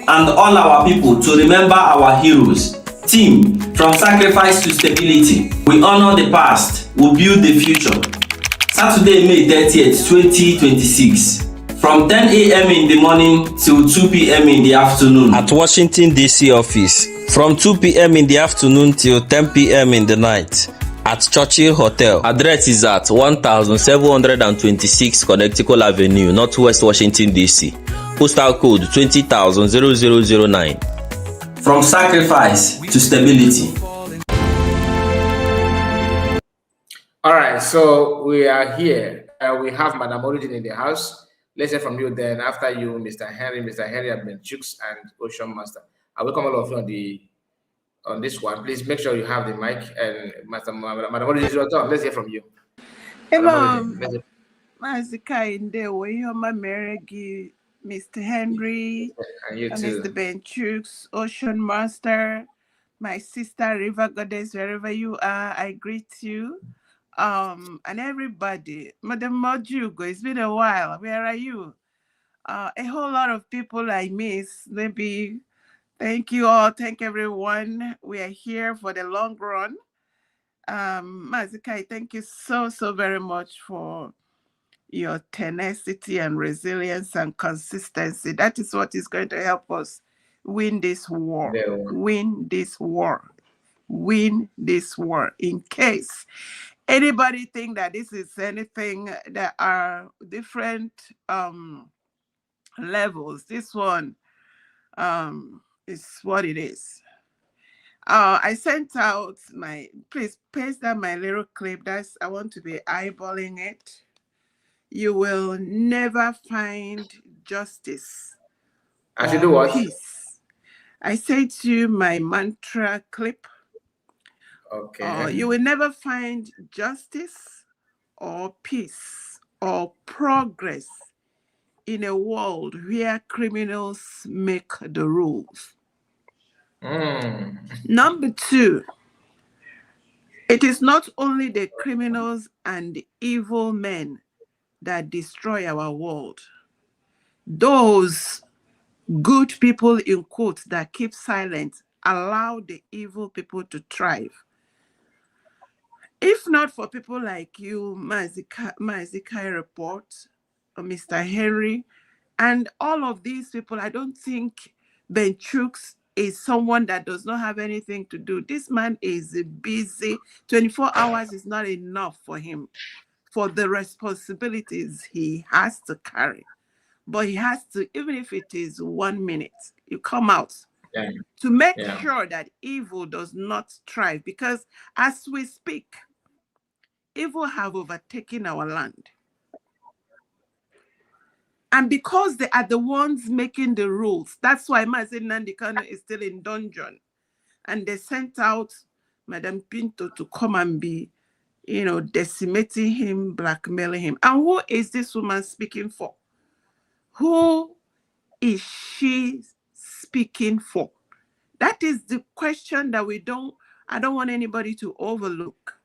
and all our people to remember our heroes. Team, from sacrifice to stability, we honor the past, we build the future. Saturday, May 30th, 2026. From 10 a.m. in the morning till 2 p.m. in the afternoon at Washington, D.C. office. From 2 p.m. in the afternoon till 10 p.m. in the night at Churchill Hotel. Address is at 1726 Connecticut Avenue, Northwest Washington, D.C. Postal code 20,009. From sacrifice to stability. All right, so we are here. We have Madam Origin in the house. Let's hear from you then. After you, Mr. Henry Chooks, and Ocean Master. I welcome all of you on this one. Please make sure you have the mic, and Madam Origin is your turn. Let's hear from you. Hello, Mazikai Ndewe, Meregi, Mr. Henry, and you too. Mr. Ben Chooks, Ocean Master, my sister River Goddess, wherever you are, I greet you. And everybody, Madam Mojugo, it's been a while. Where are you? A whole lot of people I miss. Maybe thank you all. Thank everyone. We are here for the long run. Mazikai, thank you so very much for your tenacity and resilience and consistency. That is what is going to help us win this war. Win this war. Win this war. In case Anybody think that this is anything? There are different levels. This one is what it is. I sent out my, please paste that my little clip. That's, I want to be eyeballing it. You will never find justice I should do or what? peace. I sent you my mantra clip. Okay. You will never find justice or peace or progress in a world where criminals make the rules. Number two, it is not only the criminals and the evil men that destroy our world. Those good people, in quotes, that keep silent allow the evil people to thrive. If not for people like you, Mazikai Report, or Mr. Henry, and all of these people, I don't think Ben Chooks is someone that does not have anything to do. This man is busy. 24 hours is not enough for him, for the responsibilities he has to carry. But he has to, even if it is 1 minute, you come out to make sure that evil does not thrive. Because as we speak, evil have overtaken our land. And because they are the ones making the rules, that's why Mazi Nnamdi Kanu is still in dungeon. And they sent out Madam Pinto to come and be, decimating him, blackmailing him. And who is this woman speaking for? Who is she speaking for? That is the question that I don't want anybody to overlook.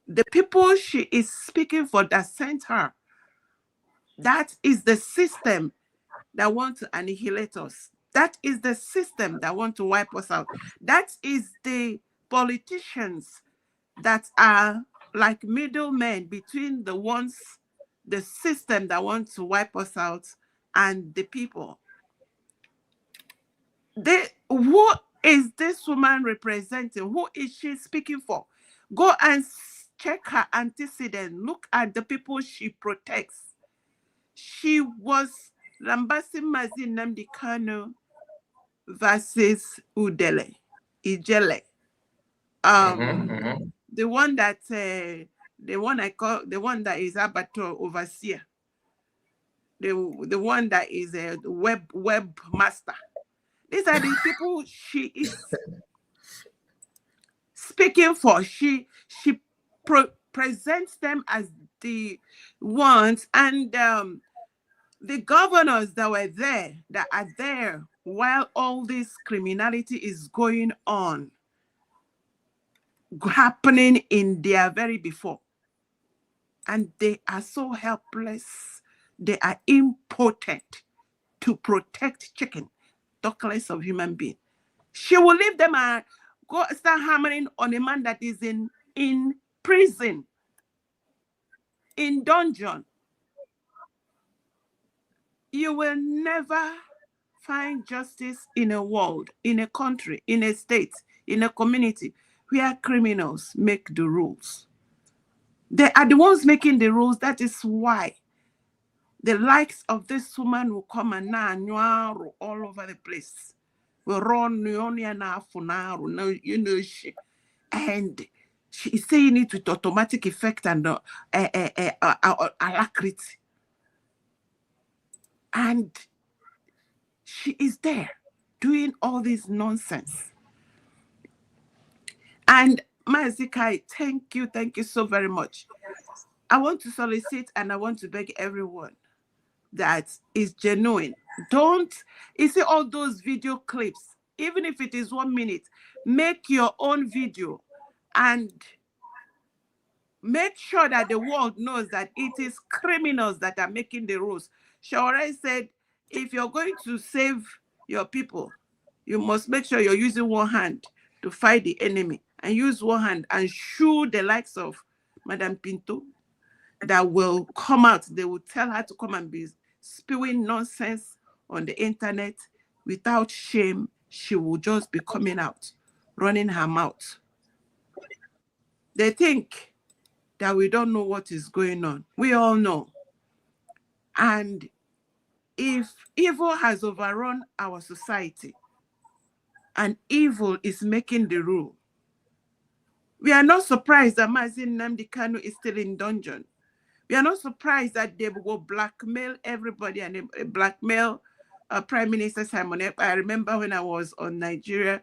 The people she is speaking for that sent her, that is the system that want to annihilate us. That is the system that want to wipe us out. That is the politicians that are like middlemen between the system that wants to wipe us out and the people. Who is this woman representing? Who is she speaking for? Go and check her antecedent. Look at the people she protects. She was Lambasi Mazi Nnamdi Kanu versus Ijele. The one that that is Abato overseer. The one that is a web master. These are the people she is speaking for. She presents them as the ones, and the governors that are there while all this criminality is going on, happening in their very before. And they are so helpless. They are impotent to protect chicken, talk less of human being. She will leave them and go start hammering on a man that is in prison, in dungeon. You will never find justice in a world, in a country, in a state, in a community where criminals make the rules. They are the ones making the rules. That is why the likes of this woman will come and all over the place. Will run and she is saying it with automatic effect and alacrity. And she is there doing all this nonsense. And Mazikai, thank you so very much. I want to solicit and I want to beg everyone that is genuine. You see all those video clips, even if it is 1 minute, make your own video and make sure that the world knows that it is criminals that are making the rules. Shawarai said, if you're going to save your people, you must make sure you're using one hand to fight the enemy and use one hand and shoot the likes of Madam Pinto that will come out. They will tell her to come and be spewing nonsense on the internet without shame. She will just be coming out, running her mouth. They think that we don't know what is going on. We all know. And if evil has overrun our society and evil is making the rule, we are not surprised that Mazi Nnamdi Kanu is still in dungeon. We are not surprised that they will blackmail everybody and blackmail Prime Minister Simon Ekpa. I remember when I was on Nigeria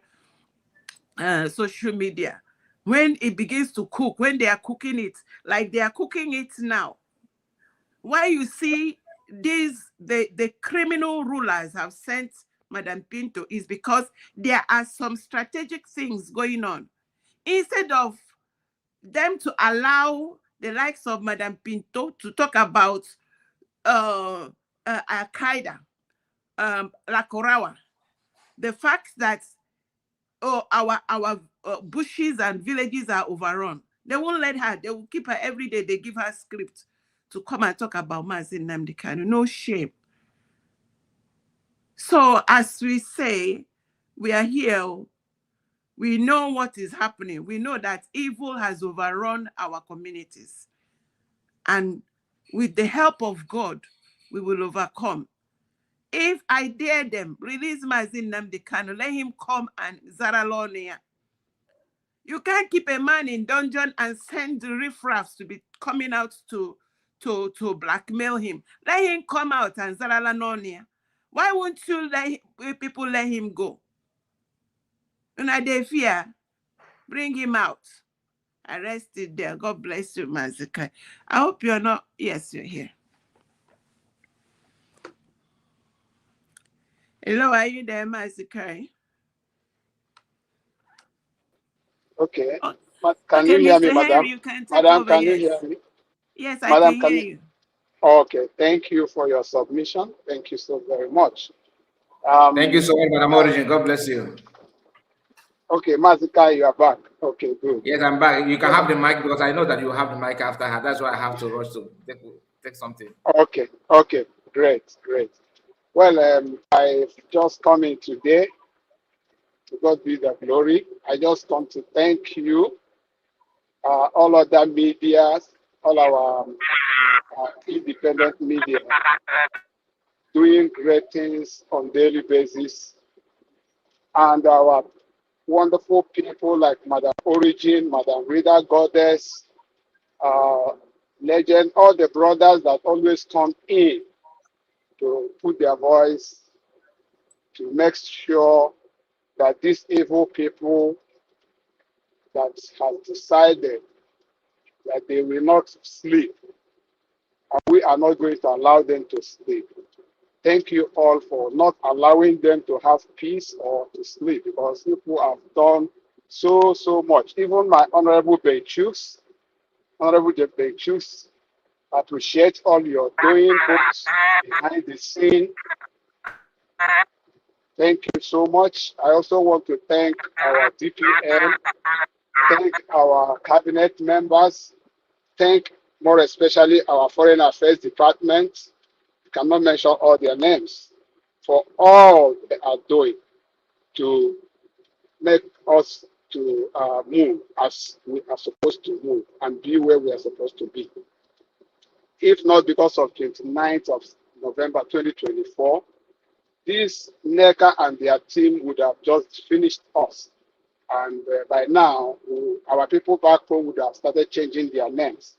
social media, when it begins to cook, when they are cooking it, like they are cooking it now. Why you see the criminal rulers have sent Madam Pinto is because there are some strategic things going on. Instead of them to allow the likes of Madam Pinto to talk about Al-Qaeda, La Corawa, the fact that our bushes and villages are overrun. They won't let her. They will keep her every day. They give her script to come and talk about Mazi Nnamdi Kanu. No shame. So as we say, we are here. We know what is happening. We know that evil has overrun our communities. And with the help of God, we will overcome. If I dare them, release Mazi Nnamdi Kanu, let him come and Zaralonia. You can't keep a man in dungeon and send the riffraffs to be coming out to blackmail him. Let him come out and Zaralonia. Why won't you people let him go? Una de fear, bring him out. Arrested there. God bless you, Mazikai. I hope you're not. Yes, you're here. Hello, are you there, Mazikai? Okay. Oh, Can okay, you hear Mr. me, Henry, madam? you can take Madam, over. can you Yes. hear me? Yes, I Madam, can hear you. Okay, thank you for your submission. Thank you so very much. Thank you so much, Madam Origin. God bless you. Okay, Mazika, you are back. Okay, good. Yes, I'm back. You can have the mic because I know that you have the mic after her. That's why I have to rush to take something. Okay, great. Well, I've just come in today. To God be the glory. I just come to thank you, all other media, all our independent media, doing great things on daily basis, and our wonderful people like Madam Origin, Madam Rita Goddess, Legend, all the brothers that always come in to put their voice to make sure that these evil people that have decided that they will not sleep, and we are not going to allow them to sleep. Thank you all for not allowing them to have peace or to sleep, because people have done so much. Even my Honorable Benchus, appreciate all you're doing, both behind the scene. Thank you so much. I also want to thank our DPM, thank our cabinet members, thank more especially our Foreign Affairs Department. I cannot mention all their names, for all they are doing to make us to move as we are supposed to move and be where we are supposed to be. If not because of 29th of November 2024, this Nneka and their team would have just finished us. And by now, our people back home would have started changing their names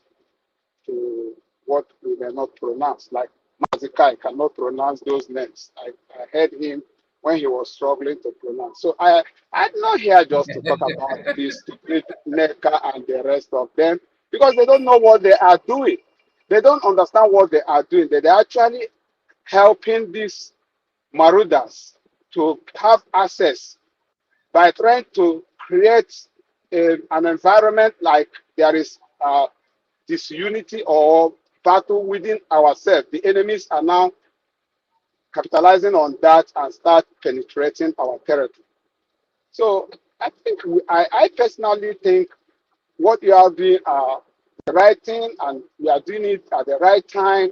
to what we may not pronounce. Like Mazikai cannot pronounce those names. I heard him when he was struggling to pronounce. So I'm not here just to talk about this stupid Nneka and the rest of them, because they don't know what they are doing. They don't understand what they are doing. They're actually helping these marauders to have access by trying to create an environment like there is disunity or battle within ourselves. The enemies are now capitalizing on that and start penetrating our territory. So I think I personally think what you are doing are the right thing, and we are doing it at the right time,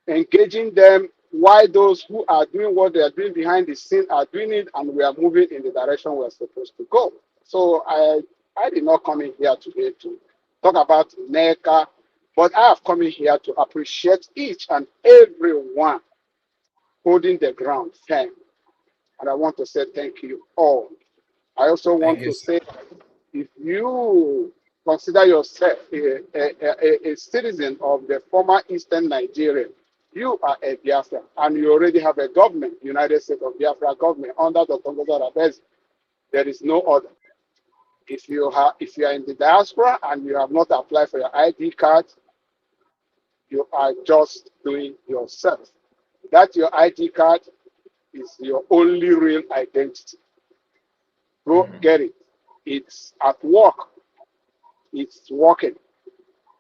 engaging them, why those who are doing what they are doing behind the scene are doing it, and we are moving in the direction we are supposed to go. So I did not come in here today to talk about Nneka, but I have come in here to appreciate each and every one holding the ground firm. And I want to say thank you all. I also want to say, if you consider yourself a citizen of the former Eastern Nigeria, you are a Biafra, and you already have a government, United States of Biafra government, under Dr. Ngozi. There is no other. If you are in the diaspora and you have not applied for your ID card, you are just doing yourself. That your ID card is your only real identity. Go get it. It's at work. It's working.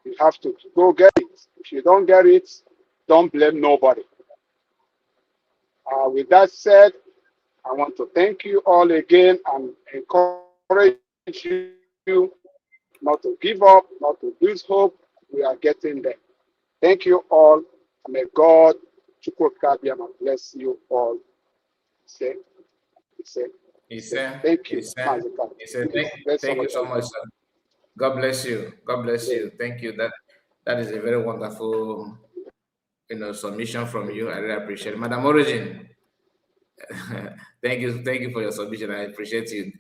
You have to go get it. If you don't get it, don't blame nobody. With that said, I want to thank you all again and encourage you not to give up, not to lose hope. We are getting there. Thank you all. May God bless you all. Thank you. Thank you so much, sir. God bless you. God bless you. Thank you. That is a very wonderful, submission from you. I really appreciate it. Madam Origin. Thank you for your submission. I appreciate you.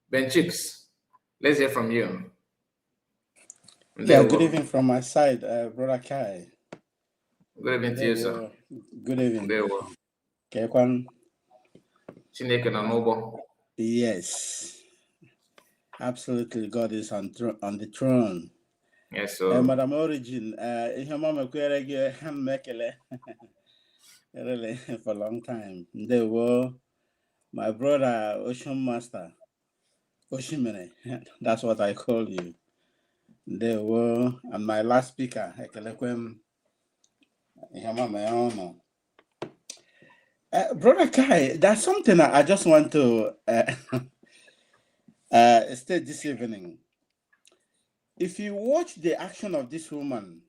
Ben Chicks, let's hear from you. Yeah, good evening from my side, Brother Kai. Good evening to you, sir. Good evening. Kekwan. Chineke na n'ụgbọ. Yes, absolutely. God is on the throne. Yes, sir. Madam Origin, ihe mama kwere gị mekele really for a long time. They were my brother Ocean Master, Oshimene. That's what I call you. They were, and my last speaker, Ekelekwem. Brother Kai, that's something I just want to state this evening. If you watch the action of this woman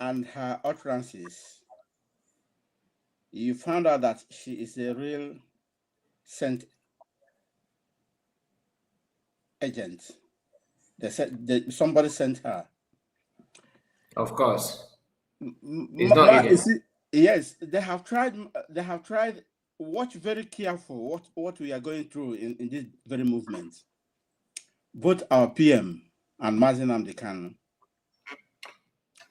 and her utterances, you found out that she is a real sent agent. Somebody sent her. Of course. It's not easy. Yes, they have tried. Watch very careful what we are going through in this very movement. Both our PM and Mazi Nnamdi Kanu.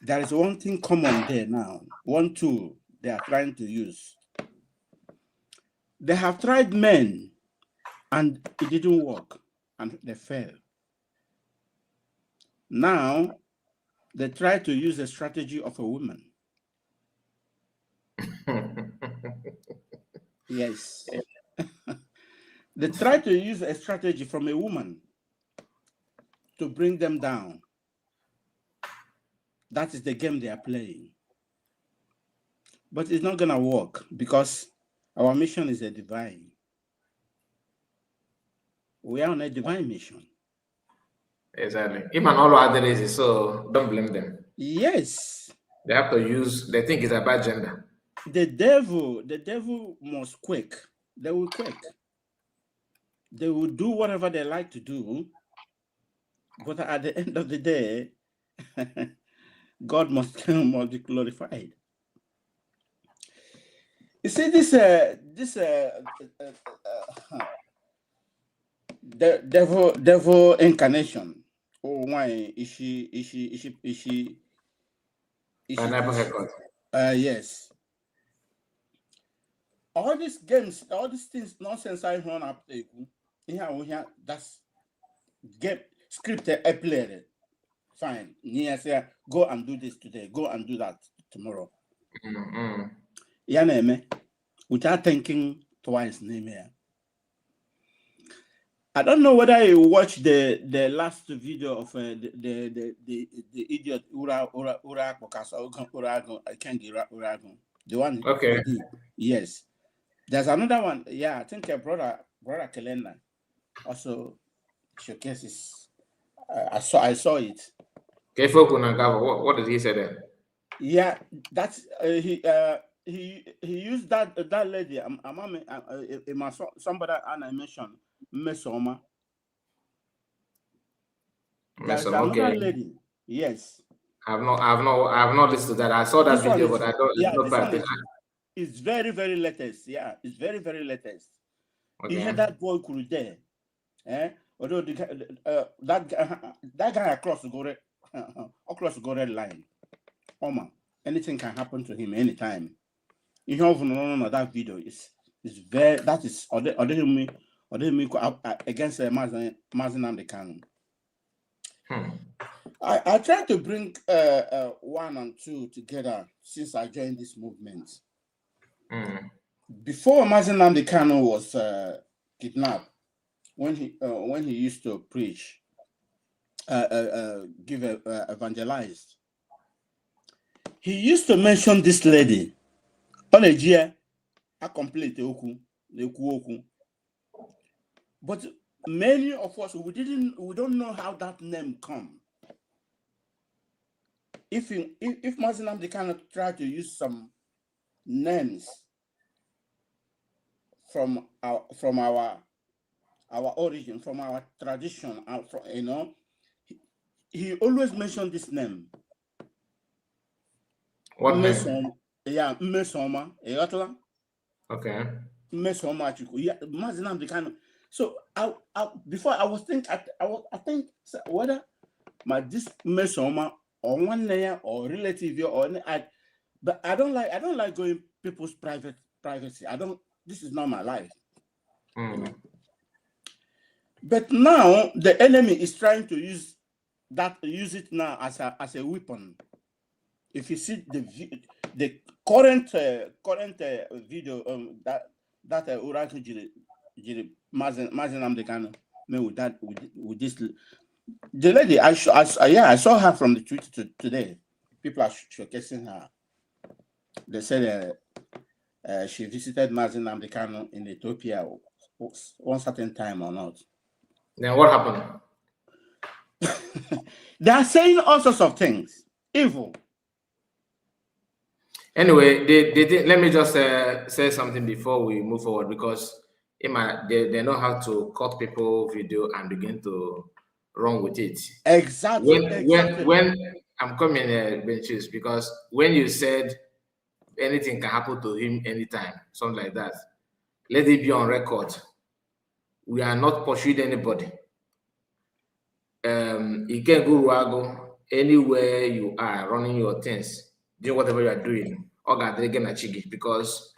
There is one thing common there now. One tool they are trying to use. They have tried men, and it didn't work, and they failed. Now they try to use the strategy of a woman. Yes. They try to use a strategy from a woman to bring them down. That is the game they are playing. But it's not going to work because our mission is a divine. We are on a divine mission. Exactly. Even all other is so don't blame them. Yes. They have to use, they think it's about gender. The devil must quake. They will quake. They will do whatever they like to do. But at the end of the day, God must be glorified. You see, the devil incarnation. Oh, why is she? I never heard of it. Yes. All these games, all these things, nonsense I run up. Here, that's game scripted, I played it. Fine. Say, go and do this today. Go and do that tomorrow. Without thinking twice, I don't know whether you watched the last video of the idiot Urago. I can't get Urago. The one. Okay. Yes. There's another one. Yeah, I think brother Kelena also showcases. I saw it. What did he say then? Yeah, that's he used that lady. Somebody I mentioned Mesoma. There's Mesoma, another okay. lady. Yes. I've not listened to that. I saw that This one video, is, but I don't yeah, not this pay one attention. is very, very latest. Yeah, it's very, very latest. Okay. He had that boy could there. Although that guy across the red line. Oh man, anything can happen to him anytime. You have no that video is very, that is me against Mazen Nnamdi Kanu. I tried to bring 1 and 2 together since I joined this movement. Before Mazen Nnamdi Kanu was kidnapped, when he used to preach, evangelize, he used to mention this lady. I complete oku. But many of us we don't know how that name come. If Mazen Nnamdi Kanu try to use some names from our origin, from our tradition, he always mentioned this name. What name? Yeah, Mesoma. Okay. Mesoma. Yeah, Mazen Nnamdi Kanu. So before I was think whether this Mesoma or one layer or relative or but I don't like going people's privacy. This is not my life. But now the enemy is trying to use it now as a weapon. If you see the current video that Oracle Mazen Nnamdi Kanu made with this the lady, I saw her from the Twitter today. People are showcasing her. They said she visited Mazen Nnamdi Kanu in Ethiopia one certain time or not. Then what happened? They are saying all sorts of things. Evil. Anyway, let me just say something before we move forward, because they know how to cut people video and begin to run with it. Exactly. When I'm coming benches, because when you said anything can happen to him anytime, something like that, let it be on record. We are not pursuing anybody. You can go anywhere you are running your things, doing whatever you are doing, because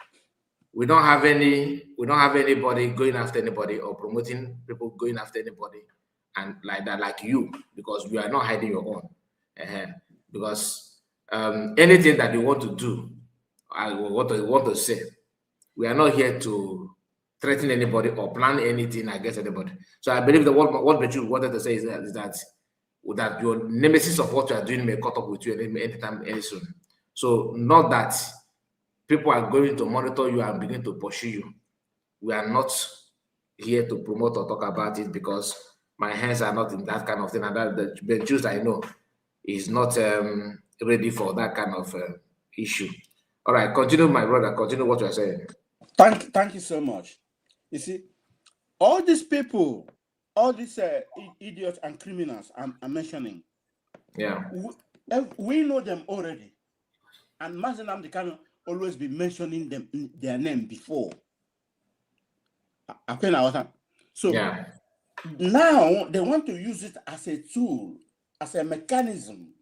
we don't have anybody going after anybody or promoting people going after anybody and like that, like you, because we are not hiding your own. Because anything that you want to do, I want to say, we are not here to threaten anybody or plan anything against anybody. So I believe that what Bechu wanted to say is that your nemesis of what you are doing may cut up with you anytime, any soon. So not that people are going to monitor you and begin to pursue you. We are not here to promote or talk about it, because my hands are not in that kind of thing, and that the Jews I know is not ready for that kind of issue. All right, continue, my brother. Continue what you are saying. Thank you so much. You see, all these people, all these idiots and criminals I'm mentioning, yeah, we know them already, and Mazen Nnamdi Kanu always be mentioning their name before. So yeah, now they want to use it as a tool, as a mechanism.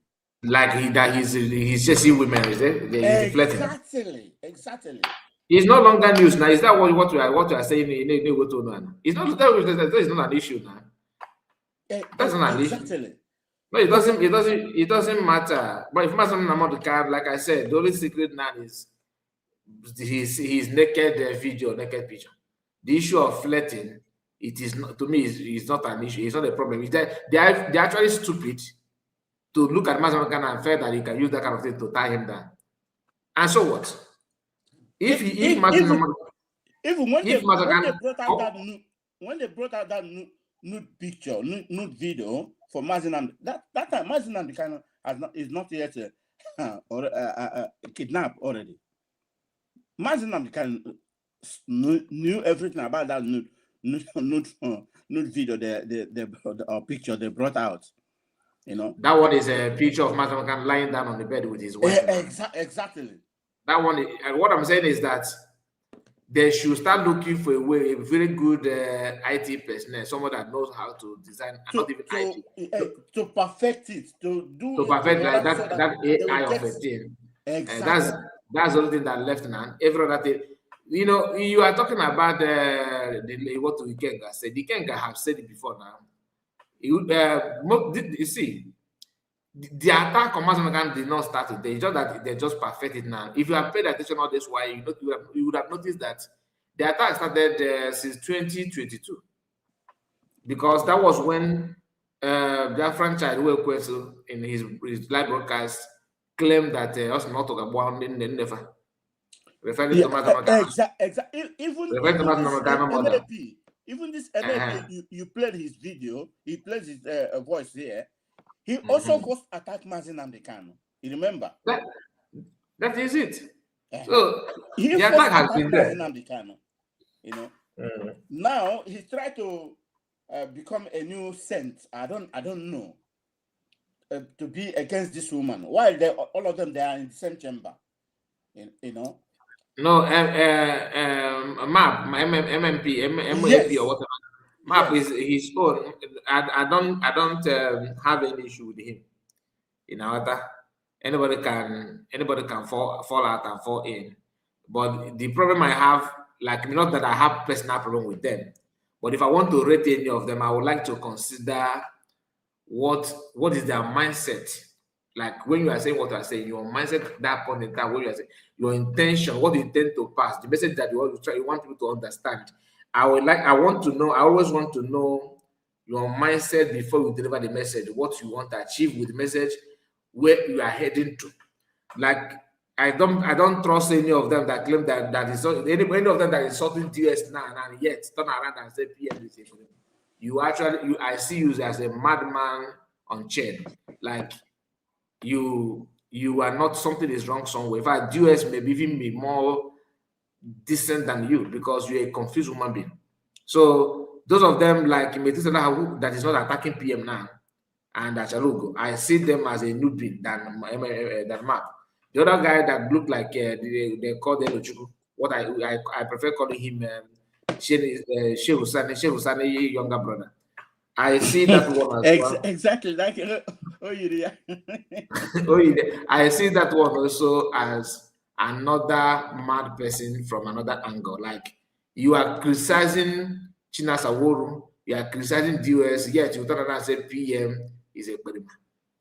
Like he's chasing women, is it? Exactly. It's no longer news now. Is that what you are saying? It's not that is not an issue now. That's not an issue. No, it doesn't matter. But if Mazen Nnamdi Kanu, like I said, the only secret now is his naked video, naked picture. The issue of flirting, it is not, to me, it's not an issue. It's not a problem. It's that they're actually stupid to look at Mazen Nnamdi Kanu and feel that you can use that kind of thing to tie him down. And so what? Even when they brought out that nude picture, nude video for Mazen Nnamdi, that time Mazen Nnamdi Kanu is not yet kidnapped already. Mazen Nnamdi Kanu knew everything about that nude video, the picture they brought out. You know, that one is a picture of Mazaman lying down on the bed with his wife. Exactly. That one, and what I'm saying is that they should start looking for a very good IT personnel, someone that knows how to design, and not even IT. To perfect it, to do to perfect like that, so that AI of a thing. Exactly. That's the only thing that left now. Every other thing, you know, you are talking about what Nneka said. Nneka have said it before now. You see, the attack on Mazaman did not start today. It's just that they just perfect it now. If you have paid attention all this while, you would have noticed that the attack started since 2022, because that was when that franchise Kwesu in his live broadcast claimed that us not talk about never referring to Mazaman. Exactly. Even this NLP, you played his video, he played his voice here. He also first attacked Mazin Nneka. You remember? That is it. So he the attack has been there. Nneka, you know. Now he tried to become a new saint. I don't know. To be against this woman. While all of them they are in the same chamber. You know. No, MAP, MMP, MAP or whatever. MAP is his own. I don't have any issue with him. You know, anybody can fall out and fall in. But the problem I have, like, not that I have personal problem with them, but if I want to rate any of them, I would like to consider what is their mindset. Like when you are saying what you are saying, your mindset that point in time, what you are saying, your intention, what you intend to pass, the message that you want people to understand. I always want to know your mindset before you deliver the message, what you want to achieve with the message, where you are heading to. Like I don't trust any of them that claim that is any of them that is insulting DS now and yet turn around and say PM is for them. I see you as a madman on chain. Like you are not, something is wrong somewhere. In fact, DS may even be more decent than you because you're a confused human being. So those of them like Chimezie that is not attacking PM now and Achalugo, I see them as a newbie than MAP. The other guy that looked like they call them Ochuku, what I prefer calling him Sheikh Husani, younger brother. I see that one as well. Exactly like I see that one also as another mad person from another angle. Like you are criticizing Chinasa Woru, you are criticizing DOS, yet you turn around and say PM is a Ekperima.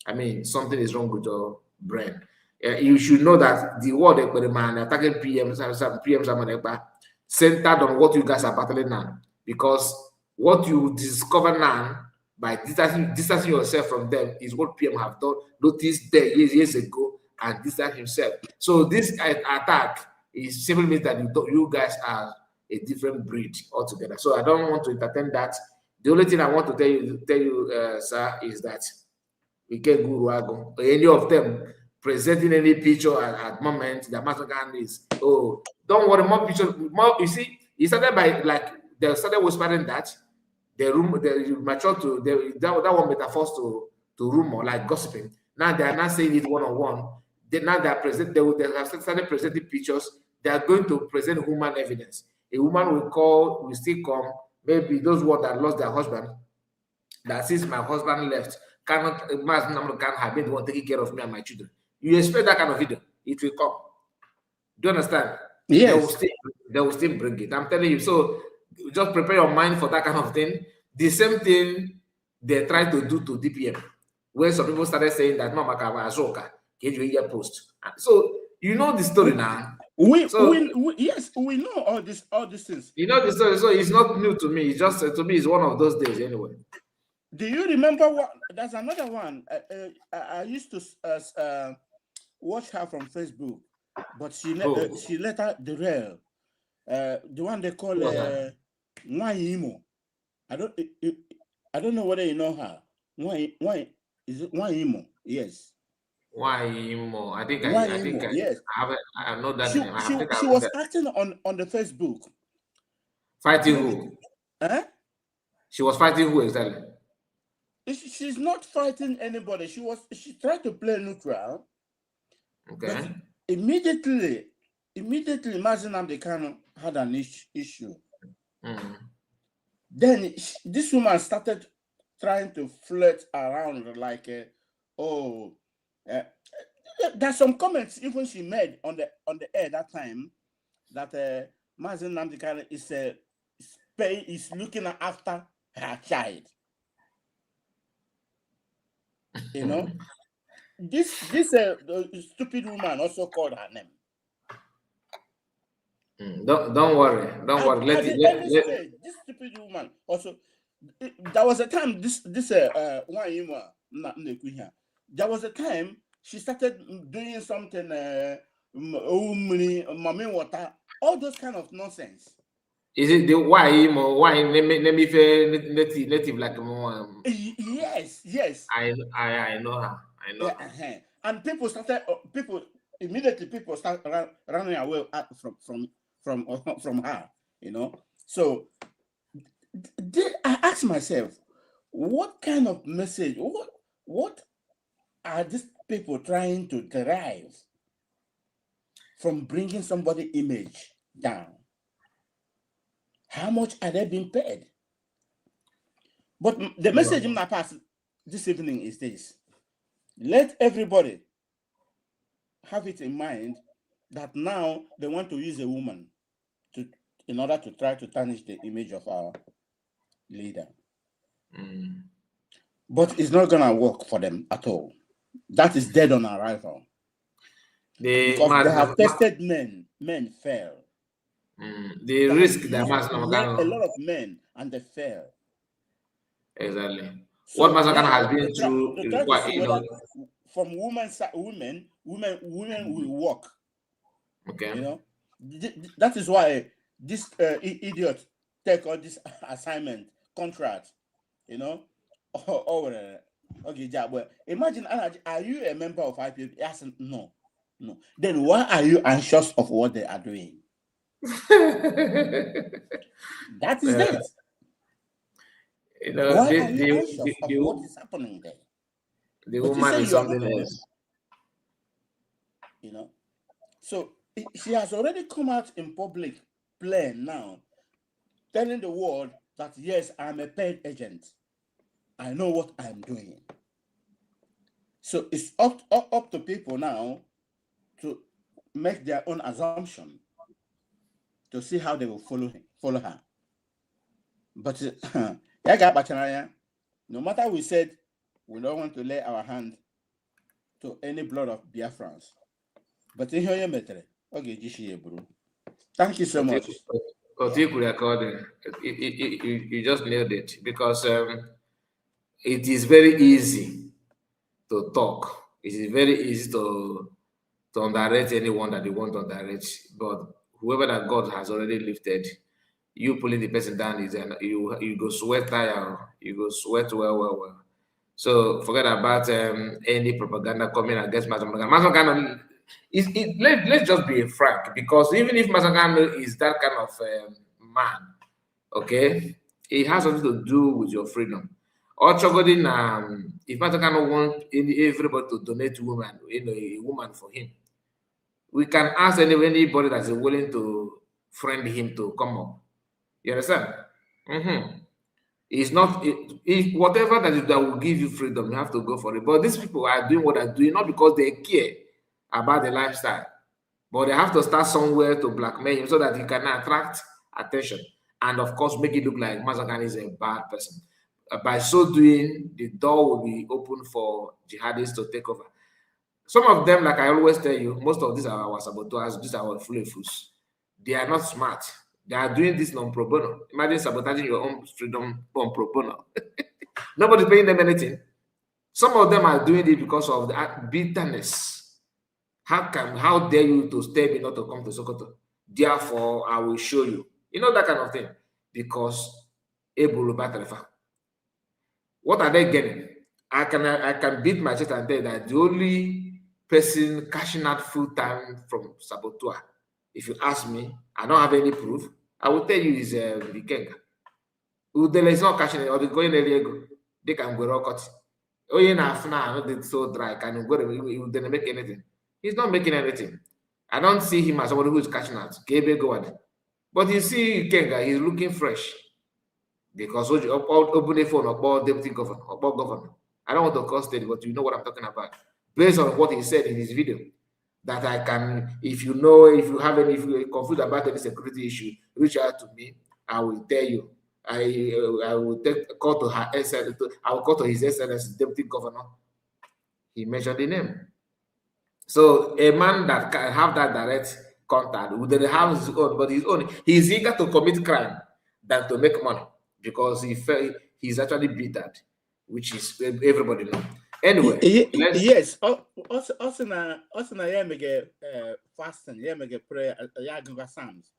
I mean, something is wrong with your brain. You should know that the word Ekperima and attacking PM centered on what you guys are battling now. Because what you discover now by distancing yourself from them is what PM have done, noticed there years ago, and distance himself. So this attack is simply means that you guys are a different breed altogether. So I don't want to entertain that. The only thing I want to tell you, sir, is that we get Guru any of them presenting any picture at moment that Mazagan is, oh, don't worry, more picture, more. You see, it started by like they started whispering that the mature to that one metaphors to rumor, like gossiping. Now they are not saying it one-on-one. They have started presenting pictures. They are going to present human evidence. A woman will still come, maybe those ones that lost their husband, that since my husband left, can't have been the one taking care of me and my children. You expect that kind of video, it will come. Do you understand? Yes. They will still bring it. I'm telling you. So just prepare your mind for that kind of thing. The same thing they try to do to DPM, where some people started saying that no Maka Azoka, get post. So you know the story now. Yes, we know all these things. You know the story, so it's not new to me. It's just to me, it's one of those days anyway. Do you remember what? There's another one. I used to watch her from Facebook, but she later derailed. The one they call Nwaimo. I don't know whether you know her. Why is it Nwaimo? Yes. Nwaimo. I think yes. I know that name. She was acting on the Facebook. Fighting who? She was fighting who exactly? She's not fighting anybody. She tried to play neutral. Okay. But immediately Mazi Nnamdi Kanu had an issue. Then this woman started trying to flirt around like, there's some comments even she made on the air that time that Mazi Nnamdi Kanu is looking after her child. You know, this stupid woman also called her name. Don't worry. At the early stage, this stupid woman also. There was a time there was a time she started doing something mommy water, all those kind of nonsense. Is it the why native like Yes. I know her. I know. Yeah, and people started running away from her. You know, so I asked myself, what kind of message? What are these people trying to derive from bringing somebody image down? How much are they being paid? But the message in my past this evening is this: let everybody have it in mind that now they want to use a woman in order to try to tarnish the image of our leader. But it's not gonna work for them at all. That is dead on arrival. Because they have tested men fail. The risk that a lot of men and they fail. Exactly. So what Masakan has been through is what, from women will work. Okay. You know, that is why this idiot take all this assignment contract. You know, okay, yeah, well, imagine, are you a member of IPOB? Yes, no. Then why are you anxious of what they are doing? That is it. You know, why are you anxious of what is happening there? The woman is something else. You know, so she has already come out in public plain now, telling the world that yes, I'm a paid agent. I know what I'm doing. So it's up to people now to make their own assumption to see how they will follow her. But no matter we said we don't want to lay our hand to any blood of Biafrans. But in here, okay, thank you so much. You just nailed it, because it is very easy to talk. It is very easy to underrate anyone that they want to underrate. But whoever that God has already lifted, you pulling the person down is you go sweat tire, you go sweat well. So forget about any propaganda coming against Mazangano. Let's just be frank, because even if Mazangano is that kind of man, okay, it has something to do with your freedom. Or if Mazangano wants everybody to donate a woman for him, we can ask anybody that is willing to friend him to come up. You understand? It's not whatever that will give you freedom, you have to go for it. But these people are doing what they're doing not because they care about the lifestyle, but they have to start somewhere to blackmail him so that he can attract attention, and of course make it look like Mazakan is a bad person. By so doing, the door will be open for jihadists to take over. Some of them, like I always tell you, most of these are our saboteurs, these are our fools. They are not smart. They are doing this non pro bono. Imagine sabotaging your own freedom on pro bono. Nobody's paying them anything. Some of them are doing it because of the bitterness. How dare you to stay me not to come to Sokoto? Therefore, I will show you. You know, that kind of thing. Because what are they getting? I can beat my chest and tell you that the only person cashing out full time from saboteur, if you ask me, I don't have any proof. I will tell you is Nneka. Udele is not catching it, or the going area go. They can go rock cut. Oh, yeah, now it's so dry. Can you go? Udele make anything? He's not making anything. I don't see him as somebody who is catching out. But you see, Kenga, he's looking fresh because open the phone about deputy governor, about governor. I don't want to cost it, but you know what I'm talking about. Based on what he said in his video, that I can, if you are confused about any security issue, reach out to me. I will tell you. I will call to her SL. I will call to his SLS deputy governor. He mentioned the name. So a man that can have that direct contact would have his own, but he's eager to commit crime than to make money because he's actually beat that, which is everybody know. Anyway, yes. Also na yeah make fasting, yeah make prayer, yeah go Psalms.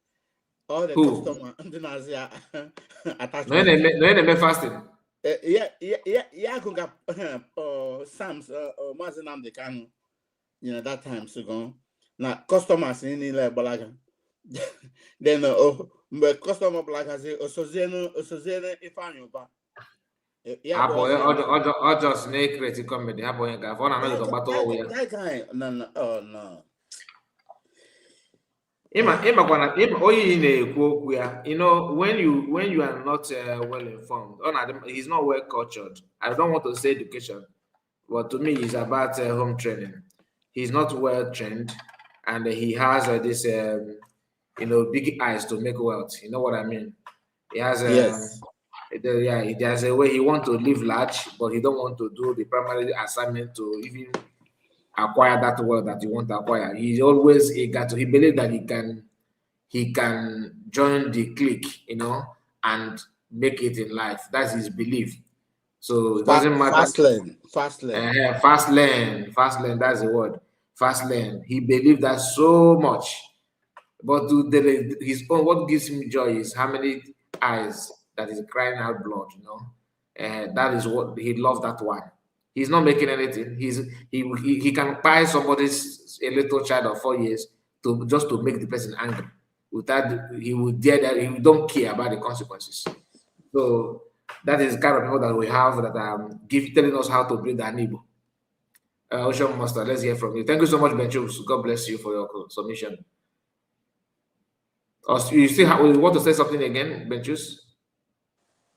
All the customer and then as yeah attachment. No, make fasting. Yeah go Psalms Mazinam de Kanu. That time so gone. Now customers in like balaga. Then but customer balaga say osozeno if I know ba. Yeah, boy, just make creative comedy. Yeah, boy, that guy, no, oh no. You know, when you are not well informed, he's not well cultured. I don't want to say education, but to me, it's about home training. He's not well trained, and he has this, big eyes to make wealth. You know what I mean? He has yes. There's a way he wants to live large, but he don't want to do the primary assignment to even acquire that wealth that he want to acquire. He's always eager to. He believes that he can join the clique, and make it in life. That's his belief. So it doesn't matter. Fast lane. Fast lane. That's the word. Fast lane. He believes that so much, but his own. What gives him joy is how many eyes that is crying out blood, that is what he loves. That one. He's not making anything. He can buy somebody's a little child of 4 years just to make the person angry. Without he would dare that he don't care about the consequences. So that is the kind of people that we have that telling us how to build an Igbo. Ocean Master, let's hear from you. Thank you so much, Benchus. God bless you for your submission. You still want to say something again, Benchus?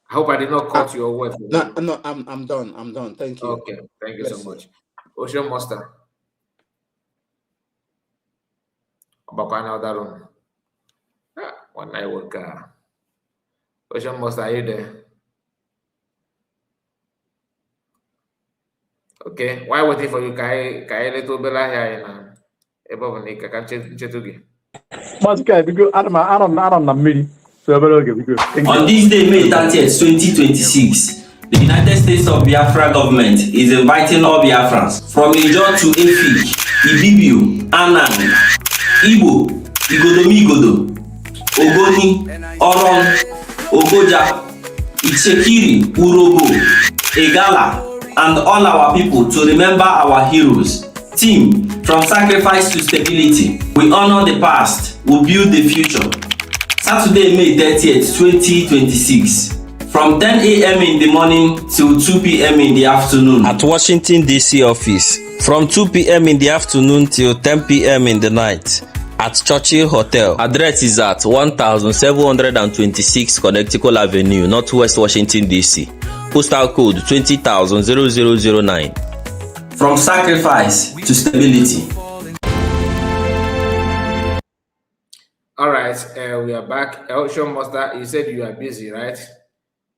I hope I did not cut your word. No, I'm done. Thank you. Okay, thank you so much. Ocean Master. One night work. Ocean Master, are you there? Okay, why waiting for you? Kai little bella here in above Nneka. Can chetugi. On this day, May 30th, 2026, the United States of Biafra government is inviting all Biafrans from Ijo to Efik, Ibibio, Anang, Igbo, Igodomigodo, Ogoni, Oron, Ogoja, Ichekiri, Urobo, Egala, and all our people to remember our heroes. Team, from sacrifice to stability, we honor the past, we build the future. Saturday, May 30th, 2026, from 10 a.m. in the morning till 2 p.m. in the afternoon at Washington, D.C. office. From 2 p.m. in the afternoon till 10 p.m. in the night at Churchill Hotel. Address is at 1726 Connecticut Avenue, Northwest Washington, D.C. Postal code 20,0009. From sacrifice to stability. All right, we are back. Ocean Master, you said you are busy, right?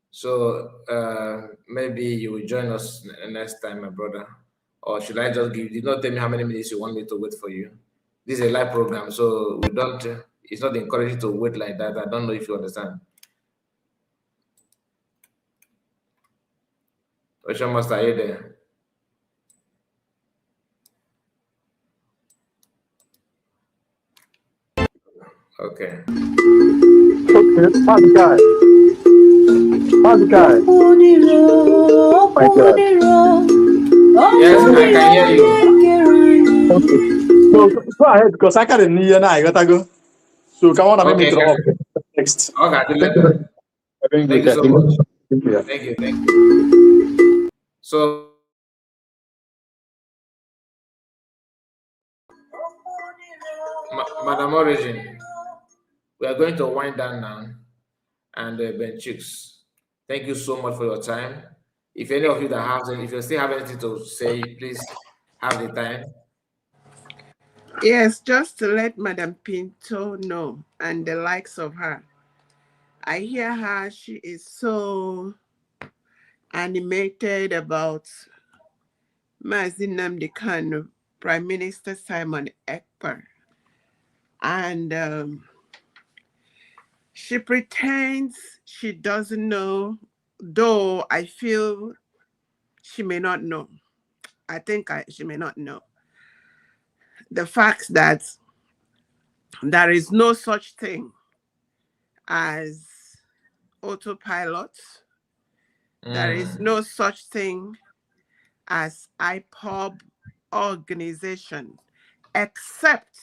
So maybe you will join us next time, my brother. Or should I just did not tell me how many minutes you want me to wait for you? This is a live program, so we don't, it's not encouraging to wait like that. I don't know if you understand. Ocean Master, are you there? Okay. How's guy? Oh my God. Yes, I can hear you. Okay. So go ahead because I can't hear now. I gotta go. So come on, Okay, me drop next. Okay, later. Thank you so much. Thank you. Thank you. So, Madam Origin, we are going to wind down now. And Ben Chicks, thank you so much for your time. If any of you that have, if you still have anything to say, please have the time. Yes, just to let Madam Pinto know and the likes of her. I hear her, she is so animated about Mazi Nnamdi Kanu, Prime Minister Simon Ekpa. And she pretends she doesn't know, though I feel she may not know. I think she may not know. The fact that there is no such thing as autopilot. There is no such thing as IPOB organization, except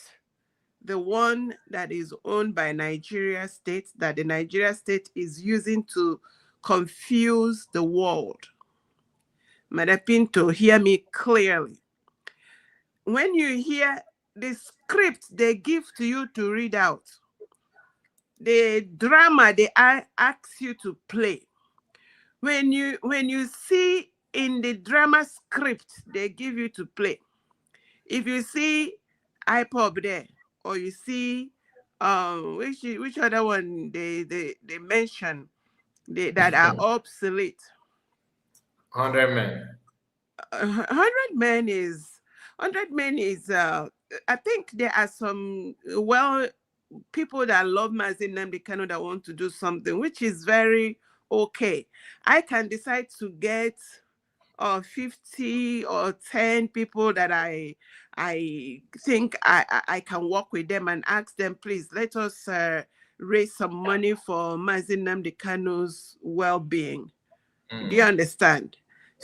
the one that is owned by Nigeria State, that the Nigeria State is using to confuse the world. Madam Pinto, hear me clearly. When you hear the script they give to you to read out, the drama they ask you to play, when you see in the drama script they give you to play, if you see IPOB there, or you see which other one they mention that are obsolete. 100 Men. 100 Men is I think there are some people that love Mazi Nnamdi Kanu that want to do something, which is very okay. I can decide to get 50 or 10 people that I think I can work with them and ask them, please let us raise some money for Mazi Nnamdi Kanu's well-being. Do you understand?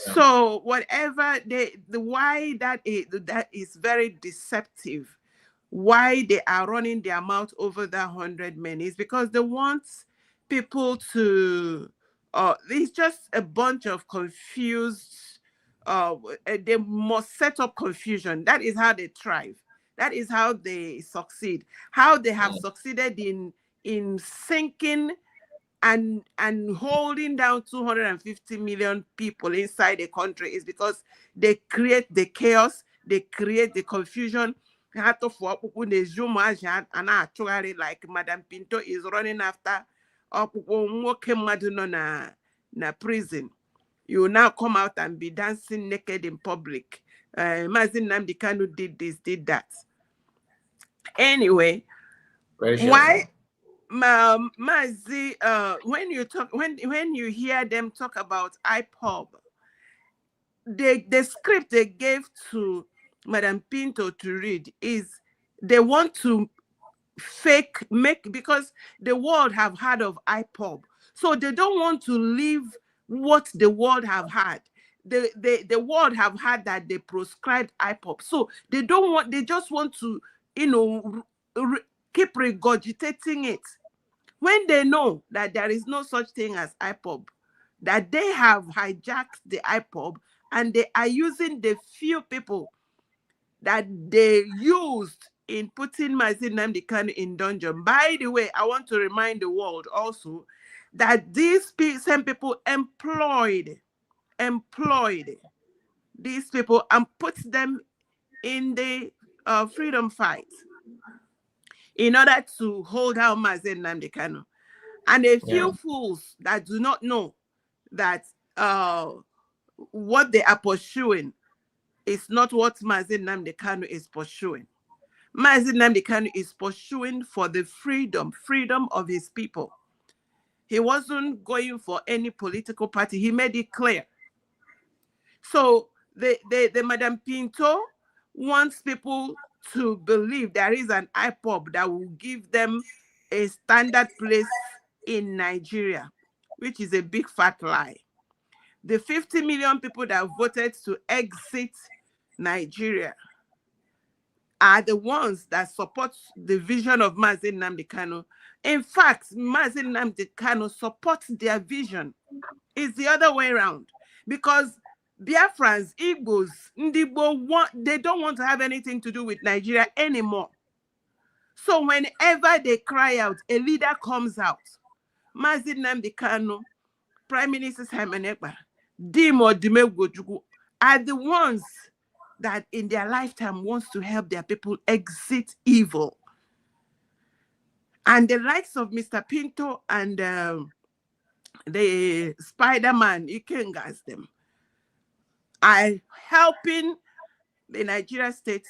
Yeah. So whatever the why that is very deceptive. Why they are running their mouth over that 100 Men is because they want people to it's just a bunch of confused they must set up confusion. That is how they thrive. That is how they succeed. How they have succeeded in sinking and holding down 250 million people inside the country is because they create the chaos, they create the confusion. Like Madam Pinto is running after na prison. You now come out and be dancing naked in public. Mazi Nnamdi Kanu did this, did that. Anyway, why Mazi, when you hear them talk about IPOB, the script they gave to Madam Pinto to read is they want to because the world have heard of IPOB, so they don't want to leave what the world have had. The world have had that they proscribed IPOB, so they just want to keep regurgitating it when they know that there is no such thing as IPOB, that they have hijacked the IPOB and they are using the few people that they used in putting Mazi Nnamdi Kanu in dungeon. By the way, I want to remind the world also that these same people employed these people and put them in the freedom fight in order to hold down Mazi Nnamdi Kanu. And a few fools that do not know that what they are pursuing is not what Mazi Nnamdi Kanu is pursuing. Mazi Nnamdi Kanu is pursuing for the freedom of his people. He wasn't going for any political party. He made it clear. So the Madam Pinto wants people to believe there is an IPOB that will give them a standard place in Nigeria, which is a big fat lie. The 50 million people that voted to exit Nigeria are the ones that support the vision of Mazi Nnamdi Kanu. In fact, Mazi Nnamdi Kanu supports their vision. It's the other way around. Because Biafrans, Igbos, Ndigbo, they don't want to have anything to do with Nigeria anymore. So whenever they cry out, a leader comes out. Mazi Nnamdi Kanu, Prime Minister Simon Ekpa, Dimo Dimegwojugu are the ones that in their lifetime wants to help their people exit evil. And the likes of Mr. Pinto and the Spider-Man, you can gas them, are helping the Nigeria state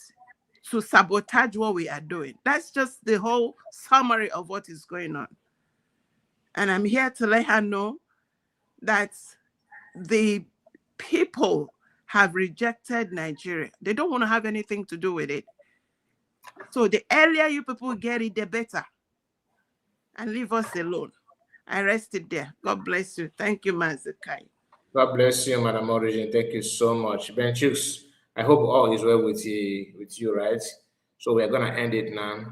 to sabotage what we are doing. That's just the whole summary of what is going on. And I'm here to let her know that the people have rejected Nigeria. They don't want to have anything to do with it. So the earlier you people get it, the better. And leave us alone. I rested there. God bless you. Thank you, Mazekai. God bless you, Madam Origin. Thank you so much. Ben Chooks, I hope all is well with you, right? So we're going to end it now.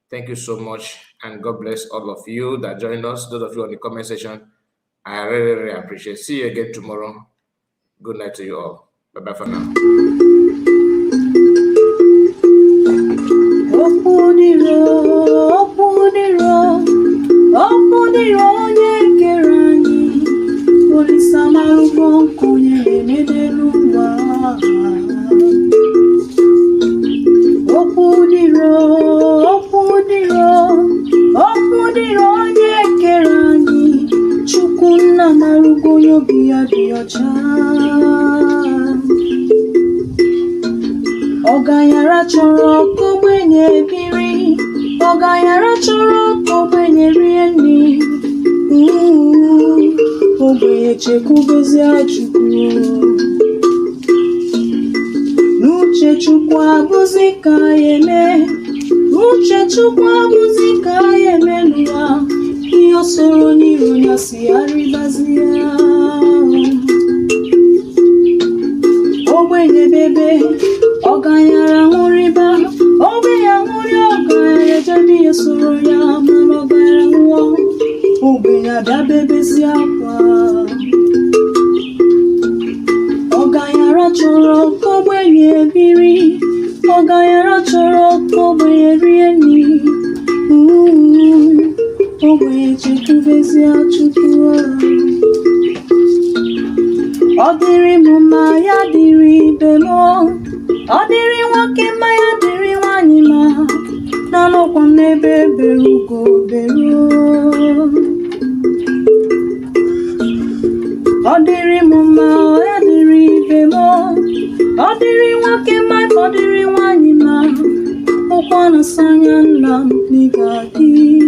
Thank you so much. And God bless all of you that joined us. Those of you on the comment section, I really, really appreciate it. See you again tomorrow. Good night to you all. Bye-bye for now. Ogayara choro kogbenye biri, Ogayara choro kogbenye rieni, Ogbenye chekubezi achukwu, Nuche chukwu abụzi ka yeme, Nuche chukwu abụzi ka yeme n'ụwa, Ihe o soro n'iru ya si arịbazi ya. Ogbenye bebe, Ogayara hụrịba, ogbenye hụrị Ogayara jadi ya soro ya, mana Ogayara nwụọ, ogbenye adabebezi akwa. Ogayara chọrọ ka ogbenye biri, Ogayara chọrọ ka ogbenye rie nri, ogbenye chekubezi achukwu. Ọ dịrị m mma ya dịrị ibe m, ọ dịrị nwoke mma ya dịrị nwanyị mma, na-anọkwa m n'ebe bere ugo bere. Ọ dịrị m mma ya dịrị ibe m, ọ dịrị nwoke mma ọ dịrị nwanyị mma, ụkwa na-asa anya nna m n'ịga adị.